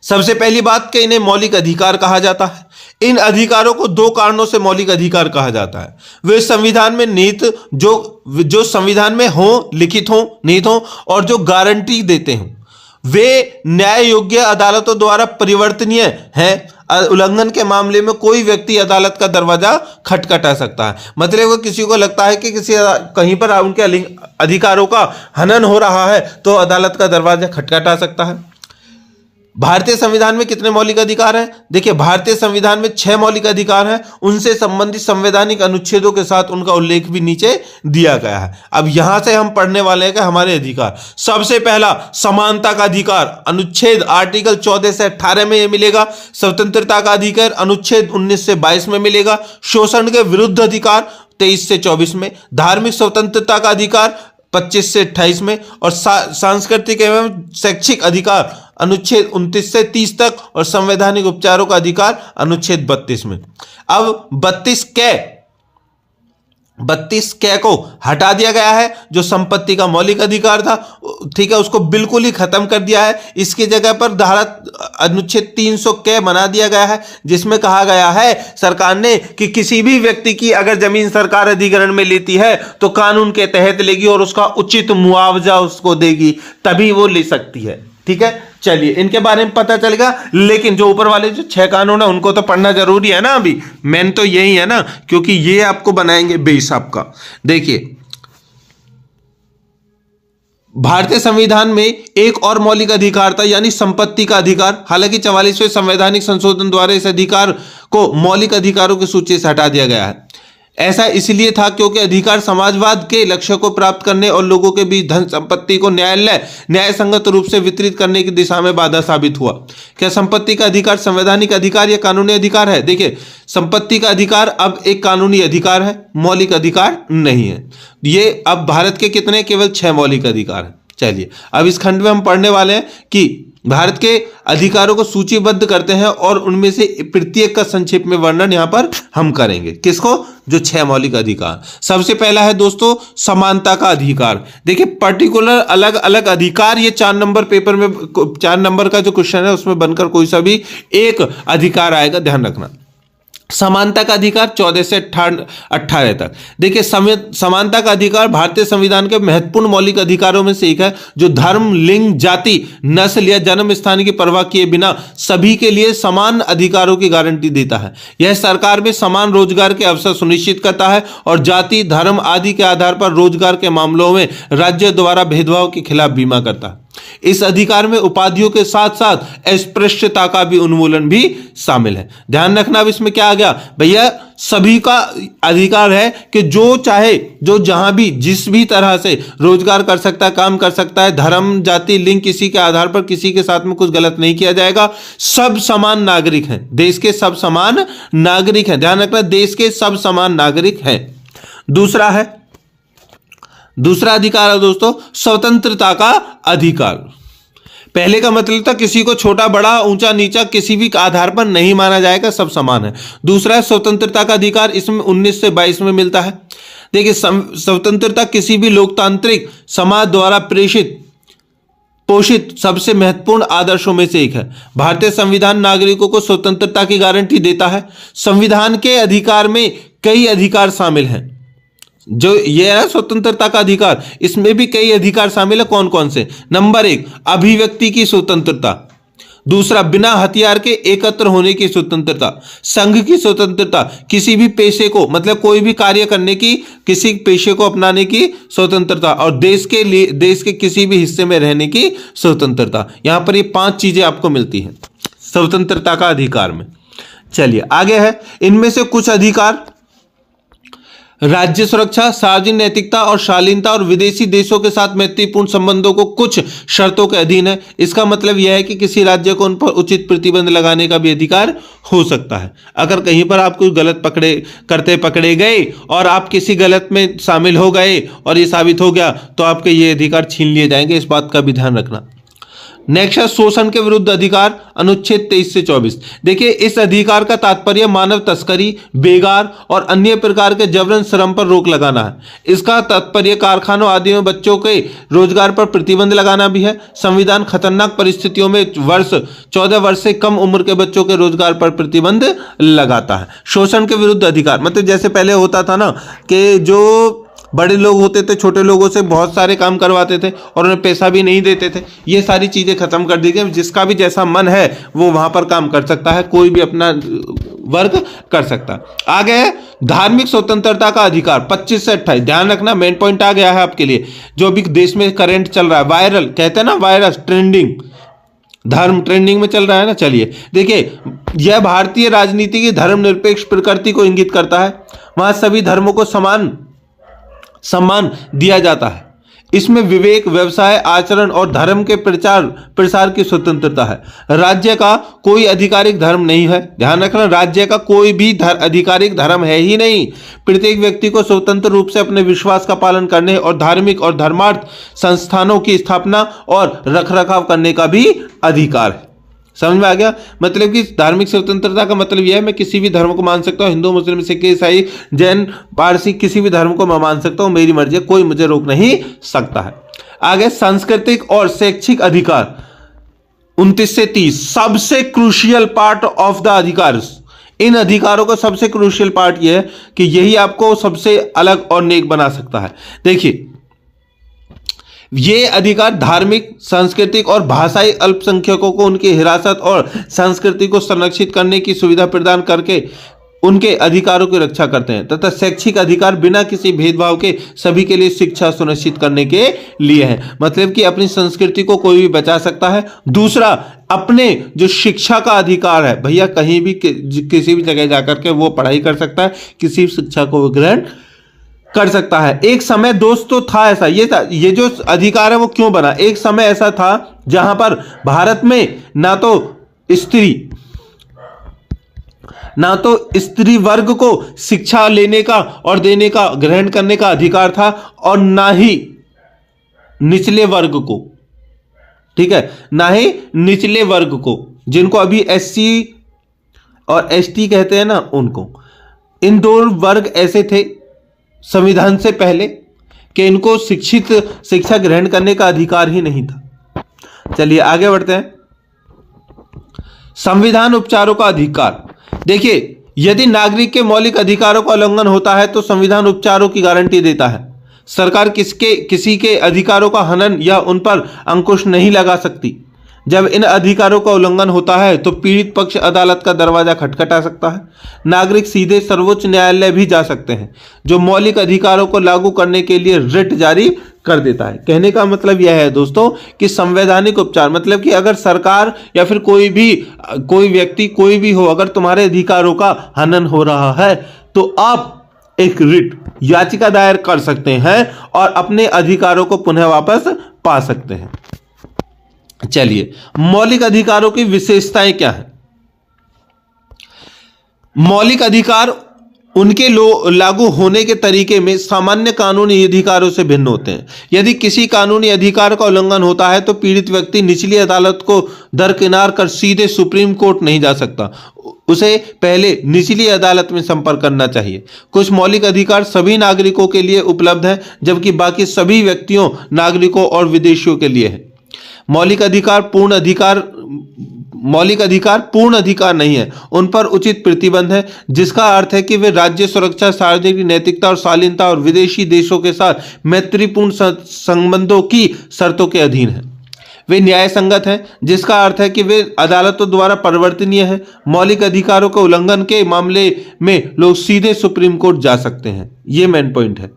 सबसे पहली बात कि इन्हें मौलिक अधिकार कहा जाता है। इन अधिकारों को 2 कारणों से मौलिक अधिकार कहा जाता है। वे संविधान में निहित जो संविधान में हो, लिखित हो, निहित हो और जो गारंटी देते हैं, वे न्याय योग्य अदालतों द्वारा परिवर्तनीय हैं। उल्लंघन के मामले में कोई व्यक्ति अदालत का दरवाजा खटखटा सकता है। मतलब किसी को लगता है कि कहीं पर उनके अधिकारों का हनन हो रहा है तो अदालत का दरवाजा खटखटा सकता है। भारतीय संविधान में कितने मौलिक अधिकार हैं। देखिए, भारतीय संविधान में 6 मौलिक अधिकार हैं। उनसे संबंधित संवैधानिक अनुच्छेदों के साथ उनका उल्लेख भी नीचे दिया गया है। अब यहां से हम पढ़ने वाले हैं कि हमारे अधिकार। सबसे पहला, समानता का अधिकार, अनुच्छेद आर्टिकल 14 से 18 में यह मिलेगा। स्वतंत्रता का अधिकार अनुच्छेद 19 से 22 में मिलेगा। शोषण के विरुद्ध अधिकार 23 से 24 में। धार्मिक स्वतंत्रता का अधिकार 25 से 28 में। और सांस्कृतिक एवं शैक्षिक अधिकार अनुच्छेद 29 से 30 तक। और संवैधानिक उपचारों का अधिकार अनुच्छेद 32 में। अब 32 कै को हटा दिया गया है, जो संपत्ति का मौलिक अधिकार था, ठीक है, उसको बिल्कुल ही खत्म कर दिया है। इसकी जगह पर धारा अनुच्छेद 300 कै बना दिया गया है, जिसमें कहा गया है सरकार ने कि किसी भी व्यक्ति की अगर जमीन सरकार अधिग्रहण में लेती है तो कानून के तहत लेगी और उसका उचित मुआवजा उसको देगी, तभी वो ले सकती है। ठीक है, चलिए, इनके बारे में पता चलेगा। लेकिन जो ऊपर वाले जो 6 कानून है उनको तो पढ़ना जरूरी है ना। अभी मेन तो यही है ना, क्योंकि ये आपको बनाएंगे बेस आपका। देखिए, भारतीय संविधान में एक और मौलिक अधिकार था, यानी संपत्ति का अधिकार। हालांकि 44वें संवैधानिक संशोधन द्वारा इस अधिकार को मौलिक अधिकारों की सूची से हटा दिया गया है। ऐसा इसलिए था क्योंकि अधिकार समाजवाद के लक्ष्य को प्राप्त करने और लोगों के बीच धन संपत्ति को न्यायसंगत रूप से वितरित करने की दिशा में बाधा साबित हुआ। क्या संपत्ति का अधिकार संवैधानिक अधिकार या कानूनी अधिकार है। देखिए, संपत्ति का अधिकार अब एक कानूनी अधिकार है, मौलिक अधिकार नहीं है। ये अब भारत के कितने, केवल 6 मौलिक अधिकार हैं। चलिए, अब इस खंड में हम पढ़ने वाले हैं कि भारत के अधिकारों को सूचीबद्ध करते हैं और उनमें से प्रत्येक का संक्षेप में वर्णन यहां पर हम करेंगे। किसको, जो 6 मौलिक अधिकार। सबसे पहला है दोस्तों समानता का अधिकार। देखिए, पर्टिकुलर अलग अलग अधिकार, ये 4 नंबर पेपर में 4 नंबर का जो क्वेश्चन है उसमें बनकर कोई सा भी एक अधिकार आएगा, ध्यान रखना। समानता का अधिकार 14 से 18 तक। देखिए समानता का अधिकार भारतीय संविधान के महत्वपूर्ण मौलिक अधिकारों में से एक है, जो धर्म, लिंग, जाति, नस्ल या जन्म स्थान की परवाह किए बिना सभी के लिए समान अधिकारों की गारंटी देता है। यह सरकार में समान रोजगार के अवसर सुनिश्चित करता है और जाति, धर्म आदि के आधार पर रोजगार के मामलों में राज्य द्वारा भेदभाव के खिलाफ बीमा करता है। इस अधिकार में उपाधियों के साथ साथ अस्पृश्यता का भी उन्मूलन भी शामिल है। ध्यान रखना, अब इसमें क्या आ गया भैया, सभी का अधिकार है कि जो चाहे, जो जहां भी, जिस भी तरह से रोजगार कर सकता है, काम कर सकता है। धर्म, जाति, लिंग किसी के आधार पर किसी के साथ में कुछ गलत नहीं किया जाएगा। सब समान नागरिक हैं, देश के सब समान नागरिक हैं। ध्यान रखना, देश के सब समान नागरिक हैं। दूसरा अधिकार है दोस्तों स्वतंत्रता का अधिकार। पहले का मतलब था किसी को छोटा बड़ा, ऊंचा नीचा किसी भी आधार पर नहीं माना जाएगा, सब समान है। दूसरा है स्वतंत्रता का अधिकार, इसमें 19 से 22 में मिलता है। देखिए स्वतंत्रता किसी भी लोकतांत्रिक समाज द्वारा पोषित सबसे महत्वपूर्ण आदर्शों में से एक है। भारतीय संविधान नागरिकों को स्वतंत्रता की गारंटी देता है। संविधान के अधिकार में कई अधिकार शामिल हैं। जो ये है स्वतंत्रता का अधिकार, इसमें भी कई अधिकार शामिल है। कौन कौन से? नंबर 1 अभिव्यक्ति की स्वतंत्रता। दूसरा बिना हथियार के एकत्र होने की स्वतंत्रता। संघ की स्वतंत्रता, किसी भी पेशे को, मतलब कोई भी कार्य करने की, किसी पेशे को अपनाने की स्वतंत्रता। और देश के किसी भी हिस्से में रहने की स्वतंत्रता। यहां पर ये 5 चीजें आपको मिलती हैं स्वतंत्रता का अधिकार में। चलिए आगे है, इनमें से कुछ अधिकार राज्य सुरक्षा, सार्वजनिक नैतिकता और शालीनता और विदेशी देशों के साथ मैत्रीपूर्ण संबंधों को कुछ शर्तों के अधीन है। इसका मतलब यह है कि किसी राज्य को उन पर उचित प्रतिबंध लगाने का भी अधिकार हो सकता है। अगर कहीं पर आप कुछ गलत पकड़े गए और आप किसी गलत में शामिल हो गए और ये साबित हो गया तो आपके ये अधिकार छीन लिए जाएंगे, इस बात का भी ध्यान रखना। नेक्स्ट है शोषण के विरुद्ध अधिकार, अनुच्छेद 23 से 24। देखिए इस अधिकार का तात्पर्य मानव तस्करी, बेगार और अन्य प्रकार के जबरन श्रम पर रोक लगाना है। इसका तात्पर्य कारखानों आदि में बच्चों के रोजगार पर प्रतिबंध लगाना भी है। संविधान खतरनाक परिस्थितियों में 14 वर्ष से कम उम्र के बच्चों के रोजगार पर प्रतिबंध लगाता है। शोषण के विरुद्ध अधिकार मतलब जैसे पहले होता था ना कि जो बड़े लोग होते थे छोटे लोगों से बहुत सारे काम करवाते थे और उन्हें पैसा भी नहीं देते थे, ये सारी चीजें खत्म कर दी गई। जिसका भी जैसा मन है वो वहां पर काम कर सकता है, कोई भी अपना वर्क कर सकता है। आगे है धार्मिक स्वतंत्रता का अधिकार, 25 से 28। ध्यान रखना, मेन पॉइंट आ गया है आपके लिए। जो भी देश में करंट चल रहा है, वायरल कहते हैं ना, वायरस ट्रेंडिंग, धर्म ट्रेंडिंग में चल रहा है ना। चलिए देखिए, यह भारतीय राजनीति की धर्मनिरपेक्ष प्रकृति को इंगित करता है। वहां सभी धर्मों को समान सम्मान दिया जाता है। इसमें विवेक, व्यवसाय, आचरण और धर्म के प्रसार की स्वतंत्रता है। राज्य का कोई आधिकारिक धर्म नहीं है। ध्यान रखना, राज्य का कोई भी आधिकारिक धर्म है ही नहीं। प्रत्येक व्यक्ति को स्वतंत्र रूप से अपने विश्वास का पालन करने और धार्मिक और धर्मार्थ संस्थानों की स्थापना और रखरखाव करने का भी अधिकार है। समझ में आ गया? मतलब कि धार्मिक स्वतंत्रता का मतलब यह है मैं किसी भी धर्म को मान सकता हूं, हिंदू, मुस्लिम, सिख, ईसाई, जैन, पारसी, किसी भी धर्म को मैं मान सकता हूं, मेरी मर्जी, कोई मुझे रोक नहीं सकता है। आगे सांस्कृतिक और शैक्षिक अधिकार, 29 से 30। सबसे क्रूशियल पार्ट ऑफ द अधिकार, इन अधिकारों का सबसे क्रूशियल पार्ट यह है कि यही आपको सबसे अलग और नेक बना सकता है। देखिए ये अधिकार धार्मिक, सांस्कृतिक और भाषाई अल्पसंख्यकों को उनकी हिरासत और संस्कृति को संरक्षित करने की सुविधा प्रदान करके उनके अधिकारों की रक्षा करते हैं। तथा शैक्षिक अधिकार बिना किसी भेदभाव के सभी के लिए शिक्षा सुनिश्चित करने के लिए है। मतलब कि अपनी संस्कृति को कोई भी बचा सकता है। दूसरा, अपने जो शिक्षा का अधिकार है, भैया कहीं भी किसी भी जगह जाकर के वो पढ़ाई कर सकता है, किसी भी शिक्षा को ग्रहण कर सकता है। एक समय दोस्तों था ऐसा, ये जो अधिकार है वो क्यों बना? एक समय ऐसा था जहां पर भारत में ना तो स्त्री वर्ग को शिक्षा लेने का और देने का, ग्रहण करने का अधिकार था, और ना ही निचले वर्ग को, ठीक है, ना ही निचले वर्ग को, जिनको अभी SC और ST कहते हैं ना, उनको। इन दो वर्ग ऐसे थे संविधान से पहले कि इनको शिक्षा ग्रहण करने का अधिकार ही नहीं था। चलिए आगे बढ़ते हैं। संविधान उपचारों का अधिकार, देखिए यदि नागरिक के मौलिक अधिकारों का उल्लंघन होता है तो संविधान उपचारों की गारंटी देता है। सरकार किसी के अधिकारों का हनन या उन पर अंकुश नहीं लगा सकती। जब इन अधिकारों का उल्लंघन होता है तो पीड़ित पक्ष अदालत का दरवाजा खटखटा सकता है। नागरिक सीधे सर्वोच्च न्यायालय भी जा सकते हैं, जो मौलिक अधिकारों को लागू करने के लिए रिट जारी कर देता है। कहने का मतलब यह है दोस्तों कि संवैधानिक उपचार मतलब कि अगर सरकार या फिर कोई व्यक्ति कोई भी हो, अगर तुम्हारे अधिकारों का हनन हो रहा है तो आप एक रिट याचिका दायर कर सकते हैं और अपने अधिकारों को पुनः वापस पा सकते हैं। चलिए, मौलिक अधिकारों की विशेषताएं क्या है? मौलिक अधिकार उनके लागू होने के तरीके में सामान्य कानूनी अधिकारों से भिन्न होते हैं। यदि किसी कानूनी अधिकार का उल्लंघन होता है तो पीड़ित व्यक्ति निचली अदालत को दरकिनार कर सीधे सुप्रीम कोर्ट नहीं जा सकता, उसे पहले निचली अदालत में संपर्क करना चाहिए। कुछ मौलिक अधिकार सभी नागरिकों के लिए उपलब्ध है, जबकि बाकी सभी व्यक्तियों, नागरिकों और विदेशियों के लिए है। मौलिक अधिकार पूर्ण अधिकार नहीं है, उन पर उचित प्रतिबंध है, जिसका अर्थ है कि वे राज्य सुरक्षा, सार्वजनिक नैतिकता और शालीनता और विदेशी देशों के साथ मैत्रीपूर्ण संबंधों की शर्तों के अधीन है। वे न्याय संगत हैं, जिसका अर्थ है कि वे अदालतों द्वारा परिवर्तनीय हैं। मौलिक अधिकारों के उल्लंघन के मामले में लोग सीधे सुप्रीम कोर्ट जा सकते हैं। ये मेन पॉइंट है।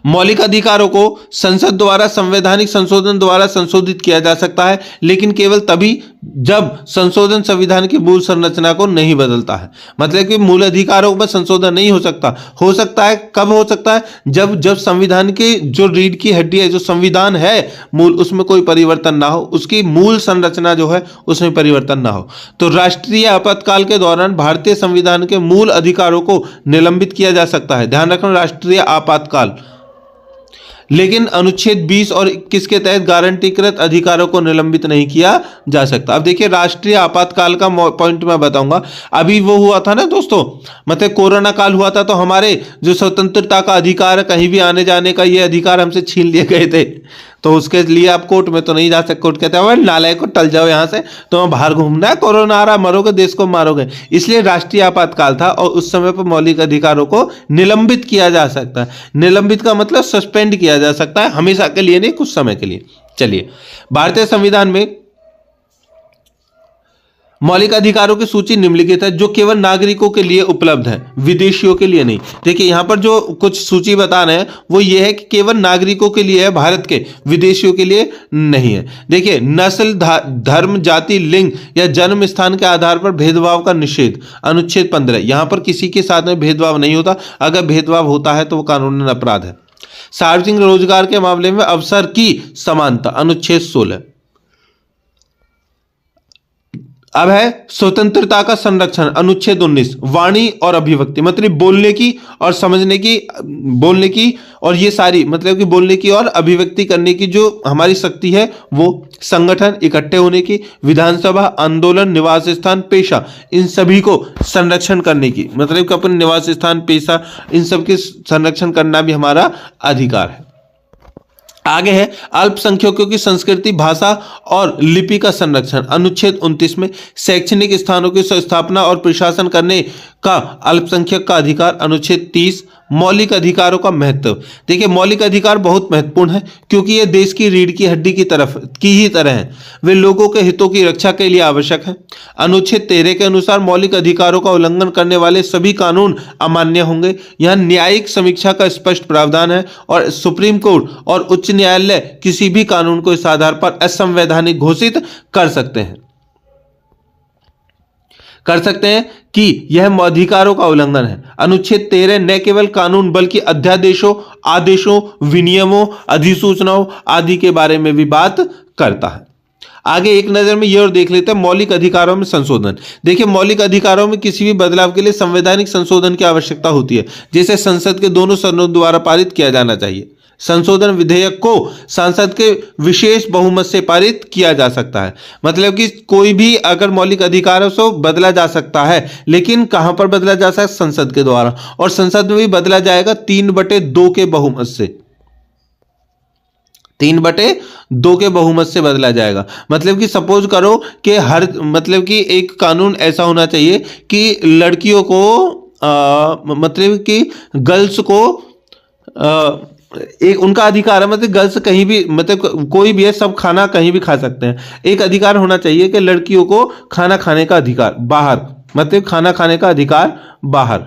मौलिक अधिकारों को संसद द्वारा संवैधानिक संशोधन द्वारा संशोधित किया जा सकता है, लेकिन केवल तभी जब संशोधन संविधान की मूल संरचना को नहीं बदलता है। मतलब कि मूल अधिकारों में संशोधन नहीं हो सकता है कब हो सकता है? जब संविधान के जो रीढ़ की हड्डी है, जो संविधान है मूल, उसमें कोई परिवर्तन ना हो, उसकी मूल संरचना जो है उसमें परिवर्तन ना हो। तो राष्ट्रीय आपातकाल के दौरान भारतीय संविधान के मूल अधिकारों को निलंबित किया जा सकता है। ध्यान रखना, राष्ट्रीय आपातकाल। लेकिन अनुच्छेद 20 और 21 के तहत गारंटीकृत अधिकारों को निलंबित नहीं किया जा सकता। अब देखिए, राष्ट्रीय आपातकाल का पॉइंट मैं बताऊंगा। अभी वो हुआ था ना दोस्तों, मतलब कोरोना काल हुआ था, तो हमारे जो स्वतंत्रता का अधिकार है, कहीं भी आने जाने का, ये अधिकार हमसे छीन लिए गए थे। तो उसके लिए आप कोर्ट में तो नहीं जा सकते। कोर्ट कहते हैं नालायक को टल जाओ यहाँ से, तुम्हें बाहर घूमना है, कोरोना आ रहा, मरोगे, देश को मारोगे। इसलिए राष्ट्रीय आपातकाल था और उस समय पर मौलिक अधिकारों को निलंबित किया जा सकता है। निलंबित का मतलब सस्पेंड किया जा सकता है, हमेशा के लिए नहीं, कुछ समय के लिए। चलिए, भारतीय संविधान में मौलिक अधिकारों की सूची निम्नलिखित है, जो केवल नागरिकों के लिए उपलब्ध है, विदेशियों के लिए नहीं। देखिए, यहां पर जो कुछ सूची बता रहे हैं वो ये है कि केवल नागरिकों के लिए है भारत के, विदेशियों के लिए नहीं है। देखिए, नस्ल, धर्म, जाति, लिंग या जन्म स्थान के आधार पर भेदभाव का निषेध, अनुच्छेद 15। यहां पर किसी के साथ में भेदभाव नहीं होता, अगर भेदभाव होता है तो वो कानूनन अपराध है। सार्वजनिक रोजगार के मामले में अवसर की समानता, अनुच्छेद 16। अब है स्वतंत्रता का संरक्षण, अनुच्छेद 19। वाणी और अभिव्यक्ति मतलब बोलने की और समझने की, बोलने की और ये सारी मतलब कि बोलने की और अभिव्यक्ति करने की जो हमारी शक्ति है, वो संगठन, इकट्ठे होने की, विधानसभा, आंदोलन, निवास स्थान, पेशा, इन सभी को संरक्षण करने की, मतलब कि अपने निवास स्थान, पेशा, इन सब के संरक्षण करना भी हमारा अधिकार है। आगे है अल्पसंख्यकों की संस्कृति, भाषा और लिपि का संरक्षण, अनुच्छेद 29 में। शैक्षणिक स्थानों की स्थापना और प्रशासन करने का अल्पसंख्यक का अधिकार, अनुच्छेद 30। मौलिक अधिकारों का महत्व। देखिए, मौलिक अधिकार बहुत महत्वपूर्ण है क्योंकि ये देश की रीढ़ की हड्डी की ही तरह है। वे लोगों के हितों की रक्षा के लिए आवश्यक है। अनुच्छेद 13 के अनुसार मौलिक अधिकारों का उल्लंघन करने वाले सभी कानून अमान्य होंगे। यह न्यायिक समीक्षा का स्पष्ट प्रावधान है और सुप्रीम कोर्ट और उच्च न्यायालय किसी भी कानून को इस आधार पर असंवैधानिक घोषित कर सकते हैं कि यह अधिकारों का उल्लंघन है। अनुच्छेद 13 न केवल कानून बल्कि अध्यादेशों, आदेशों, विनियमों, अधिसूचनाओं आदि के बारे में भी बात करता है। आगे एक नजर में यह और देख लेते हैं मौलिक अधिकारों में संशोधन। देखिए, मौलिक अधिकारों में किसी भी बदलाव के लिए संवैधानिक संशोधन की आवश्यकता होती है, जिसे संसद के दोनों सदनों द्वारा पारित किया जाना चाहिए। संशोधन विधेयक को संसद के विशेष बहुमत से पारित किया जा सकता है। मतलब कि कोई भी अगर मौलिक अधिकारों से बदला जा सकता है, लेकिन कहां पर बदला जा सकता है? संसद के द्वारा, और संसद में भी बदला जाएगा 3/2 के बहुमत से। 3/2 के बहुमत से बदला जाएगा। मतलब कि सपोज करो कि मतलब कि एक कानून ऐसा होना चाहिए कि लड़कियों को मतलब कि गर्ल्स को एक उनका अधिकार है, मतलब गर्ल्स कहीं भी, मतलब कोई भी है, सब खाना कहीं भी खा सकते हैं। एक अधिकार होना चाहिए कि लड़कियों को खाना खाने का अधिकार बाहर, मतलब खाना खाने का अधिकार बाहर।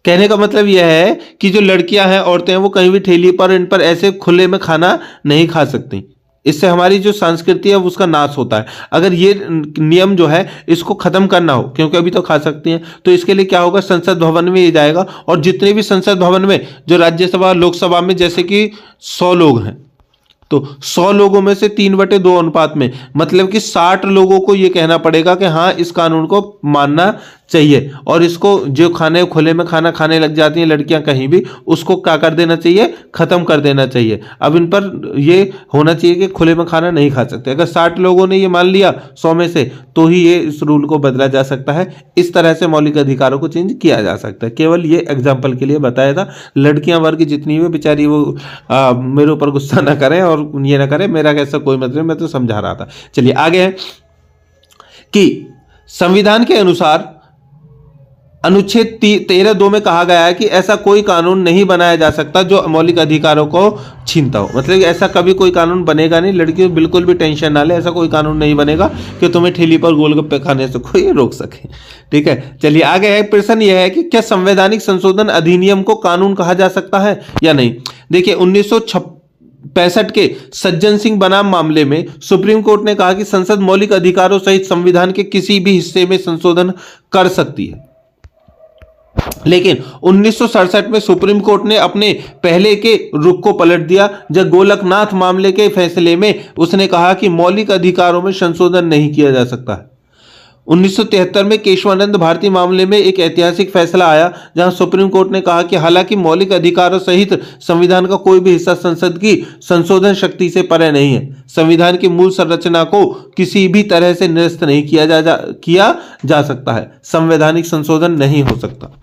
कहने का मतलब यह है कि जो लड़कियां हैं, औरतें हैं, वो कहीं भी ठेली पर, इन पर ऐसे खुले में खाना नहीं खा सकती। इससे हमारी जो संस्कृति है उसका नाश होता है। अगर ये नियम जो है इसको खत्म करना हो, क्योंकि अभी तो खा सकती हैं, तो इसके लिए क्या होगा, संसद भवन में ये जाएगा और जितने भी संसद भवन में जो राज्यसभा लोकसभा में जैसे कि 100 लोग हैं, तो 100 लोगों में से 3/2 अनुपात में, मतलब कि 60 लोगों को यह कहना पड़ेगा कि हाँ इस कानून को मानना चाहिए और इसको जो खाने खुले में खाना खाने लग जाती हैं लड़कियां कहीं भी, उसको क्या कर देना चाहिए, खत्म कर देना चाहिए। अब इन पर यह होना चाहिए कि खुले में खाना नहीं खा सकते। अगर 60 लोगों ने ये मान लिया 100 में से, तो ही ये इस रूल को बदला जा सकता है। इस तरह से मौलिक अधिकारों को चेंज किया जा सकता है। केवल ये एग्जाम्पल के लिए बताया था। लड़कियां वर्ग जितनी भी बेचारी वो मेरे ऊपर गुस्सा ना करें और ये ना करें, मेरा कैसा कोई मतलब, मैं तो समझा रहा था। चलिए आगे है कि संविधान के अनुसार अनुच्छेद 13(2) में कहा गया है कि ऐसा कोई कानून नहीं बनाया जा सकता जो मौलिक अधिकारों को छीनता हो। मतलब ऐसा कभी कोई कानून बनेगा नहीं। लड़कियों बिल्कुल भी टेंशन ना ले, ऐसा कोई कानून नहीं बनेगा कि तुम्हें ठेली पर गोलगप्पे खाने से कोई रोक सके। ठीक है, चलिए आगे है। प्रश्न यह है कि क्या संवैधानिक संशोधन अधिनियम को कानून कहा जा सकता है या नहीं। देखिए 1965 के सज्जन सिंह बनाम मामले में सुप्रीम कोर्ट ने कहा कि संसद मौलिक अधिकारों सहित संविधान के किसी भी हिस्से में संशोधन कर सकती है। लेकिन 1967 में सुप्रीम कोर्ट ने अपने पहले के रुख को पलट दिया जब गोलकनाथ मामले के फैसले में उसने कहा कि मौलिक अधिकारों में संशोधन नहीं किया जा सकता है। 1973 में केशवानंद भारती मामले में एक ऐतिहासिक फैसला आया जहां सुप्रीम कोर्ट ने कहा कि हालांकि मौलिक अधिकारों सहित संविधान का कोई भी हिस्सा संसद की संशोधन शक्ति से परे नहीं है, संविधान की मूल संरचना को किसी भी तरह से निरस्त नहीं किया जा सकता है, संवैधानिक संशोधन नहीं हो सकता।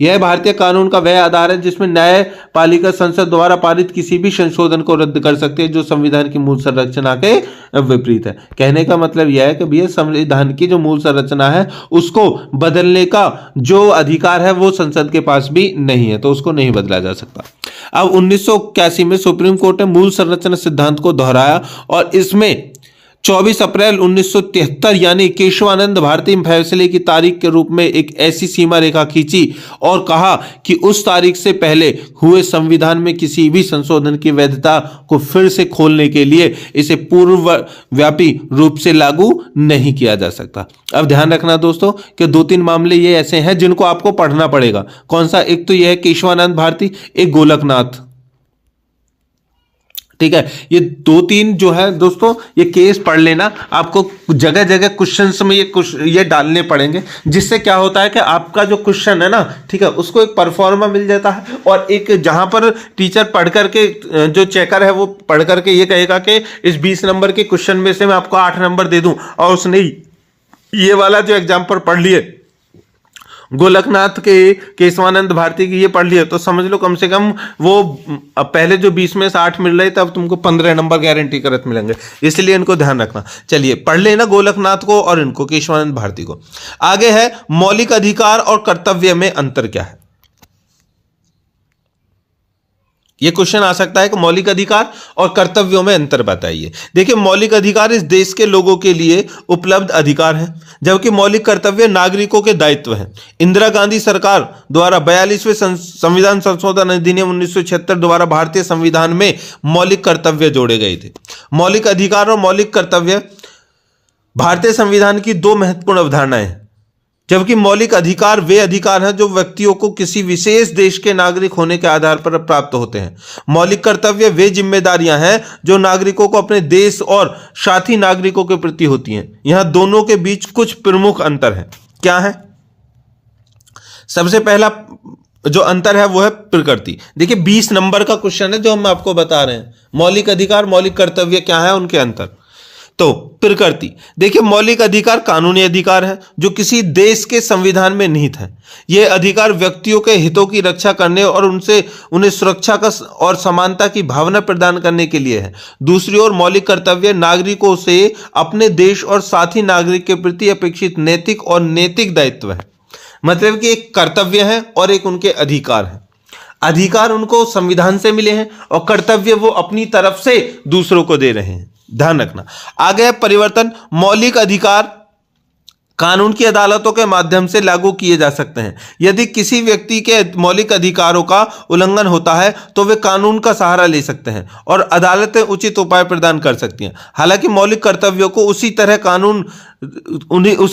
यह भारतीय कानून का वह आधार है जिसमें न्यायपालिका संसद द्वारा पारित किसी भी संशोधन को रद्द कर सकती है जो संविधान की मूल संरचना के विपरीत है। कहने का मतलब यह है कि भैया संविधान की जो मूल संरचना है उसको बदलने का जो अधिकार है वो संसद के पास भी नहीं है, तो उसको नहीं बदला जा सकता। अब 1981 में सुप्रीम कोर्ट ने मूल संरचना सिद्धांत को दोहराया और इसमें 24 अप्रैल 1973 यानी केशवानंद भारती फैसले की तारीख के रूप में एक ऐसी सीमा रेखा खींची और कहा कि उस तारीख से पहले हुए संविधान में किसी भी संशोधन की वैधता को फिर से खोलने के लिए इसे पूर्वव्यापी रूप से लागू नहीं किया जा सकता। अब ध्यान रखना दोस्तों कि 2-3 मामले ये ऐसे हैं जिनको आपको पढ़ना पड़ेगा। कौन सा? एक तो यह है केशवानंद भारती, एक गोलकनाथ। ठीक है, ये 2-3 जो है दोस्तों ये केस पढ़ लेना। आपको जगह जगह क्वेश्चंस में ये डालने पड़ेंगे, जिससे क्या होता है कि आपका जो क्वेश्चन है ना, ठीक है, उसको एक परफॉर्मा मिल जाता है और एक जहां पर टीचर पढ़ करके जो चेकर है वो पढ़ करके ये कहेगा कि इस 20 नंबर के क्वेश्चन में से मैं आपको 8 नंबर दे दूं और उसने ये वाला जो एग्जाम्पल पढ़ लिए गोलकनाथ के, केशवानंद भारती की ये पढ़ लिया, तो समझ लो कम से कम वो पहले जो 20 में से 8 मिल रहे थे अब तुमको 15 नंबर गारंटी करत मिलेंगे, इसलिए इनको ध्यान रखना। चलिए पढ़ लेना गोलकनाथ को और इनको केशवानंद भारती को। आगे है मौलिक अधिकार और कर्तव्य में अंतर क्या है। यह क्वेश्चन आ सकता है कि मौलिक अधिकार और कर्तव्यों में अंतर बताइए। देखिए मौलिक अधिकार इस देश के लोगों के लिए उपलब्ध अधिकार है, जबकि मौलिक कर्तव्य नागरिकों के दायित्व हैं। इंदिरा गांधी सरकार द्वारा 42वें संविधान संशोधन अधिनियम 1976 द्वारा भारतीय संविधान में मौलिक कर्तव्य जोड़े गए थे। मौलिक अधिकार और मौलिक कर्तव्य भारतीय संविधान की 2 महत्वपूर्ण अवधारणाएं हैं, जबकि मौलिक अधिकार वे अधिकार हैं जो व्यक्तियों को किसी विशेष देश के नागरिक होने के आधार पर प्राप्त होते हैं। मौलिक कर्तव्य वे जिम्मेदारियां हैं जो नागरिकों को अपने देश और साथी नागरिकों के प्रति होती हैं। यहां दोनों के बीच कुछ प्रमुख अंतर हैं। क्या है? सबसे पहला जो अंतर है वो है प्रकृति। देखिए 20 नंबर का क्वेश्चन है जो हम आपको बता रहे हैं, मौलिक अधिकार मौलिक कर्तव्य क्या है उनके अंतर। तो प्रकृति, देखिए मौलिक अधिकार कानूनी अधिकार है जो किसी देश के संविधान में निहित है। यह अधिकार व्यक्तियों के हितों की रक्षा करने और उन्हें सुरक्षा का और समानता की भावना प्रदान करने के लिए है। दूसरी ओर मौलिक कर्तव्य नागरिकों से अपने देश और साथी नागरिक के प्रति अपेक्षित नैतिक और नैतिक दायित्व है। मतलब कि एक कर्तव्य है और एक उनके अधिकार है। अधिकार उनको संविधान से मिले हैं और कर्तव्य वो अपनी तरफ से दूसरों को दे रहे हैं। ध्यान रखना। आगे परिवर्तन, मौलिक अधिकार कानून की अदालतों के माध्यम से लागू किए जा सकते हैं। यदि किसी व्यक्ति के मौलिक अधिकारों का उल्लंघन होता है तो वे कानून का सहारा ले सकते हैं और अदालतें उचित उपाय प्रदान कर सकती हैं। हालांकि मौलिक कर्तव्यों को उसी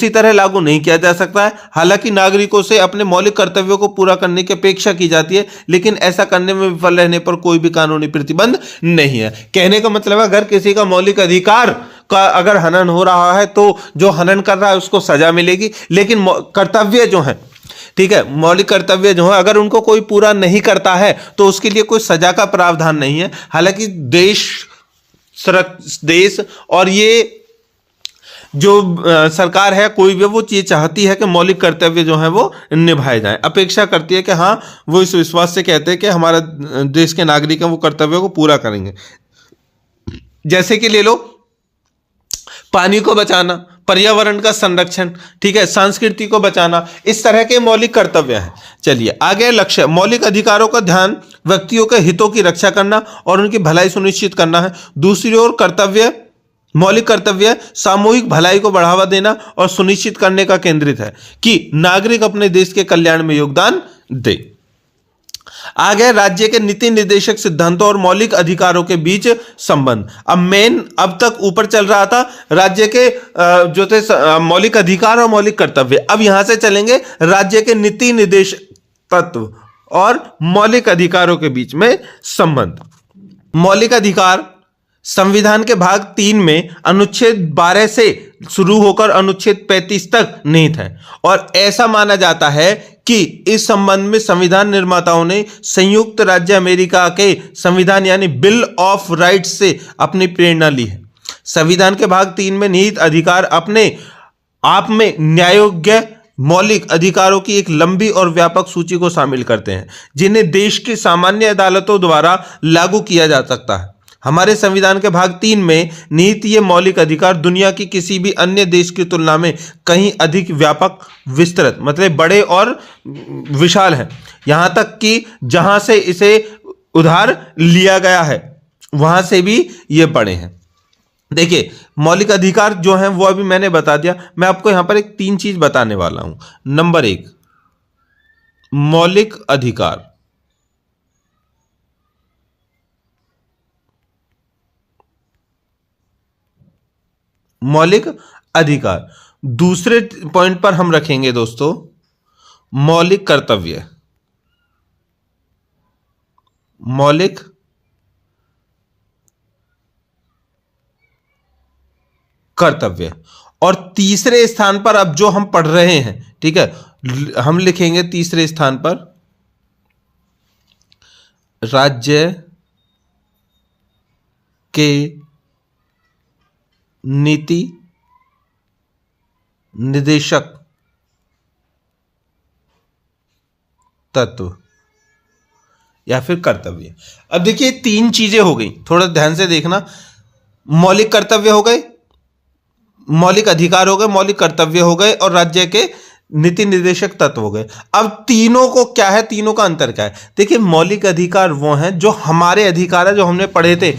तरह लागू नहीं किया जा सकता है। हालांकि नागरिकों से अपने मौलिक कर्तव्यों को पूरा करने की अपेक्षा की जाती है, लेकिन ऐसा करने में विफल रहने पर कोई भी कानूनी प्रतिबंध नहीं है। कहने का मतलब है अगर किसी का मौलिक अधिकार का अगर हनन हो रहा है तो जो हनन कर रहा है उसको सजा मिलेगी, लेकिन कर्तव्य जो है, ठीक है, मौलिक कर्तव्य जो है अगर उनको कोई पूरा नहीं करता है तो उसके लिए कोई सजा का प्रावधान नहीं है। हालांकि देश और ये जो सरकार है कोई भी वो चीज चाहती है कि मौलिक कर्तव्य जो है वो निभाए जाएं, अपेक्षा करती है कि हाँ वो इस विश्वास से कहते हैं कि हमारा देश के नागरिक हैं वो कर्तव्यों को पूरा करेंगे। जैसे कि ले लो पानी को बचाना, पर्यावरण का संरक्षण, ठीक है, संस्कृति को बचाना, इस तरह के मौलिक कर्तव्य हैं। चलिए आगे लक्ष्य, मौलिक अधिकारों का ध्यान व्यक्तियों के हितों की रक्षा करना और उनकी भलाई सुनिश्चित करना है। दूसरी ओर मौलिक कर्तव्य सामूहिक भलाई को बढ़ावा देना और सुनिश्चित करने का केंद्रित है कि नागरिक अपने देश के कल्याण में योगदान दे। आगे राज्य के नीति निर्देशक सिद्धांतों और मौलिक अधिकारों के बीच संबंध। अब तक ऊपर चल रहा था राज्य के जो थे मौलिक अधिकार और मौलिक कर्तव्य। अब यहां से चलेंगे राज्य के नीति निर्देशक तत्व और मौलिक अधिकारों के बीच में संबंध। मौलिक अधिकार संविधान के भाग 3 में अनुच्छेद 12 से शुरू होकर अनुच्छेद 35 तक निहित है और ऐसा माना जाता है कि इस संबंध में संविधान निर्माताओं ने संयुक्त राज्य अमेरिका के संविधान यानी बिल ऑफ राइट्स से अपनी प्रेरणा ली है। संविधान के भाग 3 में निहित अधिकार अपने आप में न्यायोग्य मौलिक अधिकारों की एक लंबी और व्यापक सूची को शामिल करते हैं जिन्हें देश की सामान्य अदालतों द्वारा लागू किया जा सकता है। हमारे संविधान के भाग 3 में निहित ये मौलिक अधिकार दुनिया की किसी भी अन्य देश की तुलना में कहीं अधिक व्यापक, विस्तृत, मतलब बड़े और विशाल है। यहां तक कि जहां से इसे उधार लिया गया है वहां से भी ये बड़े हैं। देखिए मौलिक अधिकार जो हैं वो अभी मैंने बता दिया। मैं आपको यहां पर एक 3 चीज बताने वाला हूं। नंबर 1, मौलिक अधिकार। मौलिक अधिकार। दूसरे पॉइंट पर हम रखेंगे दोस्तों मौलिक कर्तव्य। मौलिक कर्तव्य। और तीसरे स्थान पर अब जो हम पढ़ रहे हैं, ठीक है, हम लिखेंगे तीसरे स्थान पर राज्य के नीति निर्देशक तत्व या फिर कर्तव्य। अब देखिए 3 चीजें हो गई, थोड़ा ध्यान से देखना। मौलिक कर्तव्य हो गए, मौलिक अधिकार हो गए, मौलिक कर्तव्य हो गए और राज्य के नीति निर्देशक तत्व हो गए। अब तीनों को क्या है, तीनों का अंतर क्या है? देखिए मौलिक अधिकार वो हैं जो हमारे अधिकार है, जो हमने पढ़े थे,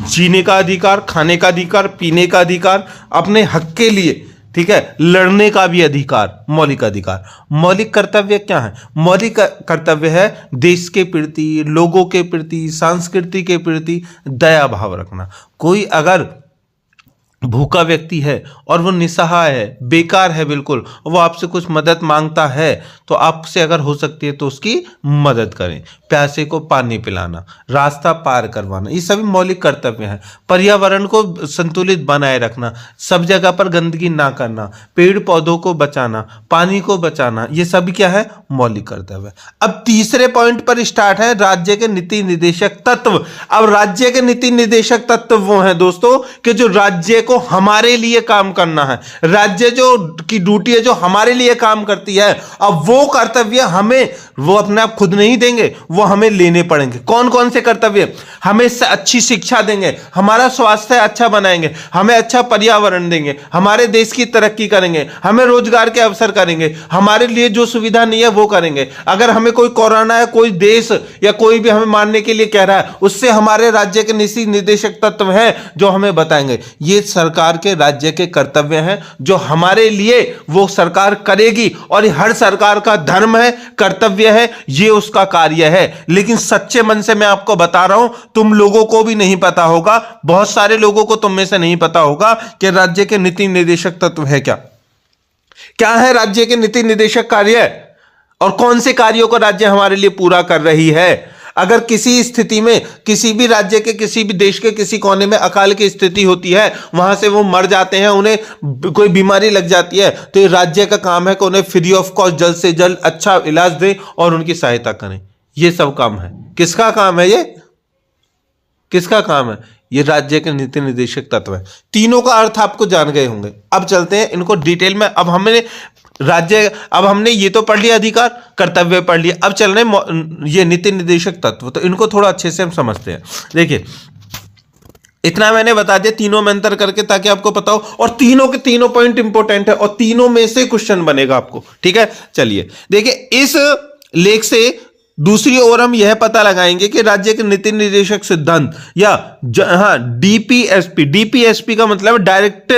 जीने का अधिकार, खाने का अधिकार, पीने का अधिकार, अपने हक के लिए, ठीक है, लड़ने का भी अधिकार, मौलिक अधिकार। मौलिक कर्तव्य क्या है? मौलिक कर्तव्य है देश के प्रति, लोगों के प्रति, संस्कृति के प्रति दया भाव रखना। कोई अगर भूखा व्यक्ति है और वो निसहाय है, बेकार है बिल्कुल, वो आपसे कुछ मदद मांगता है तो आपसे अगर हो सकती है तो उसकी मदद करें। प्यासे को पानी पिलाना, रास्ता पार करवाना, ये सभी मौलिक कर्तव्य हैं। पर्यावरण को संतुलित बनाए रखना, सब जगह पर गंदगी ना करना, पेड़ पौधों को बचाना, पानी को बचाना, ये सभी क्या है? मौलिक कर्तव्य। अब तीसरे पॉइंट पर स्टार्ट है राज्य के नीति निर्देशक तत्व। अब राज्य के नीति निर्देशक तत्व वो हैं दोस्तों कि जो राज्य को को हमारे लिए काम करना है। राज्य जो की ड्यूटी है, जो हमारे लिए काम करती है, अब वो कर्तव्य हमें वो अपने आप खुद नहीं देंगे, वो हमें लेने पड़ेंगे। कौन कौन से कर्तव्य? हमें अच्छी शिक्षा देंगे, हमारा स्वास्थ्य अच्छा बनाएंगे, हमें अच्छा पर्यावरण देंगे, हमारे देश की तरक्की करेंगे, हमें रोजगार के अवसर करेंगे, हमारे लिए जो सुविधा नहीं है वो करेंगे। अगर हमें कोई कोरोना है, कोई देश या कोई भी हमें मारने के लिए कह रहा है, उससे हमारे राज्य के नीति निर्देशक तत्व हैं जो हमें बताएंगे। ये सरकार के राज्य के कर्तव्य हैं जो हमारे लिए वो सरकार करेगी, और हर सरकार का धर्म है, कर्तव्य है, ये उसका कार्य है। लेकिन सच्चे मन से मैं आपको बता रहा हूं, तुम लोगों को भी नहीं पता होगा, बहुत सारे लोगों को तुम में से नहीं पता होगा कि राज्य के नीति निर्देशक तत्व है क्या। क्या है राज्य के नीति निर्देशक कार्य, और कौन से कार्यों को राज्य हमारे लिए पूरा कर रही है। अगर किसी स्थिति में किसी भी राज्य के, किसी भी देश के किसी कोने में अकाल की स्थिति होती है, वहां से वो मर जाते हैं, उन्हें कोई बीमारी लग जाती है, तो ये राज्य का काम है कि उन्हें फ्री ऑफ कॉस्ट जल्द से जल्द अच्छा इलाज दें और उनकी सहायता करें। ये सब काम है। किसका काम है ये? किसका काम है? ये राज्य के नीति निर्देशक तत्व है। तीनों का अर्थ आपको जान गए होंगे। अब चलते हैं इनको डिटेल में। अब हमने ये तो पढ़ लिया, अधिकार कर्तव्य पढ़ लिया। अब चल रहे ये नीति निर्देशक तत्व, तो इनको थोड़ा अच्छे से हम समझते हैं। देखिए, इतना मैंने बता दिया तीनों में अंतर करके, ताकि आपको पता हो, और तीनों के तीनों पॉइंट इंपॉर्टेंट है और तीनों में से क्वेश्चन बनेगा आपको। ठीक है, चलिए देखिए, इस लेख से दूसरी ओर हम यह पता लगाएंगे कि राज्य के नीति निर्देशक सिद्धांत या डीपीएसपी का मतलब direct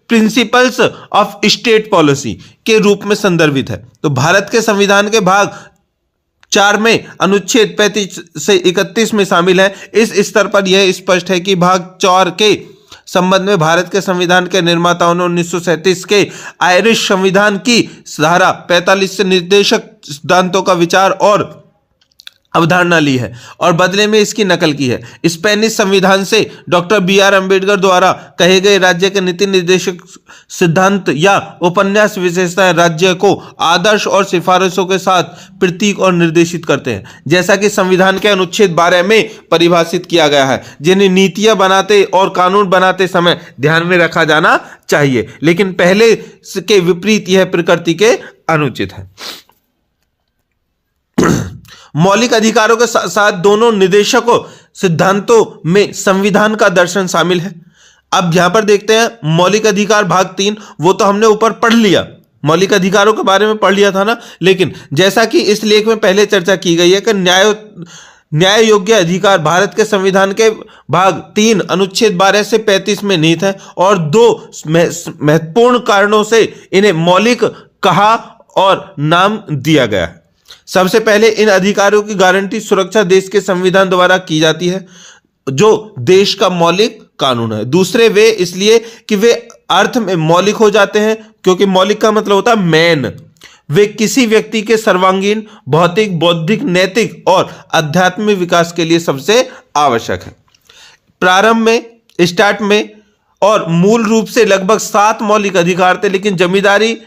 principles of state policy के रूप में संदर्भित है। तो भारत के संविधान के भाग 4 में अनुच्छेद 35 से 31 में शामिल है। इस स्तर पर यह स्पष्ट है कि भाग 4 के संबंध में भारत के संविधान के निर्माताओं ने 1937 के आयरिश संविधान की धारा 45 से निर्देशक सिद्धांतों का विचार और अवधारणा ली है और बदले में इसकी नकल की है। स्पेनिश संविधान से डॉक्टर बी.आर. अम्बेडकर द्वारा कहे गए राज्य के नीति निर्देशक सिद्धांत या उपन्यास विशेषताएं राज्य को आदर्श और सिफारिशों के साथ प्रतीक और निर्देशित करते हैं, जैसा कि संविधान के अनुच्छेद 12 में परिभाषित किया गया है, जिन्हें नीतियां बनाते और कानून बनाते समय ध्यान में रखा जाना चाहिए। लेकिन पहले के विपरीत यह प्रकृति के अनुचित है। मौलिक अधिकारों के साथ दोनों निर्देशकों सिद्धांतों में संविधान का दर्शन शामिल है। अब यहां पर देखते हैं मौलिक अधिकार भाग 3, वो तो हमने ऊपर पढ़ लिया, मौलिक अधिकारों के बारे में पढ़ लिया था ना। लेकिन जैसा कि इस लेख में पहले चर्चा की गई है कि न्याय योग्य अधिकार भारत के संविधान के भाग 3 अनुच्छेद 12 से 35 में निहित है और 2 महत्वपूर्ण कारणों से इन्हें मौलिक कहा और नाम दिया गया है। सबसे पहले, इन अधिकारों की गारंटी सुरक्षा देश के संविधान द्वारा की जाती है, जो देश का मौलिक कानून है। दूसरे, वे इसलिए कि वे अर्थ में मौलिक हो जाते हैं, क्योंकि मौलिक का मतलब होता है मेन। वे किसी व्यक्ति के सर्वांगीण भौतिक, बौद्धिक, नैतिक और आध्यात्मिक विकास के लिए सबसे आवश्यक है। प्रारंभ में, स्टार्ट में और मूल रूप से लगभग 7 मौलिक अधिकार थे, लेकिन जमींदारी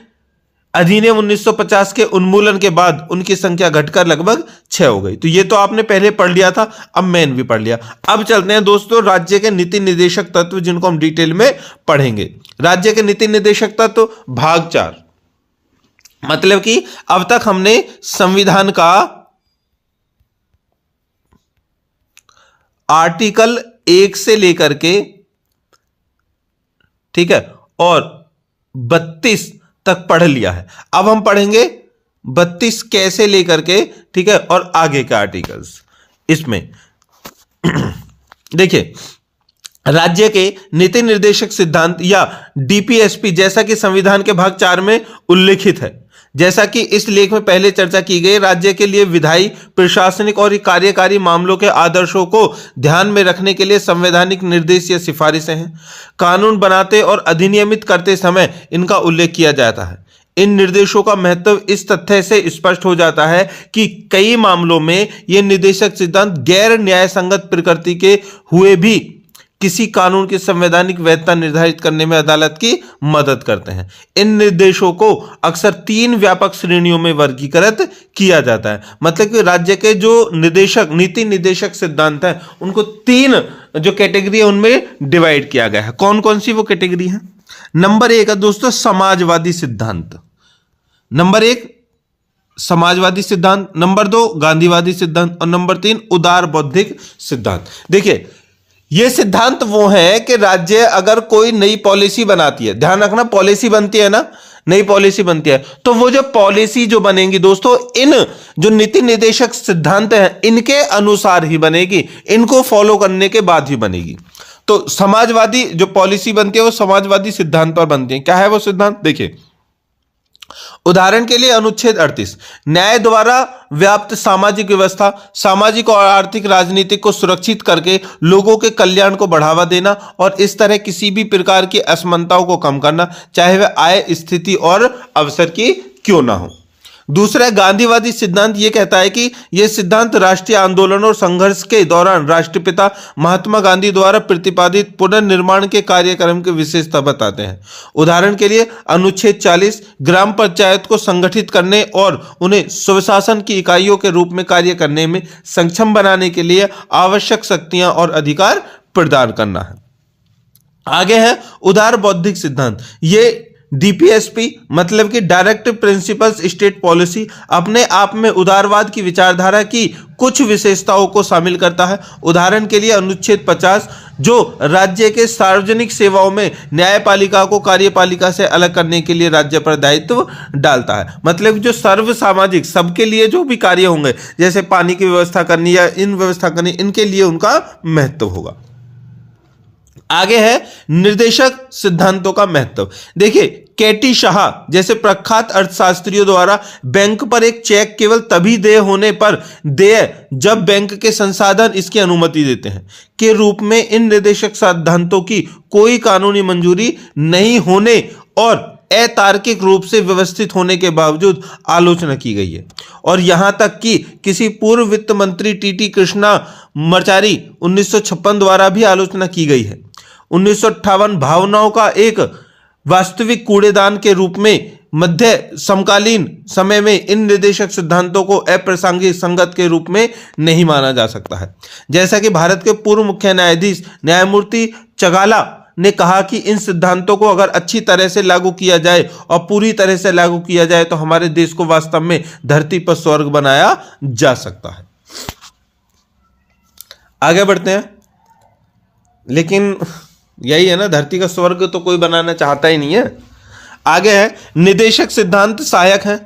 अधिनियम 1950 के उन्मूलन के बाद उनकी संख्या घटकर लगभग 6 हो गई। तो ये तो आपने पहले पढ़ लिया था, अब मैंने भी पढ़ लिया। अब चलते हैं दोस्तों राज्य के नीति निर्देशक तत्व, जिनको हम डिटेल में पढ़ेंगे। राज्य के नीति निर्देशक तत्व भाग 4, मतलब कि अब तक हमने संविधान का आर्टिकल 1 से लेकर के, ठीक है, और 32 तक पढ़ लिया है। अब हम पढ़ेंगे 32 कैसे लेकर के, ठीक है, और आगे के आर्टिकल्स। इसमें देखिए, राज्य के नीति निर्देशक सिद्धांत या डीपीएसपी जैसा कि संविधान के भाग 4 में उल्लेखित है, जैसा कि इस लेख में पहले चर्चा की गई, राज्य के लिए विधायी, प्रशासनिक और कार्यकारी मामलों के आदर्शों को ध्यान में रखने के लिए संवैधानिक निर्देश या सिफारिशें हैं। कानून बनाते और अधिनियमित करते समय इनका उल्लेख किया जाता है। इन निर्देशों का महत्व इस तथ्य से स्पष्ट हो जाता है कि कई मामलों में ये निर्देशक सिद्धांत गैर न्याय संगत प्रकृति के हुए भी किसी कानून की संवैधानिक वैधता निर्धारित करने में अदालत की मदद करते हैं। इन निर्देशों को अक्सर 3 व्यापक श्रेणियों में वर्गीकृत किया जाता है। मतलब कि राज्य के जो निदेशक, नीति निदेशक सिद्धांत हैं, उनको 3 जो कैटेगरी है उनमें डिवाइड किया गया है। कौन कौन सी वो कैटेगरी है? नंबर 1 है दोस्तों समाजवादी सिद्धांत। नंबर 1 समाजवादी सिद्धांत, नंबर 2 गांधीवादी सिद्धांत और नंबर 3 उदार बौद्धिक सिद्धांत। देखिए, ये सिद्धांत वो है कि राज्य अगर कोई नई पॉलिसी बनाती है, ध्यान रखना पॉलिसी बनती है ना, नई पॉलिसी बनती है, तो वो जो पॉलिसी जो बनेगी दोस्तों, इन जो नीति निर्देशक सिद्धांत हैं इनके अनुसार ही बनेगी, इनको फॉलो करने के बाद ही बनेगी। तो समाजवादी जो पॉलिसी बनती है वो समाजवादी सिद्धांत पर बनती है। क्या है वो सिद्धांत? देखिए, उदाहरण के लिए अनुच्छेद 38, न्याय द्वारा व्याप्त सामाजिक व्यवस्था सामाजिक और आर्थिक राजनीतिक को सुरक्षित करके लोगों के कल्याण को बढ़ावा देना और इस तरह किसी भी प्रकार की असमानताओं को कम करना, चाहे वह आय, स्थिति और अवसर की क्यों ना हो। दूसरा गांधीवादी सिद्धांत ये कहता है कि यह सिद्धांत राष्ट्रीय आंदोलन और संघर्ष के दौरान राष्ट्रपिता महात्मा गांधी द्वारा प्रतिपादित पुनर्निर्माण के कार्यक्रम की विशेषता बताते हैं। उदाहरण के लिए अनुच्छेद 40 ग्राम पंचायत को संगठित करने और उन्हें स्वशासन की इकाइयों के रूप में कार्य करने में सक्षम बनाने के लिए आवश्यक शक्तियां और अधिकार प्रदान करना है। आगे है उदार बौद्धिक सिद्धांत। ये डीपीएसपी मतलब कि डायरेक्ट प्रिंसिपल्स स्टेट पॉलिसी अपने आप में उदारवाद की विचारधारा की कुछ विशेषताओं को शामिल करता है। उदाहरण के लिए अनुच्छेद 50 जो राज्य के सार्वजनिक सेवाओं में न्यायपालिका को कार्यपालिका से अलग करने के लिए राज्य पर दायित्व डालता है। मतलब जो सर्व सामाजिक सबके लिए जो भी कार्य होंगे, जैसे पानी की व्यवस्था करनी या इन व्यवस्था करनी, इनके लिए उनका महत्व होगा। आगे है निर्देशक सिद्धांतों का महत्व। देखिए, केटी शाह जैसे प्रख्यात अर्थशास्त्रियों द्वारा बैंक पर एक चेक केवल तभी देय होने पर देय जब बैंक के संसाधन इसकी अनुमति देते हैं के रूप में इन निर्देशक सिद्धांतों की कोई कानूनी मंजूरी नहीं होने और अतार्किक रूप से व्यवस्थित होने के बावजूद आलोचना की गई है। और यहां तक कि किसी पूर्व वित्त मंत्री टीटी कृष्णामाचारी 1956 द्वारा भी आलोचना की गई है। 1958 भावनाओं का एक वास्तविक कूड़ेदान के रूप में मध्य समकालीन समय में इन निर्देशक सिद्धांतों को अप्रासंगिक संगत के रूप में नहीं माना जा सकता है। जैसा कि भारत के पूर्व मुख्य न्यायाधीश न्यायमूर्ति चगाला ने कहा कि इन सिद्धांतों को अगर अच्छी तरह से लागू किया जाए और पूरी तरह से लागू किया जाए तो हमारे देश को वास्तव में धरती पर स्वर्ग बनाया जा सकता है। आगे बढ़ते हैं, लेकिन यही है ना, धरती का स्वर्ग तो कोई बनाना चाहता ही नहीं है। आगे है निदेशक सिद्धांत सहायक हैं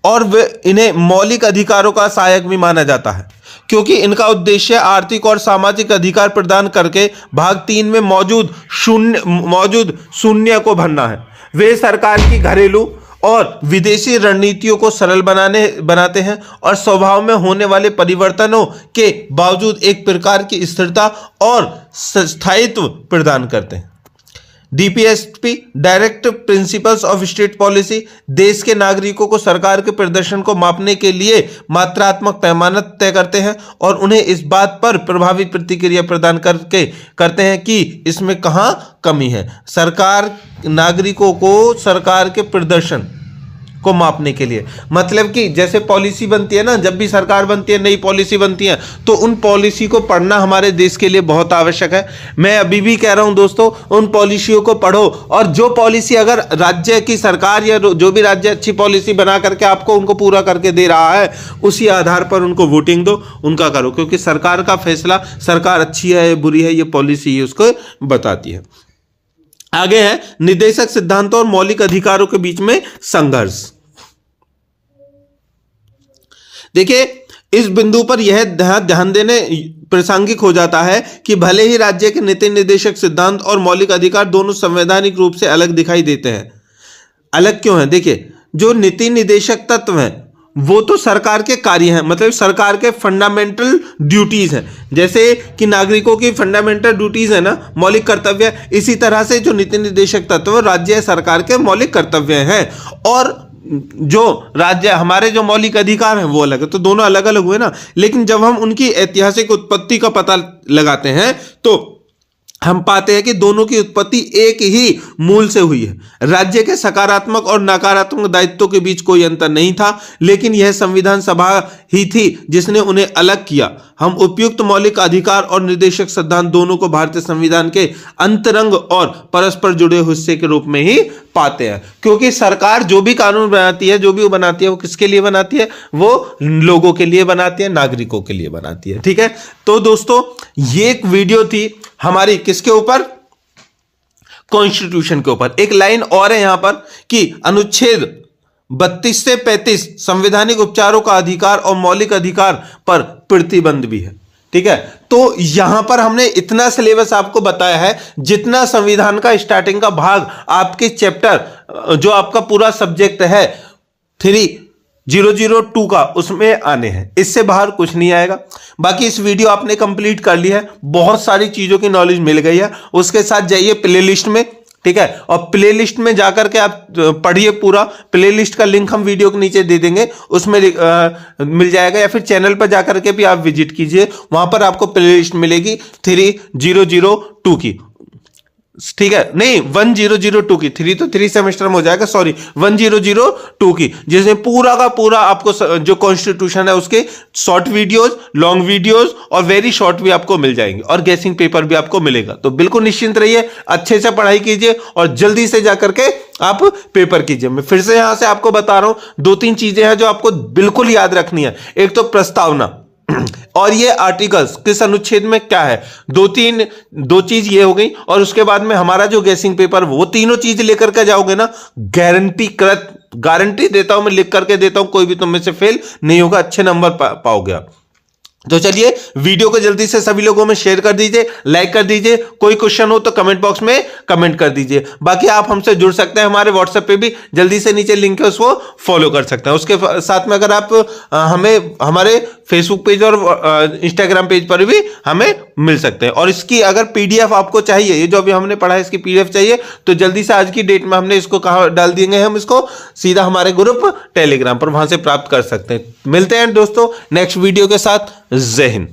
और वे इन्हें मौलिक अधिकारों का सहायक भी माना जाता है क्योंकि इनका उद्देश्य आर्थिक और सामाजिक अधिकार प्रदान करके भाग 3 में मौजूद शून्य को भरना है। वे सरकार की घरेलू और विदेशी रणनीतियों को सरल बनाते हैं और स्वभाव में होने वाले परिवर्तनों के बावजूद एक प्रकार की स्थिरता और स्थायित्व प्रदान करते हैं। DPSP direct principles of state policy देश के नागरिकों को सरकार के प्रदर्शन को मापने के लिए मात्रात्मक पैमाना तय करते हैं और उन्हें इस बात पर प्रभावी प्रतिक्रिया प्रदान करते हैं कि इसमें कहां कमी है। सरकार नागरिकों को सरकार के प्रदर्शन को मापने के लिए, मतलब कि जैसे पॉलिसी बनती है ना, जब भी सरकार बनती है, नई पॉलिसी बनती है, तो उन पॉलिसी को पढ़ना हमारे देश के लिए बहुत आवश्यक है। मैं अभी भी कह रहा हूं दोस्तों, उन पॉलिसियों को पढ़ो और जो पॉलिसी अगर राज्य की सरकार या जो भी राज्य अच्छी पॉलिसी बना करके आपको उनको पूरा करके दे रहा है, उसी आधार पर उनको वोटिंग दो, उनका करो, क्योंकि सरकार का फैसला सरकार अच्छी है बुरी है ये पॉलिसी ही उसको बताती है। आगे है निदेशक सिद्धांतों और मौलिक अधिकारों के बीच में संघर्ष। देखिए, इस बिंदु पर यह ध्यान देने प्रासंगिक हो जाता है कि भले ही राज्य के नीति निर्देशक सिद्धांत और मौलिक अधिकार दोनों संवैधानिक रूप से अलग दिखाई देते हैं। अलग क्यों है? देखिए, जो नीति निर्देशक तत्व हैं वो तो सरकार के कार्य हैं, मतलब सरकार के फंडामेंटल ड्यूटीज हैं। जैसे कि नागरिकों की फंडामेंटल ड्यूटीज है ना, मौलिक कर्तव्य, इसी तरह से जो नीति निर्देशक तत्व राज्य सरकार के मौलिक कर्तव्य हैं और जो राज्य हमारे जो मौलिक अधिकार हैं वो अलग है। तो दोनों अलग अलग हुए ना, लेकिन जब हम उनकी ऐतिहासिक उत्पत्ति का पता लगाते हैं तो हम पाते हैं कि दोनों की उत्पत्ति एक ही मूल से हुई है। राज्य के सकारात्मक और नकारात्मक दायित्वों के बीच कोई अंतर नहीं था, लेकिन यह संविधान सभा ही थी जिसने उन्हें अलग किया। हम उपयुक्त मौलिक अधिकार और निर्देशक सिद्धांत दोनों को भारतीय संविधान के अंतरंग और परस्पर जुड़े हुए हिस्से के रूप में ही पाते हैं, क्योंकि सरकार जो भी कानून बनाती है, जो भी वो बनाती है, वो किसके लिए बनाती है? वो लोगों के लिए बनाती है, नागरिकों के लिए बनाती है। ठीक है, तो दोस्तों ये एक वीडियो थी हमारी किसके ऊपर? कॉन्स्टिट्यूशन के ऊपर। एक लाइन और है यहां पर कि अनुच्छेद 32 से 35 संवैधानिक उपचारों का अधिकार और मौलिक अधिकार पर प्रतिबंध भी है। ठीक है, तो यहां पर हमने इतना सिलेबस आपको बताया है जितना संविधान का स्टार्टिंग का भाग आपके चैप्टर जो आपका पूरा सब्जेक्ट है 3002 का, उसमें आने हैं। इससे बाहर कुछ नहीं आएगा। बाकी इस वीडियो आपने कंप्लीट कर ली है, बहुत सारी चीजों की नॉलेज मिल गई है। उसके साथ जाइए प्लेलिस्ट में, ठीक है, और प्लेलिस्ट में जाकर के आप पढ़िए पूरा। प्लेलिस्ट का लिंक हम वीडियो के नीचे दे देंगे, उसमें मिल जाएगा, या फिर चैनल पर जाकर के भी आप विजिट कीजिए, वहां पर आपको प्लेलिस्ट मिलेगी 3002 की। ठीक है, नहीं 1002 की, 3 तो 3 सेमेस्टर में हो जाएगा, सॉरी 1002 की, जिसमें पूरा का पूरा आपको जो कॉन्स्टिट्यूशन है उसके शॉर्ट वीडियोस, लॉन्ग वीडियोस और वेरी शॉर्ट भी आपको मिल जाएंगे, और गेसिंग पेपर भी आपको मिलेगा। तो बिल्कुल निश्चिंत रहिए, अच्छे से पढ़ाई कीजिए और जल्दी से जाकर के आप पेपर कीजिए। मैं फिर से यहां से आपको बता रहा हूं, 2-3 चीजें हैं जो आपको बिल्कुल याद रखनी है। एक तो प्रस्तावना, और ये आर्टिकल्स किस अनुच्छेद में क्या है, दो चीज ये हो गई, और उसके बाद में हमारा जो गेसिंग पेपर, वो तीनों चीज लेकर के जाओगे ना, गारंटी देता हूं, मैं लिख करके देता हूं, कोई भी तुम में से फेल नहीं होगा, अच्छे नंबर पाओगे आप। तो चलिए वीडियो को जल्दी से सभी लोगों में शेयर कर दीजिए, लाइक कर दीजिए, कोई क्वेश्चन हो तो कमेंट बॉक्स में कमेंट कर दीजिए। बाकी आप हमसे जुड़ सकते हैं हमारे व्हाट्सएप पे भी, जल्दी से नीचे लिंक है उसको फॉलो कर सकते हैं। उसके साथ में अगर आप हमें हमारे फेसबुक पेज और इंस्टाग्राम पेज पर भी हमें मिल सकते हैं। और इसकी अगर पीडीएफ आपको चाहिए, ये जो अभी हमने पढ़ा है इसकी पीडीएफ चाहिए, तो जल्दी से आज की डेट में हमने इसको कहाँ डाल दिए, हम इसको सीधा हमारे ग्रुप टेलीग्राम पर, वहां से प्राप्त कर सकते हैं। मिलते हैं दोस्तों नेक्स्ट वीडियो के साथ। जय हिंद।